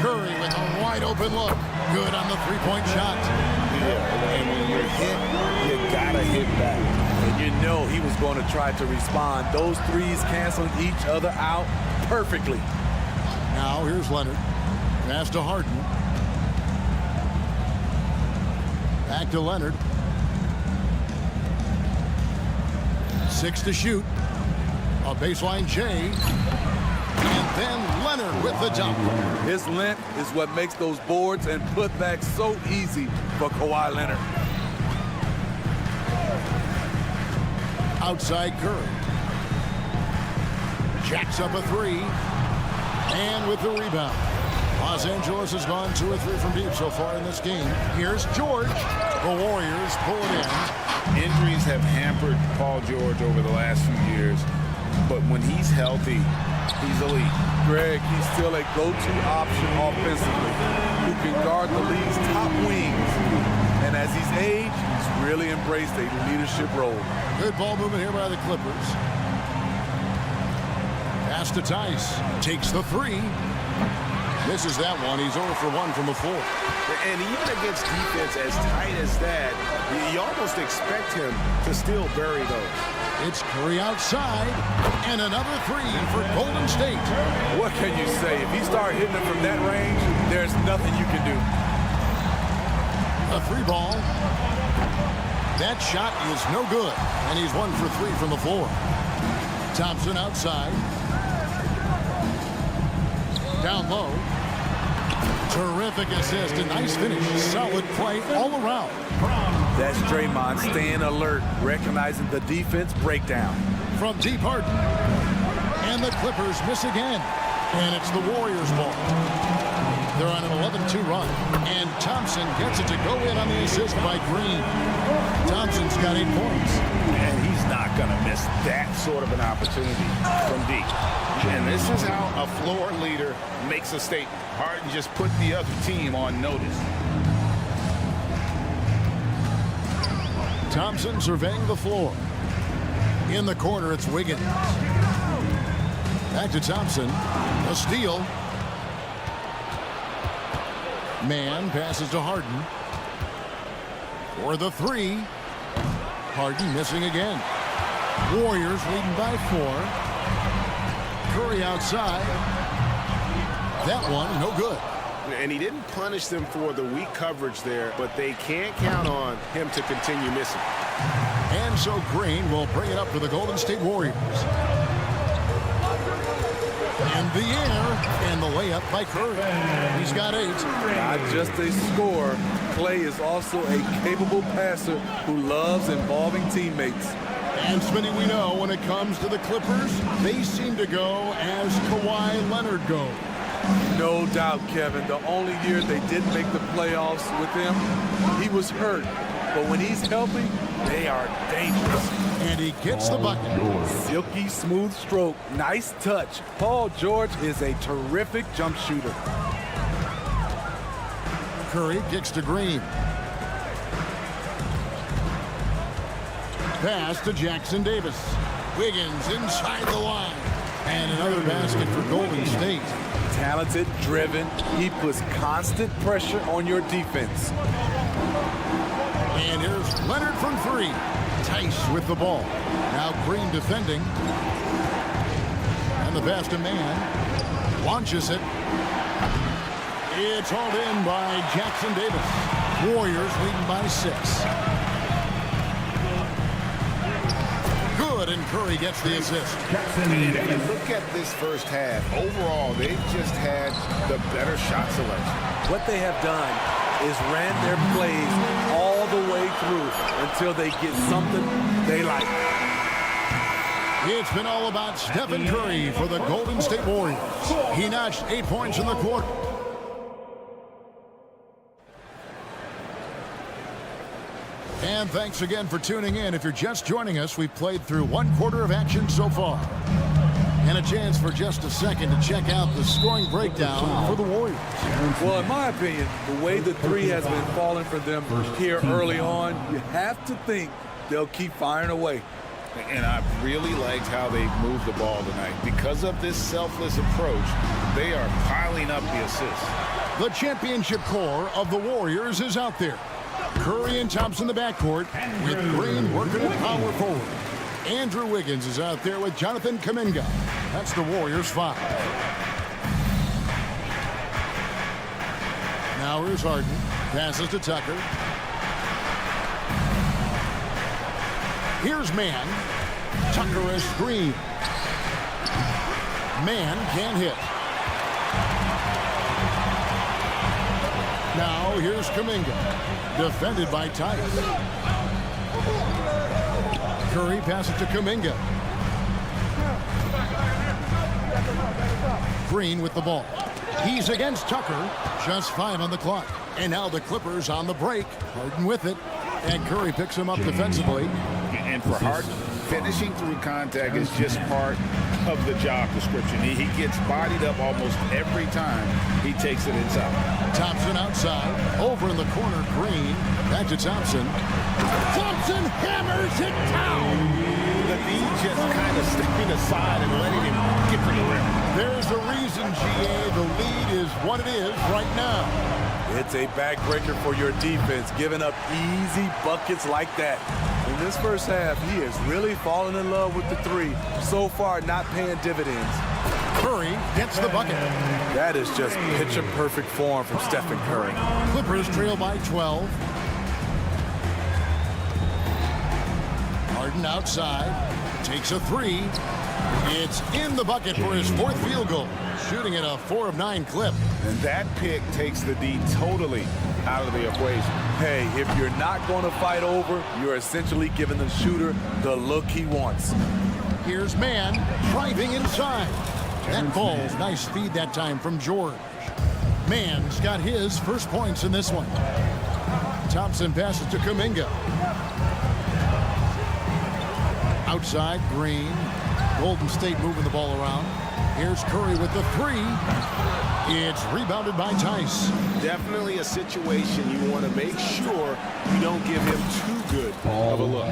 Curry with a wide-open look. Good on the three-point shot. Yeah, and when you're hit, you gotta hit back. And you know he was going to try to respond. Those threes canceling each other out perfectly. Now here's Leonard. Pass to Harden. Back to Leonard. 6 to shoot. A baseline J. And then Leonard with the dunk. His length is what makes those boards and putbacks so easy for Kawhi Leonard. Outside Curry. Jacks up a three. And with the rebound. Los Angeles has gone 2 or 3 from deep so far in this game. Here's George. The Warriors pull it in. Injuries have hampered Paul George over the last few years, but when he's healthy, he's elite. Greg, he's still a go-to option offensively, who can guard the league's top wings. And as he's aged, he's really embraced a leadership role. Good ball movement here by the Clippers. Pass to Tice. Takes the three. Misses that one. He's 0 for 1 from the floor. And even against defense as tight as that, you almost expect him to still bury those. It's Curry outside, and another three for Golden State. What can you say? If he starts hitting it from that range, there's nothing you can do. A three ball. That shot is no good, and he's 1 for 3 from the floor. Thompson outside. Down low. Terrific assist, a nice finish. Solid play all around. That's Draymond staying alert, recognizing the defense breakdown. From deep Harden. And the Clippers miss again. And it's the Warriors' ball. They're on an 11-2 run. And Thompson gets it to go in on the assist by Green. Thompson's got 8 points. And he's not going to miss that sort of an opportunity from deep. And this is how a floor leader makes a statement. Harden just put the other team on notice. Thompson surveying the floor. In the corner, it's Wiggins. Back to Thompson. A steal. Man passes to Harden. For the three. Harden missing again. Warriors leading by 4. Curry outside. That one, no good. And he didn't punish them for the weak coverage there, but they can't count on him to continue missing. And so Green will bring it up for the Golden State Warriors. In the air, and the layup by Curry. He's got 8. Not just a scorer, Clay is also a capable passer who loves involving teammates. And Smitty, we know when it comes to the Clippers, they seem to go as Kawhi Leonard goes. No doubt, Kevin. The only year they didn't make the playoffs with him, he was hurt. But when he's healthy, they are dangerous. And he gets the bucket. Silky smooth stroke. Nice touch. Paul George is a terrific jump shooter. Curry kicks to Green. Pass to Jackson Davis. Wiggins inside the line. And another basket for Golden State. Talented, driven. He puts constant pressure on your defense. And here's Leonard from 3. Tice with the ball. Now Green defending. And the pass to Man. Launches it. It's hauled in by Jackson Davis. Warriors leading by 6. Good, and Curry gets the assist. And if you look at this first half, overall, they've just had the better shot selection. What they have done is ran their plays all the way through until they get something they like. It's been all about Stephen Curry for the Golden State Warriors. He notched 8 points in the quarter. And thanks again for tuning in. If you're just joining us, we've played through 1 quarter of action so far. And a chance for just a second to check out the scoring breakdown for the Warriors. Well, in my opinion, the way the three has been falling for them here early on, you have to think they'll keep firing away. And I really liked how they moved the ball tonight. Because of this selfless approach, they are piling up the assists. The championship core of the Warriors is out there. Curry and Thompson in the backcourt, with Green working at power forward. Andrew Wiggins is out there with Jonathan Kuminga. That's the Warriors' 5. Now here's Harden. Passes to Tucker. Here's Mann. Tucker is screen. Mann can't hit. Now here's Kuminga. Defended by Tice. Curry passes to Kuminga. Green with the ball. He's against Tucker. Just 5 on the clock. And now the Clippers on the break. Harden with it. And Curry picks him up defensively. And for Harden, finishing through contact is just part of the job description. He gets bodied up almost every time he takes it inside. Thompson outside. Over in the corner, Green. Back to Thompson. Thompson hammers it down. The D just kind of stepping aside and letting him get to the rim. There's a reason, GA. The lead is what it is right now. It's a backbreaker for your defense, giving up easy buckets like that. In this first half, he has really fallen in love with the three. So far, not paying dividends. Curry gets the bucket. That is just picture-perfect form from Stephen Curry. Clippers trail by 12. Harden outside. Takes a 3. It's in the bucket for his 4th field goal. Shooting at a 4 of 9 clip. And that pick takes the D totally out of the equation. Hey, if you're not going to fight over, you're essentially giving the shooter the look he wants. Here's Mann driving inside. That ball's nice feed that time from George. Mann's got his first points in this one. Thompson passes to Kuminga. Outside, Green. Golden State moving the ball around. Here's Curry with the 3. It's rebounded by Tice. Definitely a situation you want to make sure you don't give him too good of a look.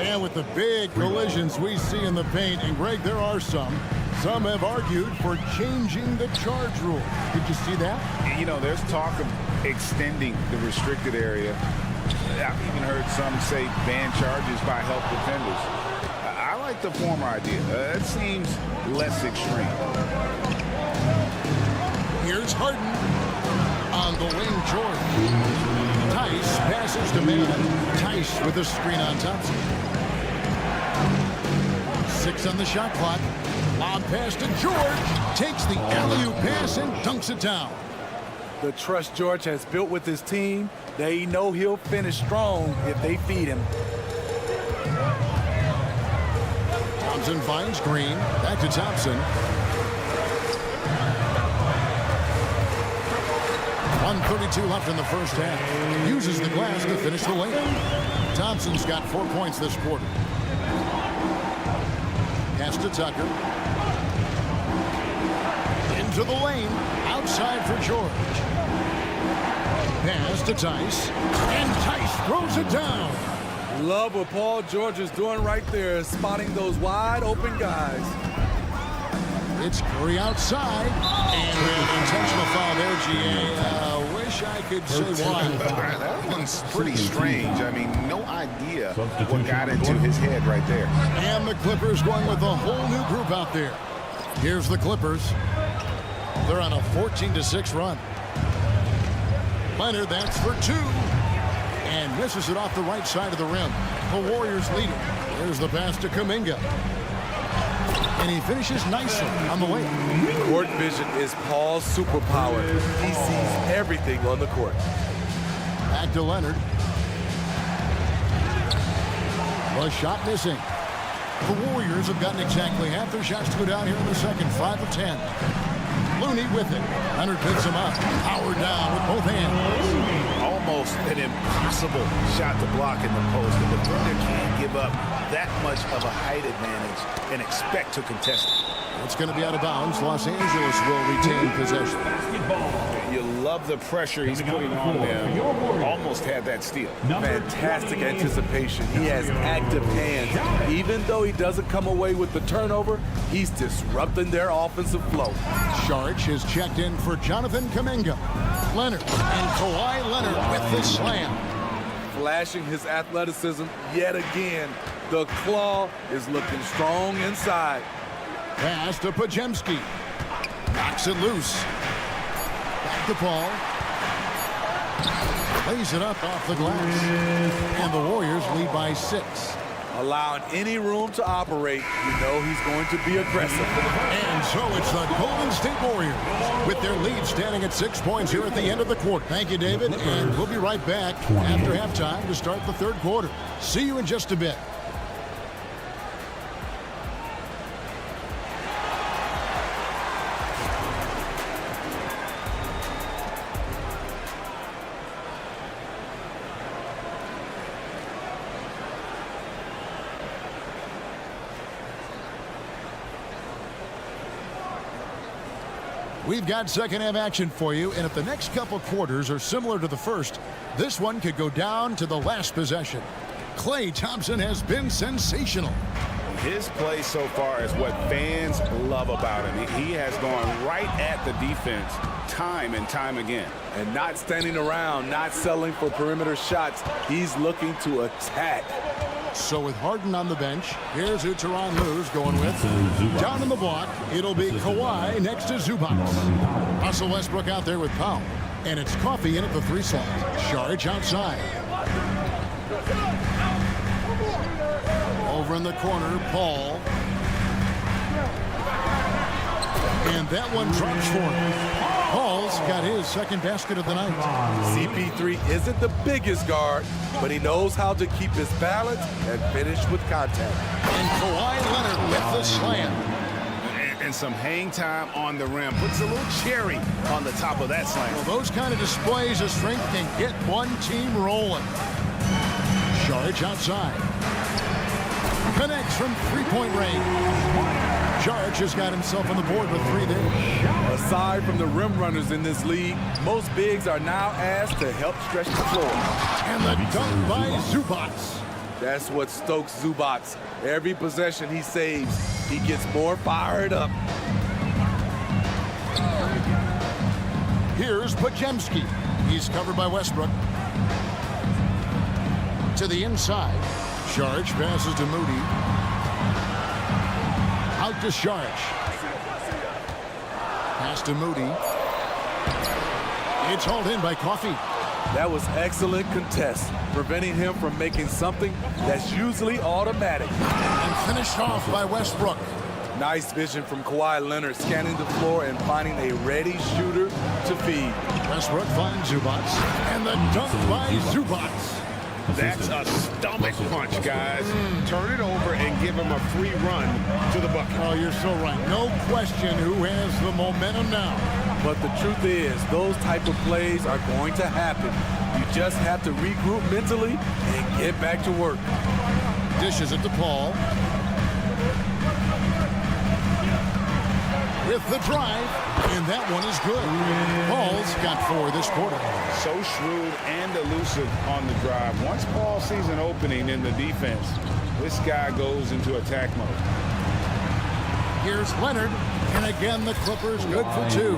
And with the big collisions we see in the paint, and Greg, there are some have argued for changing the charge rule. Did you see that? You know, there's talk of extending the restricted area. I've even heard some say ban charges by help defenders. I like the former idea. It seems less extreme. Here's Harden on the wing, George. Tice passes to Mann. Tice with a screen on Thompson. 6 on the shot clock. Lob pass to George. Takes the alley-oop pass and dunks it down. The trust George has built with his team, they know he'll finish strong if they feed him. Thompson finds Green. Back to Thompson. 1:32 left in the first half. Uses the glass to finish the lane. Thompson's got 4 points this quarter. Pass to Tucker. Into the lane. Outside for George. Pass to Tice. And Tice throws it down. Love what Paul George is doing right there, spotting those wide open guys. It's Curry outside. And an intentional foul there, GA. Wish I could say why. That one's pretty strange. I mean, no idea what got into his head right there. And the Clippers going with a whole new group out there. Here's the Clippers. They're on a 14-6 run. Leonard, that's for 2. And misses it off the right side of the rim. The Warriors lead it. There's the pass to Kuminga. And he finishes nicely on the layup. Court vision is Paul's superpower. He sees everything on the court. Back to Leonard. The shot missing. The Warriors have gotten exactly half their shots to go down here in the second. 5 of 10. Looney with it. Leonard picks him up. Howard down with both hands. Almost an impossible shot to block in the post. The defender can't give up that much of a height advantage and expect to contest it. It's going to be out of bounds. Los Angeles will retain possession. You love the pressure he's putting on them. Almost had that steal. Fantastic anticipation. He has active hands. Even though he doesn't come away with the turnover, he's disrupting their offensive flow. Saric is checked in for Jonathan Kuminga. Leonard and Kawhi Leonard with the slam. Flashing his athleticism yet again. The claw is looking strong inside. Pass to Podziemski. Knocks it loose. Back to Paul. Lays it up off the glass. And the Warriors lead by 6. Allowing any room to operate, you know he's going to be aggressive. And so it's the Golden State Warriors with their lead standing at 6 points here at the end of the quarter. Thank you, David, and we'll be right back after halftime to start the third quarter. See you in just a bit. We've got second half action for you, and if the next couple quarters are similar to the first, this one could go down to the last possession. Klay Thompson has been sensational. His play so far is what fans love about him. He has gone right at the defense time and time again. And not standing around, not settling for perimeter shots. He's looking to attack. So with Harden on the bench, here's who Tyronn Lue's going with. Down in the block, it'll be Kawhi next to Zubac. Russell Westbrook out there with Powell. And it's Coffey in at the 3 slot. Saric outside. Over in the corner, Paul. And that one drops for him. Paul's got his second basket of the night. CP3 isn't the biggest guard, but he knows how to keep his balance and finish with contact. And Kawhi Leonard with the slam. And some hang time on the rim. Puts a little cherry on the top of that slam. Well, those kind of displays of strength can get one team rolling. Saric outside. Connects from three-point range. Saric has got himself on the board with 3 there. Aside from the rim runners in this league, most bigs are now asked to help stretch the floor. And the dunk by Zubac. That's what stokes Zubac. Every possession he saves, he gets more fired up. Here's Podziemski. He's covered by Westbrook. To the inside. Saric passes to Moody. Out to Saric. Pass to Moody. It's hauled in by Coffey. That was excellent contest, preventing him from making something that's usually automatic. And finished off by Westbrook. Nice vision from Kawhi Leonard, scanning the floor and finding a ready shooter to feed. Westbrook finds Zubac. And the dunk by Zubac. That's a stomach punch, guys. Turn it over and give him a free run to the bucket. Oh, you're so right. No question who has the momentum now. But the truth is, those type of plays are going to happen. You just have to regroup mentally and get back to work. Dishes it to Paul. With the drive, and that one is good. Paul's got 4 this quarter. So shrewd and elusive on the drive. Once Paul sees an opening in the defense, this guy goes into attack mode. Here's Leonard, and again the Clippers good for 2.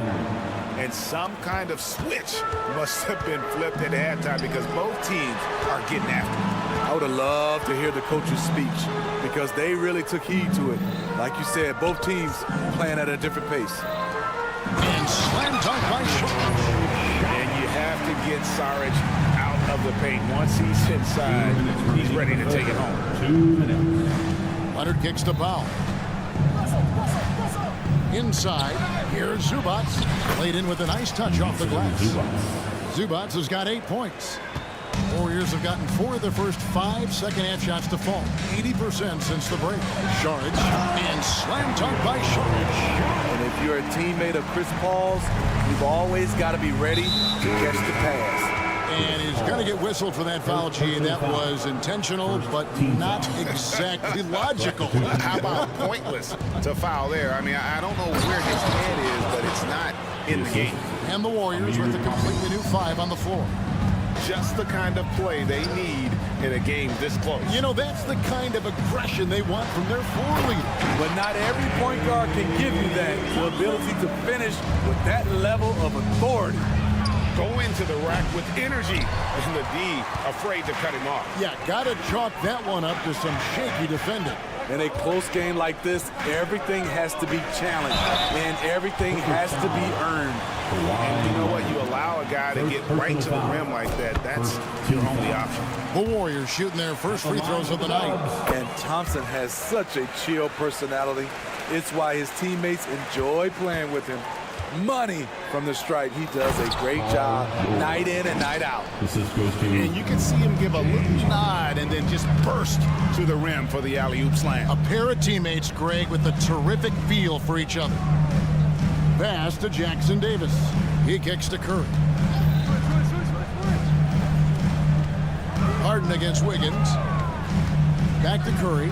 And some kind of switch must have been flipped at halftime because both teams are getting after it. I would have loved to hear the coach's speech because they really took heed to it. Like you said, both teams playing at a different pace. And slam dunk by Saric. And you have to get Saric out of the paint. Once he's inside, he's ready to take it home. 2 minutes. Leonard kicks the foul. Inside, here's Zubats. Played in with a nice touch off the glass. Zubats has got 8 points. Warriors have gotten 4 of their first 5 second-half shots to fall. 80% since the break. Sharage and slam dunk by Sharage. And if you're a teammate of Chris Paul's, you've always got to be ready to catch the pass. And he's going to get whistled for that foul, G. That was intentional, but not exactly logical. How about pointless to foul there? I mean, I don't know where his head is, but it's not in the game. And the Warriors with a completely new 5 on the floor. Just the kind of play they need in a game this close. You know, that's the kind of aggression they want from their floor leader. But not every point guard can give you that, the ability to finish with that level of authority. Go into the rack with energy, and the D afraid to cut him off. Yeah, got to chalk that one up to some shaky defending. In a close game like this, everything has to be challenged, and everything has to be earned. And you know what? You allow a guy to get right to the rim like that, that's your only option. The Warriors shooting their first free throws of the night. And Thompson has such a chill personality. It's why his teammates enjoy playing with him. Money from the stripe. He does a great job night in and night out. And you can see him give a little nod and then just burst to the rim for the alley-oop slam. A pair of teammates, Greg, with a terrific feel for each other. Pass to Jackson Davis. He kicks to Curry. Harden against Wiggins. Back to Curry.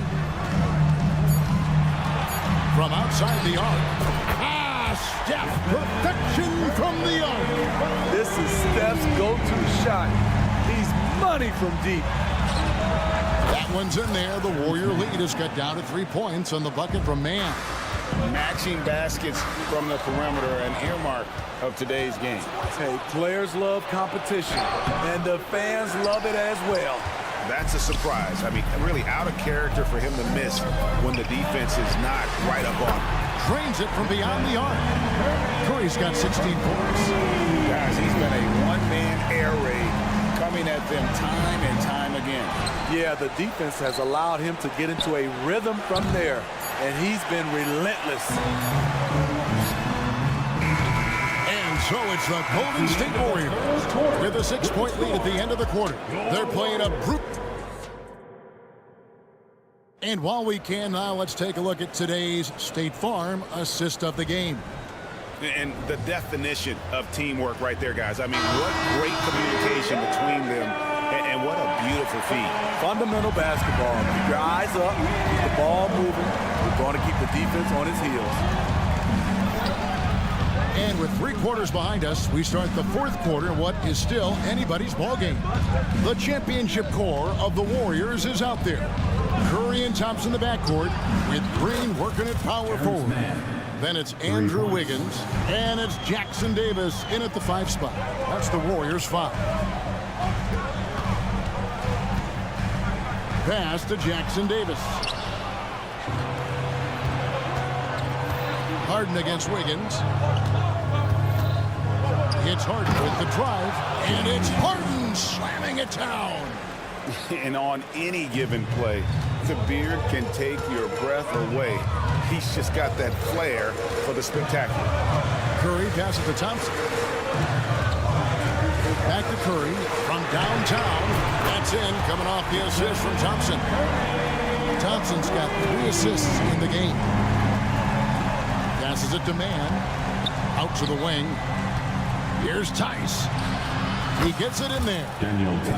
From outside the arc. Steph, perfection from the arc. This is Steph's go-to shot. He's money from deep. That one's in there. The Warrior lead is cut down to 3 points on the bucket from Mann. Matching baskets from the perimeter, an earmark of today's game. Hey, players love competition, and the fans love it as well. That's a surprise. I mean, really out of character for him to miss when the defense is not right up on him. Drains it from beyond the arc. Curry's got 16 points. Guys, he's been a one-man air raid coming at them time and time again. Yeah, the defense has allowed him to get into a rhythm from there, and he's been relentless. And so it's the Golden State Warriors with a 6-point lead at the end of the quarter. They're playing a brute. And while we can now, let's take a look at today's State Farm assist of the game. And the definition of teamwork right there, guys. I mean, what great communication between them, and what a beautiful feed. Fundamental basketball. Keep your eyes up, keep the ball moving. We're going to keep the defense on its heels. And with 3 quarters behind us, we start the 4th quarter in what is still anybody's ball game. The championship core of the Warriors is out there. Curry and Thompson in the backcourt, with Green working at power forward. Then it's Andrew Wiggins, and it's Jackson Davis in at the 5 spot. That's the Warriors' 5. Pass to Jackson Davis. Harden against Wiggins. It's Harden with the drive, and it's Harden slamming it down. And on any given play, the beard can take your breath away. He's just got that flair for the spectacular. Curry passes to Thompson. Back to Curry from downtown. That's in, coming off the assist from Thompson. Thompson's got 3 assists in the game. Passes it to Mann. Out to the wing. Here's Tice. He gets it in there.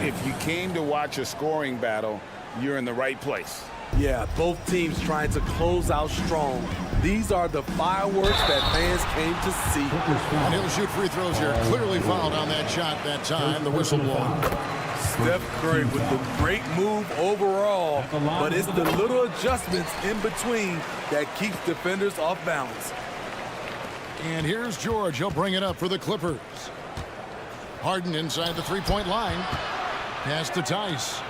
If you came to watch a scoring battle, you're in the right place. Yeah, both teams trying to close out strong. These are the fireworks that fans came to see. And he'll shoot free throws here. Clearly fouled on that shot that time. The whistle blown. Steph Curry with the great move overall, but it's the little adjustments in between that keeps defenders off balance. And here's George. He'll bring it up for the Clippers. Harden inside the 3-point line. Pass to Tice.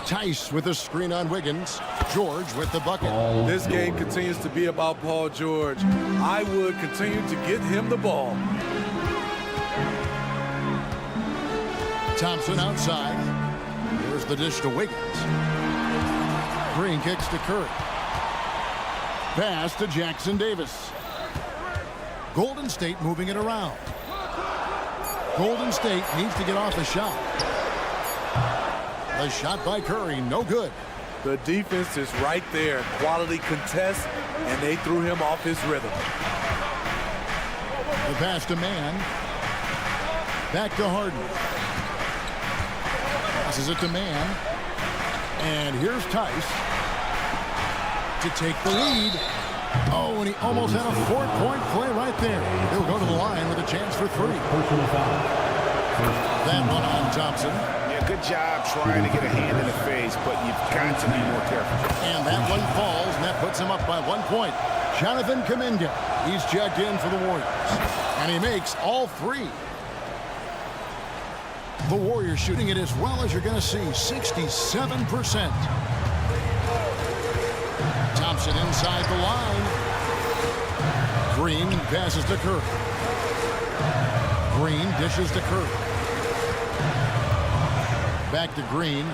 Tice with a screen on Wiggins. George with the bucket. This game continues to be about Paul George. I would continue to get him the ball. Thompson outside. Here's the dish to Wiggins. Green kicks to Curry. Pass to Jackson Davis. Golden State moving it around. Golden State needs to get off a shot. The shot by Curry, no good. The defense is right there. Quality contest, and they threw him off his rhythm. The pass to Mann. Back to Harden. Passes it to Mann. And here's Tice to take the lead. Oh, and he almost had a 4-point play right there. He'll go to the line with a chance for 3. That one on Thompson. Yeah, good job trying to get a hand in the face, but you've got to be more careful. And that one falls, and that puts him up by 1 point. Jonathan Kuminga, he's checked in for the Warriors. And he makes all 3. The Warriors shooting it as well as you're going to see, 67%. Thompson inside the line. Green passes to Curry. Green dishes to Curry. Back to Green.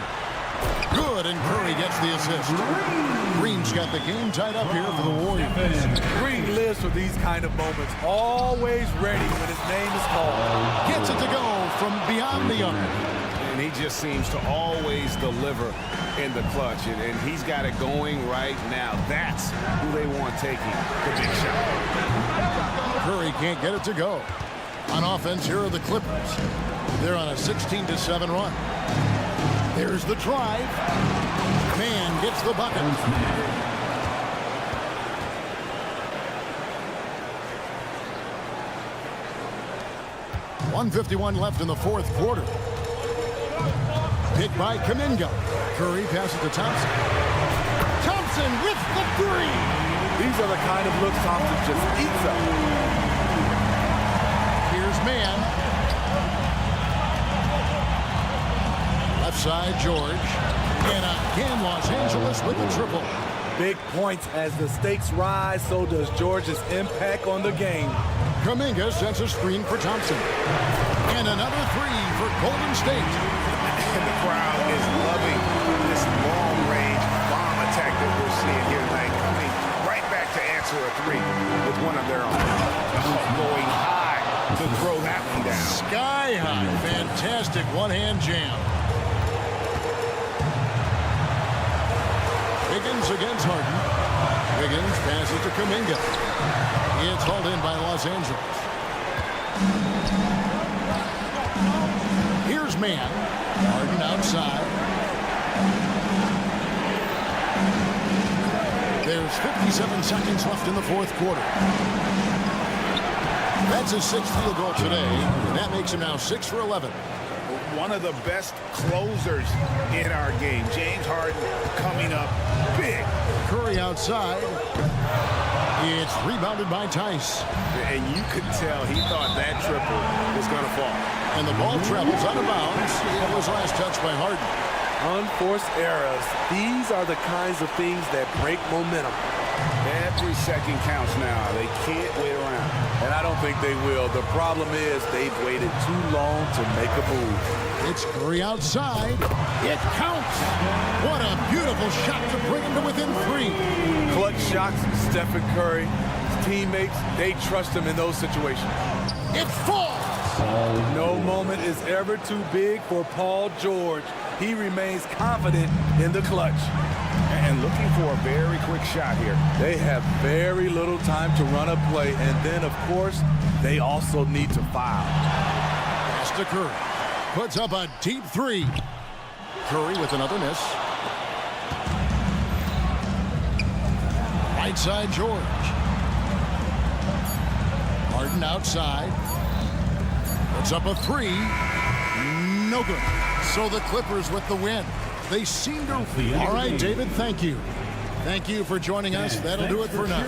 Good, and Curry gets the assist. Green's got the game tied up here for the Warriors. Green lives for these kind of moments. Always ready when his name is called. Gets it to go from beyond the arc. And he just seems to always deliver in the clutch, and he's got it going right now. That's who they want taking the big shot. Curry can't get it to go. On offense, here are the Clippers. They're on a 16-7 run. There's the drive. Mann gets the bucket. 1:51 left in the 4th quarter. Picked by Kuminga. Curry passes to Thompson. Thompson with the 3. These are the kind of looks Thompson just eats up. Here's Mann. Left side, George. And again, Los Angeles with the triple. Big points as the stakes rise, so does George's impact on the game. Kuminga sets a screen for Thompson. And another 3 for Golden State. And the crowd is loving this long-range bomb attack that we're seeing here tonight, coming right back to answer a 3 with one of their own. Going high to throw that one down. Sky high. Fantastic one-hand jam. Wiggins against Harden. Wiggins passes to Kuminga. It's hauled in by Los Angeles. Here's Mann. Harden outside. There's 57 seconds left in the 4th quarter. That's his 6th field goal today, and that makes him now 6 for 11. One of the best closers in our game. James Harden coming up big. Curry outside. It's rebounded by Tice. And you could tell he thought that triple was going to fall. And the ball travels out of bounds. It was last touched by Harden. Unforced errors. These are the kinds of things that break momentum. Every second counts now. They can't wait around. And I don't think they will. The problem is they've waited too long to make a move. It's Curry outside. It counts. What a beautiful shot to bring him to within 3. Clutch shots, Stephen Curry. His teammates, they trust him in those situations. It falls. No moment is ever too big for Paul George. He remains confident in the clutch. And looking for a very quick shot here. They have very little time to run a play, and then, of course, they also need to foul. Pass to Curry. Puts up a deep 3. Curry with another miss. Right side, George. Harden outside. Puts up a 3. No good. So the Clippers with the win. They seem to... All right, David, thank you. Thank you for joining us. That'll do it for now.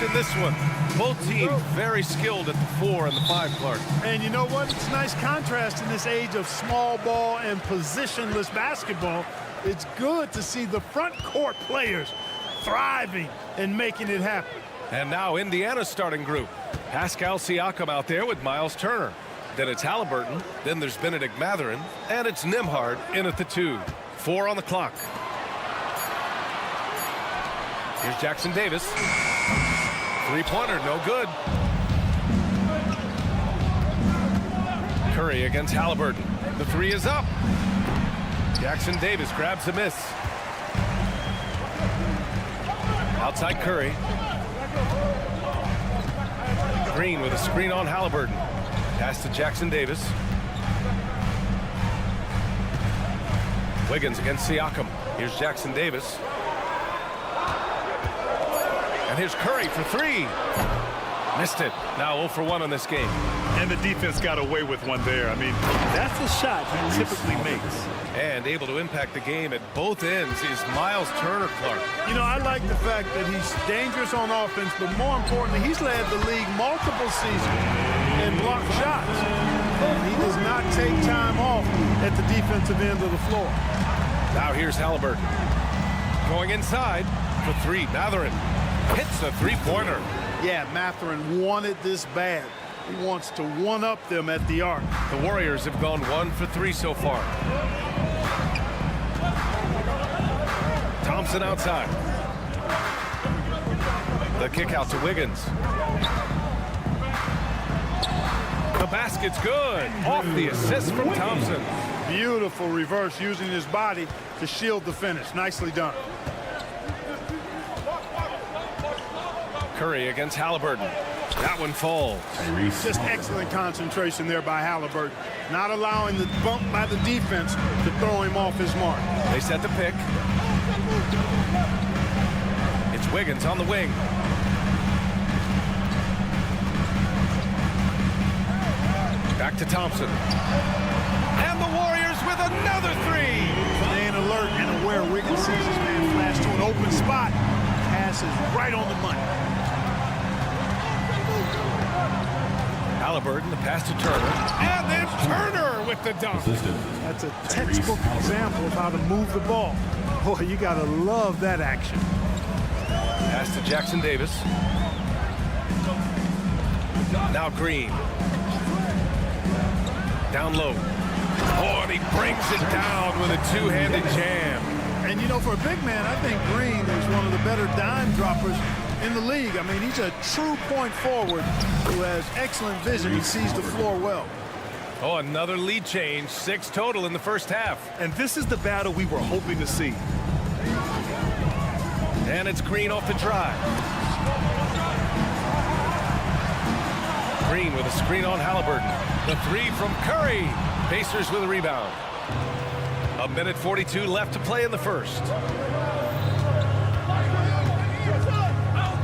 in this one. Both teams very skilled at the 4 and the 5, Clark. And you know what? It's a nice contrast in this age of small ball and positionless basketball. It's good to see the front court players thriving and making it happen. And now Indiana's starting group. Pascal Siakam out there with Miles Turner. Then it's Halliburton. Then there's Benedict Mathurin. And it's Nembhard in at the 2. 4 on the clock. Here's Jackson Davis. Three-pointer, no good. Curry against Halliburton. The 3 is up. Jackson Davis grabs the miss. Outside Curry. Green with a screen on Halliburton. Pass to Jackson Davis. Wiggins against Siakam. Here's Jackson Davis. And here's Curry for 3. Missed it. Now 0 for 1 on this game. And the defense got away with one there. I mean, that's a shot he typically makes. And able to impact the game at both ends is Miles Turner, Clark. You know, I like the fact that he's dangerous on offense, but more importantly, he's led the league multiple seasons in block shots. And he does not take time off at the defensive end of the floor. Now here's Halliburton. Going inside for 3. Mathurin hits the three-pointer. Yeah, Mathurin wanted this bad. He wants to one-up them at the arc. The Warriors have gone 1 for 3 so far. Thompson outside. The kick out to Wiggins. The basket's good. Off the assist from Thompson. Beautiful reverse using his body to shield the finish. Nicely done. Curry against Halliburton. That one falls. Just excellent concentration there by Halliburton. Not allowing the bump by the defense to throw him off his mark. They set the pick. It's Wiggins on the wing. Back to Thompson. And the Warriors with another 3. Staying alert and aware. Wiggins sees his man flash to an open spot. Pass is right on the money. Halliburton, the pass to Turner. And then Turner with the dunk. That's a textbook example of how to move the ball. Boy, you got to love that action. Pass to Jackson Davis. Now Green. Down low. Oh, and he brings it down with a two-handed jam. And, you know, for a big man, I think Green is one of the better dime droppers in the league. I mean, he's a true point forward who has excellent vision. He sees the floor well. Oh, another lead change. 6 total in the first half. And this is the battle we were hoping to see. And it's Green off the drive. Green with a screen on Halliburton. The 3 from Curry. Pacers with a rebound. 1:42 left to play in the first.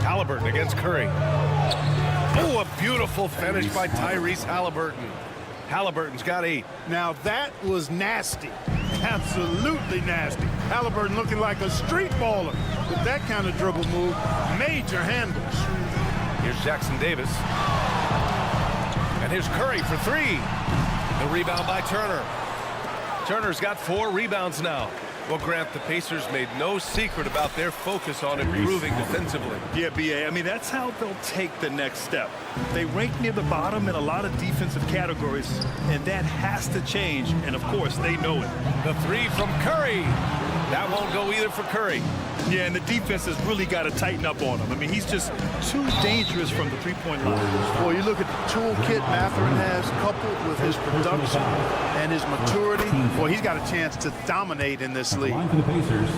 Halliburton against Curry. Oh, a beautiful finish by Tyrese Halliburton. Halliburton's got 8. Now that was nasty. Absolutely nasty. Halliburton looking like a street baller with that kind of dribble move. Major handles. Here's Jackson Davis. And here's Curry for 3. The rebound by Turner. Turner's got 4 rebounds now. Well, Grant, the Pacers made no secret about their focus on improving defensively. Yeah, B.A., I mean, that's how they'll take the next step. They rank near the bottom in a lot of defensive categories, and that has to change, and of course, they know it. The 3 from Curry. That won't go either for Curry. Yeah, and the defense has really got to tighten up on him. I mean, he's just too dangerous from the three-point line. Well, you look at the toolkit Mathurin has coupled with his production and his maturity. Well, he's got a chance to dominate in this league. For the Pacers,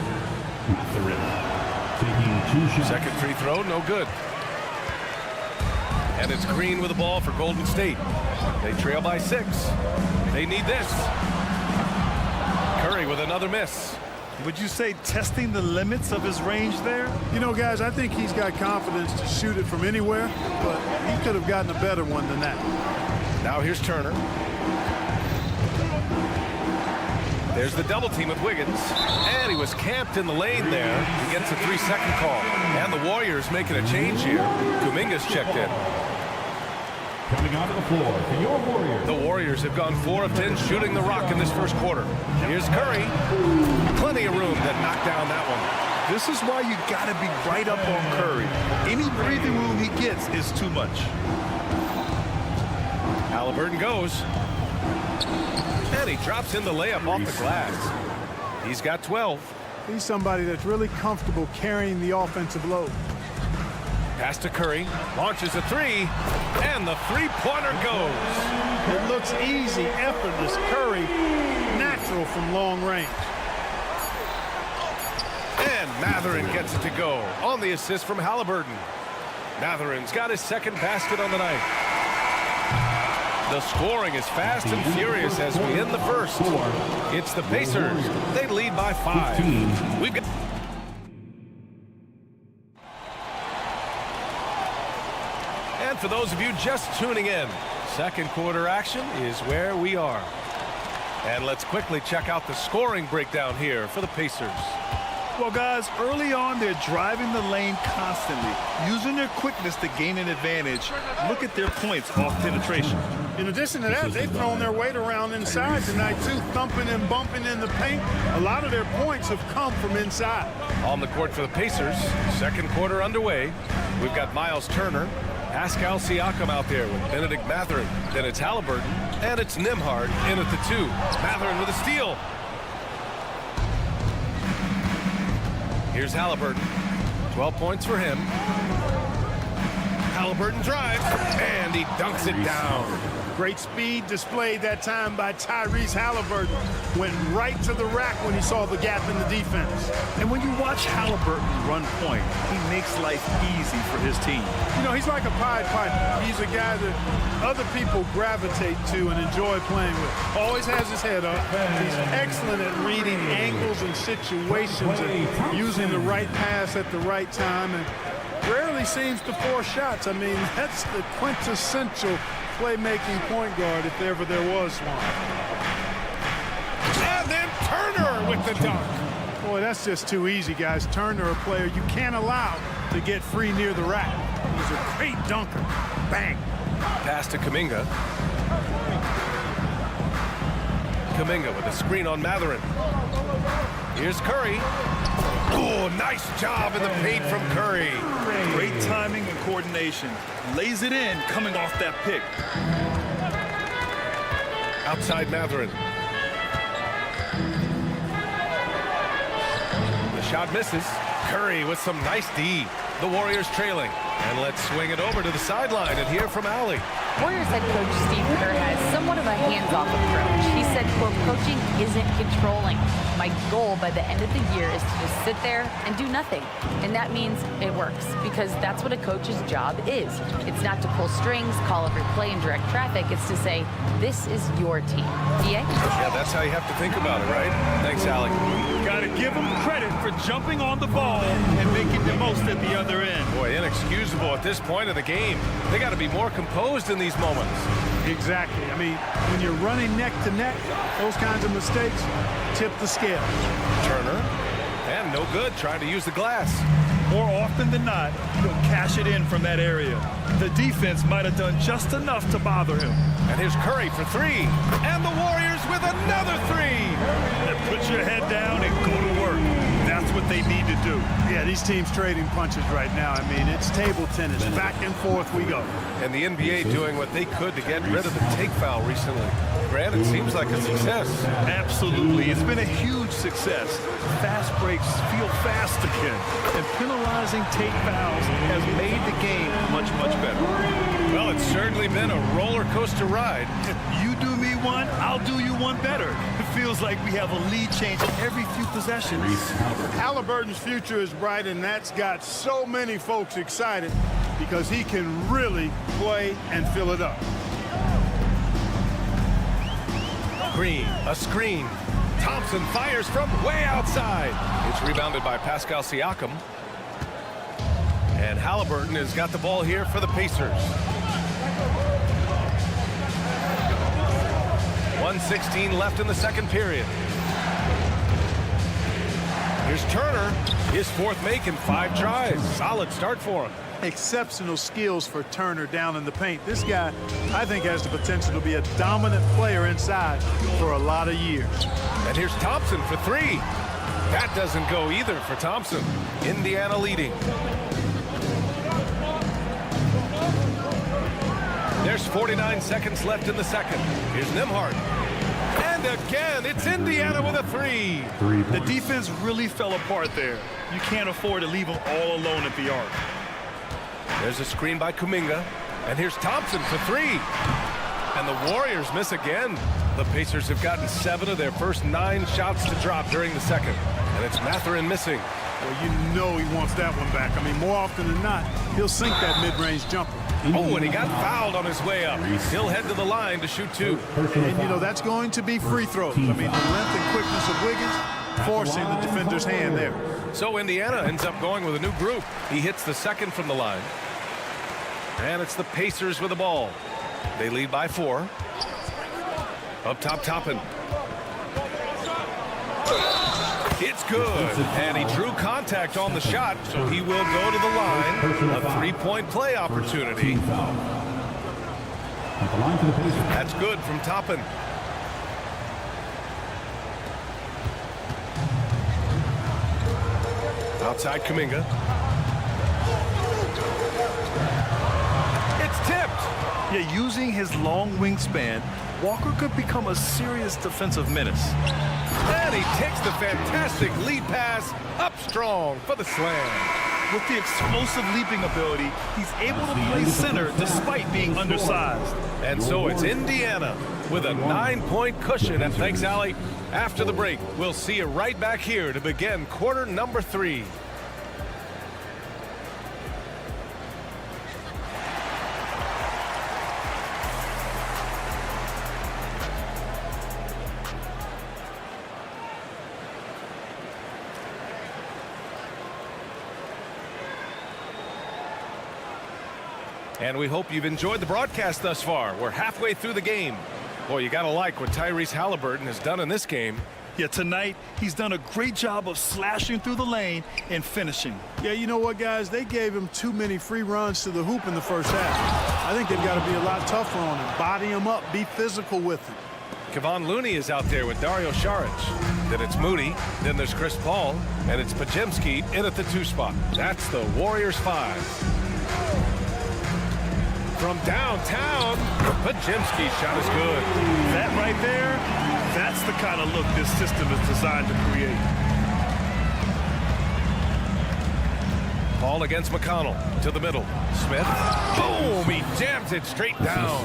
Mathurin taking 2 shots. Second free throw, no good. And it's Green with the ball for Golden State. They trail by 6. They need this. Curry with another miss. Would you say testing the limits of his range there? You know, guys, I think he's got confidence to shoot it from anywhere, but he could have gotten a better one than that. Now here's Turner. There's the double team with Wiggins. And he was camped in the lane there. He gets a 3-second call. And the Warriors making a change here. Kuminga's checked in. Coming onto the floor for your Warriors. The Warriors have gone 4 of 10 shooting the rock in this first quarter. Here's Curry. Plenty of room to knock down that one. This is why you got to be right up on Curry. Any breathing room he gets is too much. Halliburton goes. And he drops in the layup off the glass. He's got 12. He's somebody that's really comfortable carrying the offensive load. Pass to Curry, launches a 3, and the three-pointer goes. It looks easy, effortless. Curry, natural from long range. And Mathurin gets it to go on the assist from Halliburton. Mathurin's got his second basket on the night. The scoring is fast and furious as we end the first. It's the Pacers. They lead by 5. We've got... And for those of you just tuning in, second quarter action is where we are. And let's quickly check out the scoring breakdown here for the Pacers. Well, guys, early on, they're driving the lane constantly, using their quickness to gain an advantage. Look at their points off penetration. In addition to that, they've thrown their weight around inside tonight, too, thumping and bumping in the paint. A lot of their points have come from inside. On the court for the Pacers, second quarter underway. We've got Miles Turner, Pascal Siakam out there with Benedict Mathurin. Then it's Halliburton, and it's Nembhard in at the 2. Mathurin with a steal. Here's Halliburton. 12 points for him. Halliburton drives, and he dunks it down. Great speed displayed that time by Tyrese Halliburton. Went right to the rack when he saw the gap in the defense. And when you watch Halliburton run point, he makes life easy for his team. You know, he's like a Pied Piper. He's a guy that other people gravitate to and enjoy playing with. Always has his head up. He's excellent at reading angles and situations and using the right pass at the right time, and rarely seems to force shots. I mean, that's the quintessential playmaking point guard if ever there was one. And then Turner with the dunk. Boy, that's just too easy, guys. Turner, a player you can't allow to get free near the rack. He's a great dunker. Bang. Pass to Kuminga. Kuminga with a screen on Mathurin. Here's Curry. Oh, nice job in the paint from Curry. Great timing and coordination. Lays it in coming off that pick. Outside Mathurin. The shot misses. Curry with some nice D. The Warriors trailing. And let's swing it over to the sideline and hear from Allie. Warriors head coach Steve Kerr has somewhat of a hands-off approach. He said, quote, coaching isn't controlling. My goal by the end of the year is to just sit there and do nothing. And that means it works, because that's what a coach's job is. It's not to pull strings, call every play, and direct traffic. It's to say, this is your team. DA? Yeah, that's how you have to think about it, right? Thanks, Allie. Got to give him credit for jumping on the ball and making the most at the other end. Boy, inexcusable at this point of the game. They got to be more composed in these moments. Exactly. I mean, when you're running neck to neck, those kinds of mistakes tip the scale. Turner, and no good, trying to use the glass. More often than not, he'll cash it in from that area. The defense might have done just enough to bother him. And here's Curry for 3. And the Warriors with another 3. And put your head down and go to work. That's what they need to do. Yeah, these teams trading punches right now. I mean, it's table tennis. Back and forth we go. And the NBA doing what they could to get rid of the take foul recently. Grant, it seems like a success. Absolutely. It's been a huge success. Fast breaks feel fast again. And penalizing take fouls has made the game much, much better. Well, it's certainly been a roller coaster ride. You do me one, I'll do you one better. It feels like we have a lead change every few possessions. Halliburton's future is bright, and that's got so many folks excited because he can really play and fill it up. Green, a screen. Thompson fires from way outside. It's rebounded by Pascal Siakam. And Halliburton has got the ball here for the Pacers. 1:16 left in the second period. Here's Turner, his 4th make in 5 tries. Solid start for him. Exceptional skills for Turner down in the paint. This guy, I think, has the potential to be a dominant player inside for a lot of years. And here's Thompson for 3. That doesn't go either for Thompson. Indiana leading. There's 49 seconds left in the second. Here's Nembhard. And again, it's Indiana with a 3. The defense really fell apart there. You can't afford to leave them all alone at the arc. There's a screen by Kuminga. And here's Thompson for 3. And the Warriors miss again. The Pacers have gotten 7 of their first 9 shots to drop during the second. And it's Mathurin missing. Well, you know he wants that one back. I mean, more often than not, he'll sink that mid-range jumper. Oh, and he got fouled on his way up. He'll head to the line to shoot 2. And, you know, that's going to be free throws. I mean, the length and quickness of Wiggins forcing the defender's hand there. So Indiana ends up going with a new group. He hits the second from the line. And it's the Pacers with the ball. They lead by 4. Up top, Toppin. It's good. And he drew contact on the shot, so he will go to the line. A 3-point play opportunity. That's good from Toppin. Outside Kuminga. It's tipped. Yeah, using his long wingspan, Walker could become a serious defensive menace. And he takes the fantastic lead pass up strong for the slam. With the explosive leaping ability, he's able to play center despite being undersized. And so it's Indiana with a 9-point cushion. And thanks, Allie. After the break, we'll see you right back here to begin quarter number 3. And we hope you've enjoyed the broadcast thus far. We're halfway through the game. Boy, you got to like what Tyrese Halliburton has done in this game. Yeah, tonight, he's done a great job of slashing through the lane and finishing. Yeah, you know what, guys? They gave him too many free runs to the hoop in the first half. I think they've got to be a lot tougher on him. Body him up. Be physical with him. Kevon Looney is out there with Dario Saric. Then it's Moody. Then there's Chris Paul. And it's Podziemski in at the 2 spot. That's the Warriors 5. From downtown, Podziemski's shot is good. That right there, that's the kind of look this system is designed to create. Paul against McConnell to the middle. Smith. Boom! He jams it straight down.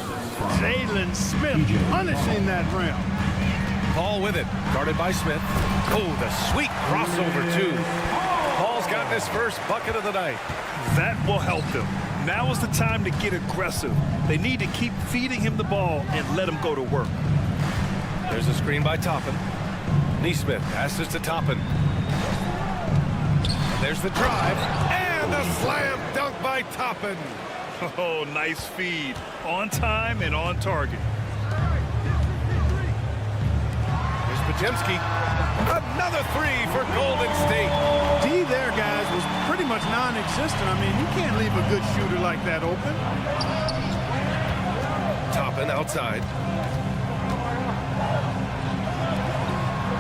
Jalen Smith punishing that rim. Paul with it. Guarded by Smith. Oh, the sweet crossover, too. Paul's got his first bucket of the night. That will help them. Now is the time to get aggressive. They need to keep feeding him the ball and let him go to work. There's a screen by Toppin. Neesmith passes to Toppin. There's the drive. And the slam dunk by Toppin. Oh, nice feed. On time and on target. Here's Podziemski. Another 3 for Golden State. D there, guys, was pretty much non-existent. I mean, you can't leave a good shooter like that open. Toppin outside.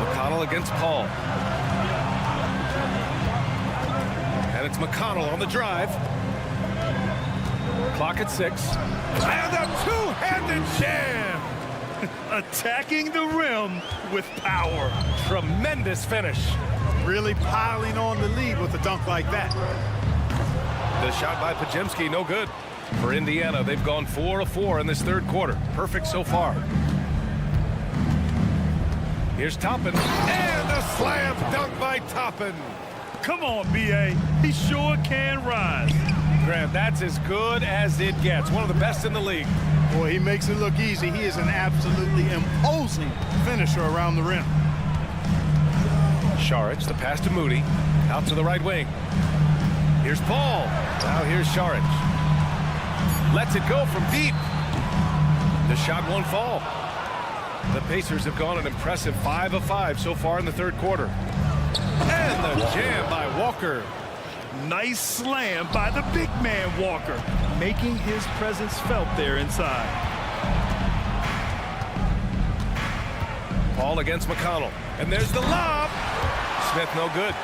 McConnell against Paul. And it's McConnell on the drive. Clock at 6. And a 2-handed jam. Attacking the rim with power. Tremendous finish. Really piling on the lead with a dunk like that. The shot by Podziemski, no good. For Indiana, they've gone 4 of 4 in this third quarter. Perfect so far. Here's Toppin. And a slam dunk by Toppin. Come on, B.A. He sure can rise. Grant, that's as good as it gets. One of the best in the league. Boy, he makes it look easy. He is an absolutely imposing finisher around the rim. Saric, the pass to Moody. Out to the right wing. Here's Paul. Now here's Saric. Lets it go from deep. The shot won't fall. The Pacers have gone an impressive 5 of 5 so far in the third quarter. And the jam by Walker. Nice slam by the big man Walker, making his presence felt there inside. Paul against McConnell. And there's the lob. Smith no good.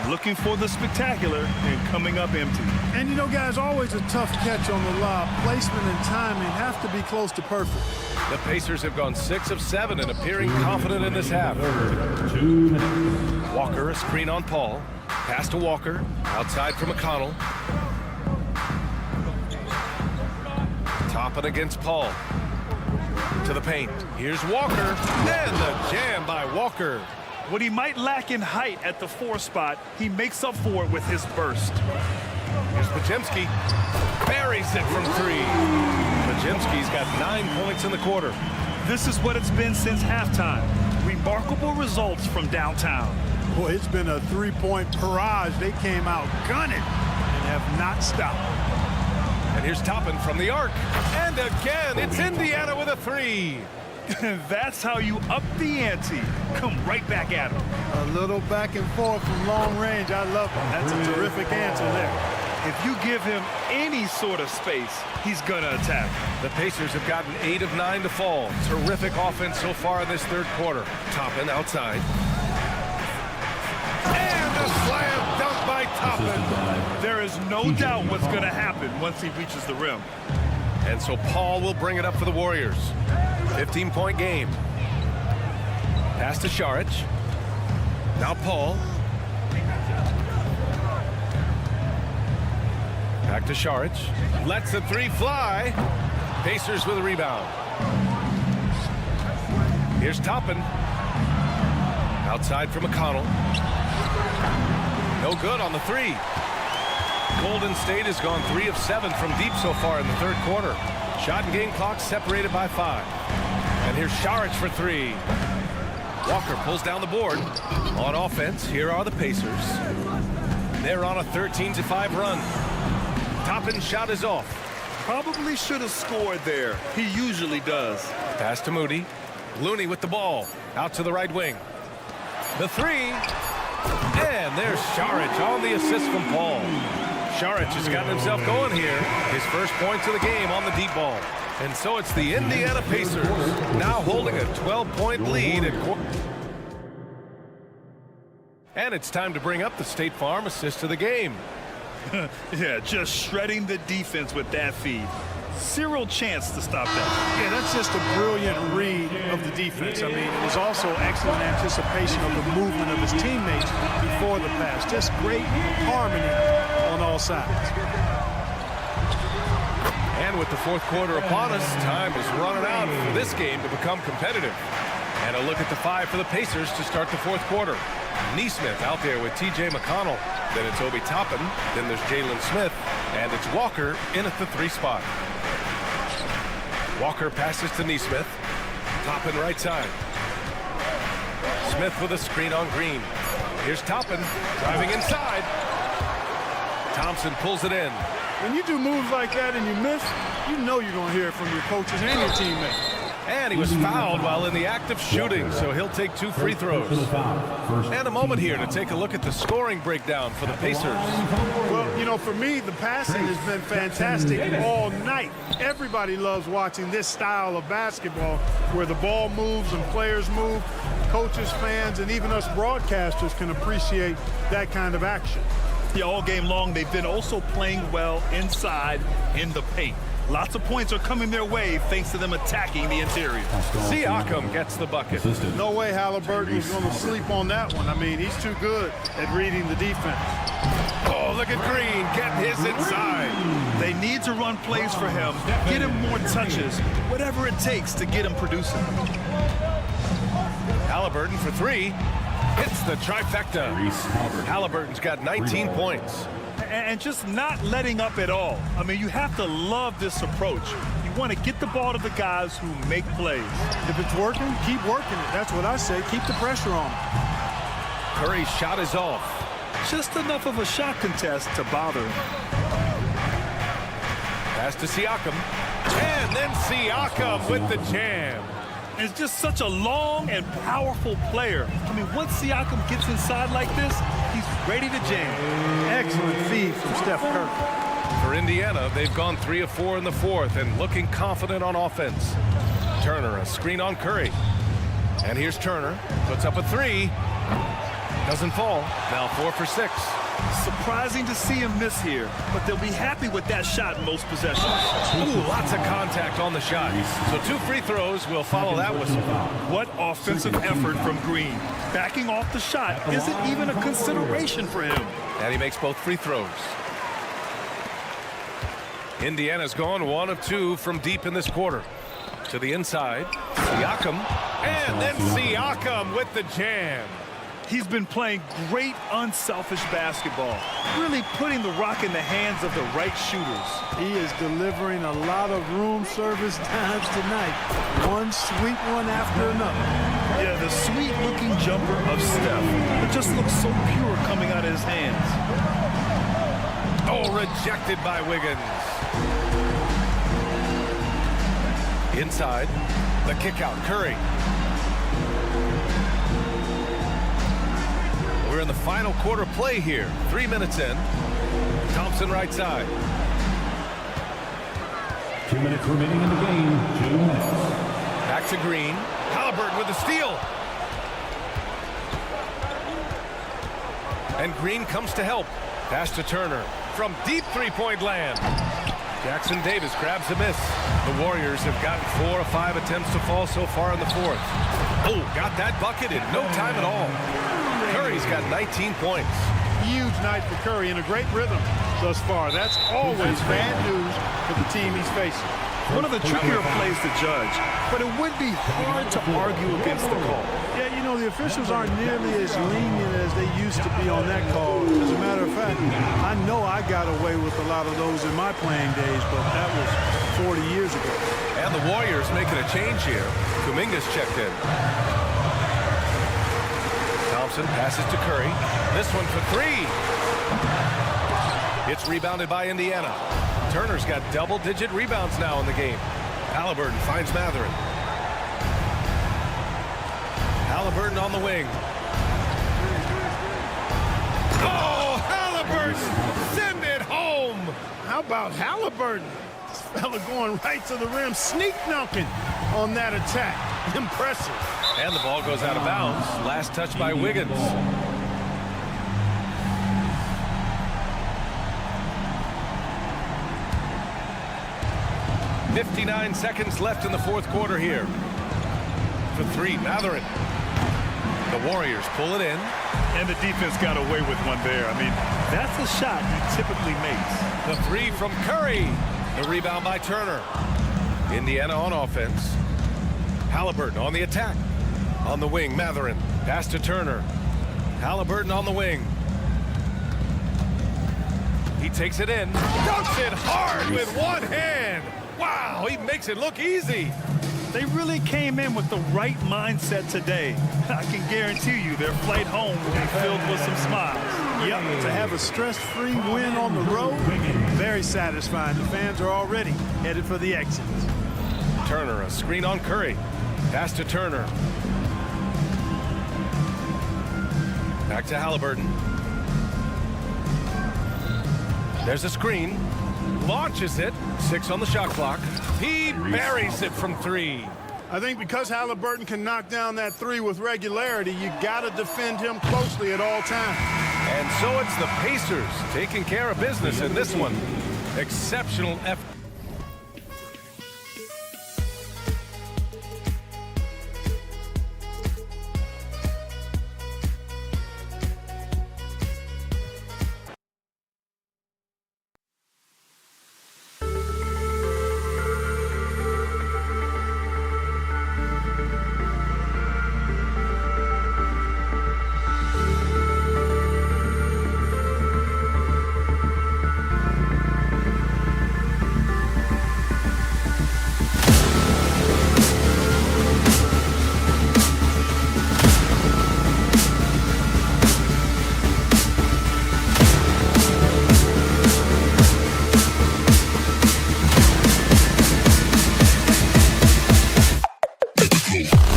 Looking for the spectacular and coming up empty. And you know, guys, always a tough catch on the lob. Placement and timing have to be close to perfect. The Pacers have gone 6 of 7 and appearing confident in this half. Walker, a screen on Paul. Pass to Walker. Outside for McConnell. Toppin against Paul. To the paint. Here's Walker. And the jam by Walker. What he might lack in height at the 4 spot, he makes up for it with his burst. Here's Podziemski. Buries it from 3. Podziemski's got 9 points in the quarter. This is what it's been since halftime. Remarkable results from downtown. Boy, it's been a three-point barrage. They came out gunning and have not stopped. And here's Toppin from the arc. And again, it's Indiana with a 3. That's how you up the ante. Come right back at him. A little back and forth from long range. I love it. That's a terrific answer there. If you give him any sort of space, he's going to attack. The Pacers have gotten 8 of 9 to fall. Terrific offense so far in this third quarter. Toppin outside. And a slam dunk by Toppin. There is no doubt what's going to happen once he reaches the rim. And so Paul will bring it up for the Warriors. 15-point game. Pass to Šarić. Now Paul. Back to Šarić. Lets the 3 fly. Pacers with a rebound. Here's Toppin. Outside for McConnell. No good on the 3. Golden State has gone 3 of 7 from deep so far in the third quarter. Shot and game clock separated by 5. And here's Šarić for 3. Walker pulls down the board. On offense, here are the Pacers. They're on a 13-5 run. Toppin's shot is off. Probably should have scored there. He usually does. Pass to Moody. Looney with the ball. Out to the right wing. The 3. And there's Šarić on the assist from Paul. Šarić has gotten himself going here. His first points of the game on the deep ball. And so it's the Indiana Pacers now holding a 12-point lead at and it's time to bring up the State Farm assist of the game. Yeah, just shredding the defense with that feed. Zero chance to stop that. Yeah, that's just a brilliant read of the defense. I mean, it was also excellent anticipation of the movement of his teammates before the pass. Just great harmony on all sides. And with the fourth quarter upon us, time is running out for this game to become competitive. And a look at the 5 for the Pacers to start the fourth quarter. Nesmith out there with T.J. McConnell. Then it's Obi Toppin. Then there's Jalen Smith. And it's Walker in at the 3 spot. Walker passes to Nesmith. Toppin right side. Smith with a screen on Green. Here's Toppin driving inside. Thompson pulls it in. When you do moves like that and you miss, you know you're going to hear it from your coaches and your teammates. And he was fouled while in the act of shooting, so he'll take 2 free throws. And a moment here to take a look at the scoring breakdown for the Pacers. Well, you know, for me, the passing has been fantastic all night. Everybody loves watching this style of basketball where the ball moves and players move. Coaches, fans, and even us broadcasters can appreciate that kind of action. Yeah, all game long, they've been also playing well inside in the paint. Lots of points are coming their way thanks to them attacking the interior. Siakam gets the bucket. No way Halliburton is going to sleep on that one. I mean, he's too good at reading the defense. Oh, look at Green getting his inside. They need to run plays for him, get him more touches, whatever it takes to get him producing. Halliburton for 3. Hits the trifecta. Halliburton's got 19 points. And just not letting up at all. I mean, you have to love this approach. You want to get the ball to the guys who make plays. If it's working, keep working it. That's what I say. Keep the pressure on. Curry's shot is off. Just enough of a shot contest to bother him. Pass to Siakam. And then Siakam with the jam. It's just such a long and powerful player. I mean, once Siakam gets inside like this, he's ready to jam. Excellent feed from Steph Curry. For Indiana, they've gone 3 of 4 in the fourth and looking confident on offense. Turner, a screen on Curry. And here's Turner, puts up a 3. Doesn't fall. Now 4 for 6. Surprising to see him miss here, but they'll be happy with that shot in most possessions. Ooh, lots of contact on the shot. So 2 free throws will follow that whistle. What offensive effort from Green. Backing off the shot isn't even a consideration for him. And he makes both free throws. Indiana's gone 1 of 2 from deep in this quarter. To the inside, Siakam. And then Siakam with the jam. He's been playing great unselfish basketball, really putting the rock in the hands of the right shooters. He is delivering a lot of room service times tonight. One sweet one after another. Yeah, the sweet-looking jumper of Steph. It just looks so pure coming out of his hands. Oh, rejected by Wiggins. Inside, the kick out, Curry. We're in the final quarter play here. 3 minutes in. Thompson right side. 2 minutes remaining in the game. 2 minutes. Back to Green. Halliburton with the steal. And Green comes to help. Pass to Turner from deep three-point land. Jackson Davis grabs a miss. The Warriors have gotten 4 of 5 attempts to fall so far in the fourth. Oh, got that bucket in no time at all. Curry's got 19 points. Huge night for Curry and a great rhythm thus far. That's always bad news for the team he's facing. One of the trickier plays to judge, but it would be hard to argue against the call. Yeah, you know, the officials aren't nearly as lenient as they used to be on that call. As a matter of fact, I know I got away with a lot of those in my playing days, but that was 40 years ago. And the Warriors making a change here. Kuminga's checked in. Thompson passes to Curry. This one for 3. It's rebounded by Indiana. Turner's got double-digit rebounds now in the game. Halliburton finds Mathurin. Halliburton on the wing. Oh, Halliburton! Send it home! How about Halliburton? This fella going right to the rim, sneak dunking on that attack. Impressive. And the ball goes out of bounds. Last touch by Wiggins. .59 seconds left in the fourth quarter here. For 3, Mathurin. The Warriors pull it in. And the defense got away with one there. I mean, that's a shot he typically makes. The 3 from Curry. The rebound by Turner. Indiana on offense. Halliburton on the attack. On the wing, Mathurin. Pass to Turner. Halliburton on the wing. He takes it in. Dunks it hard with one hand. Wow, he makes it look easy. They really came in with the right mindset today. I can guarantee you their flight home will be filled with some smiles. Yep, to have a stress-free win on the road, very satisfying. The fans are already headed for the exit. Turner, a screen on Curry. Pass to Turner. Back to Halliburton. There's a screen. Launches it. 6 on the shot clock. He buries it from 3. I think because Halliburton can knock down that 3 with regularity, you got to defend him closely at all times. And so it's the Pacers taking care of business in this one. Exceptional effort. Cool.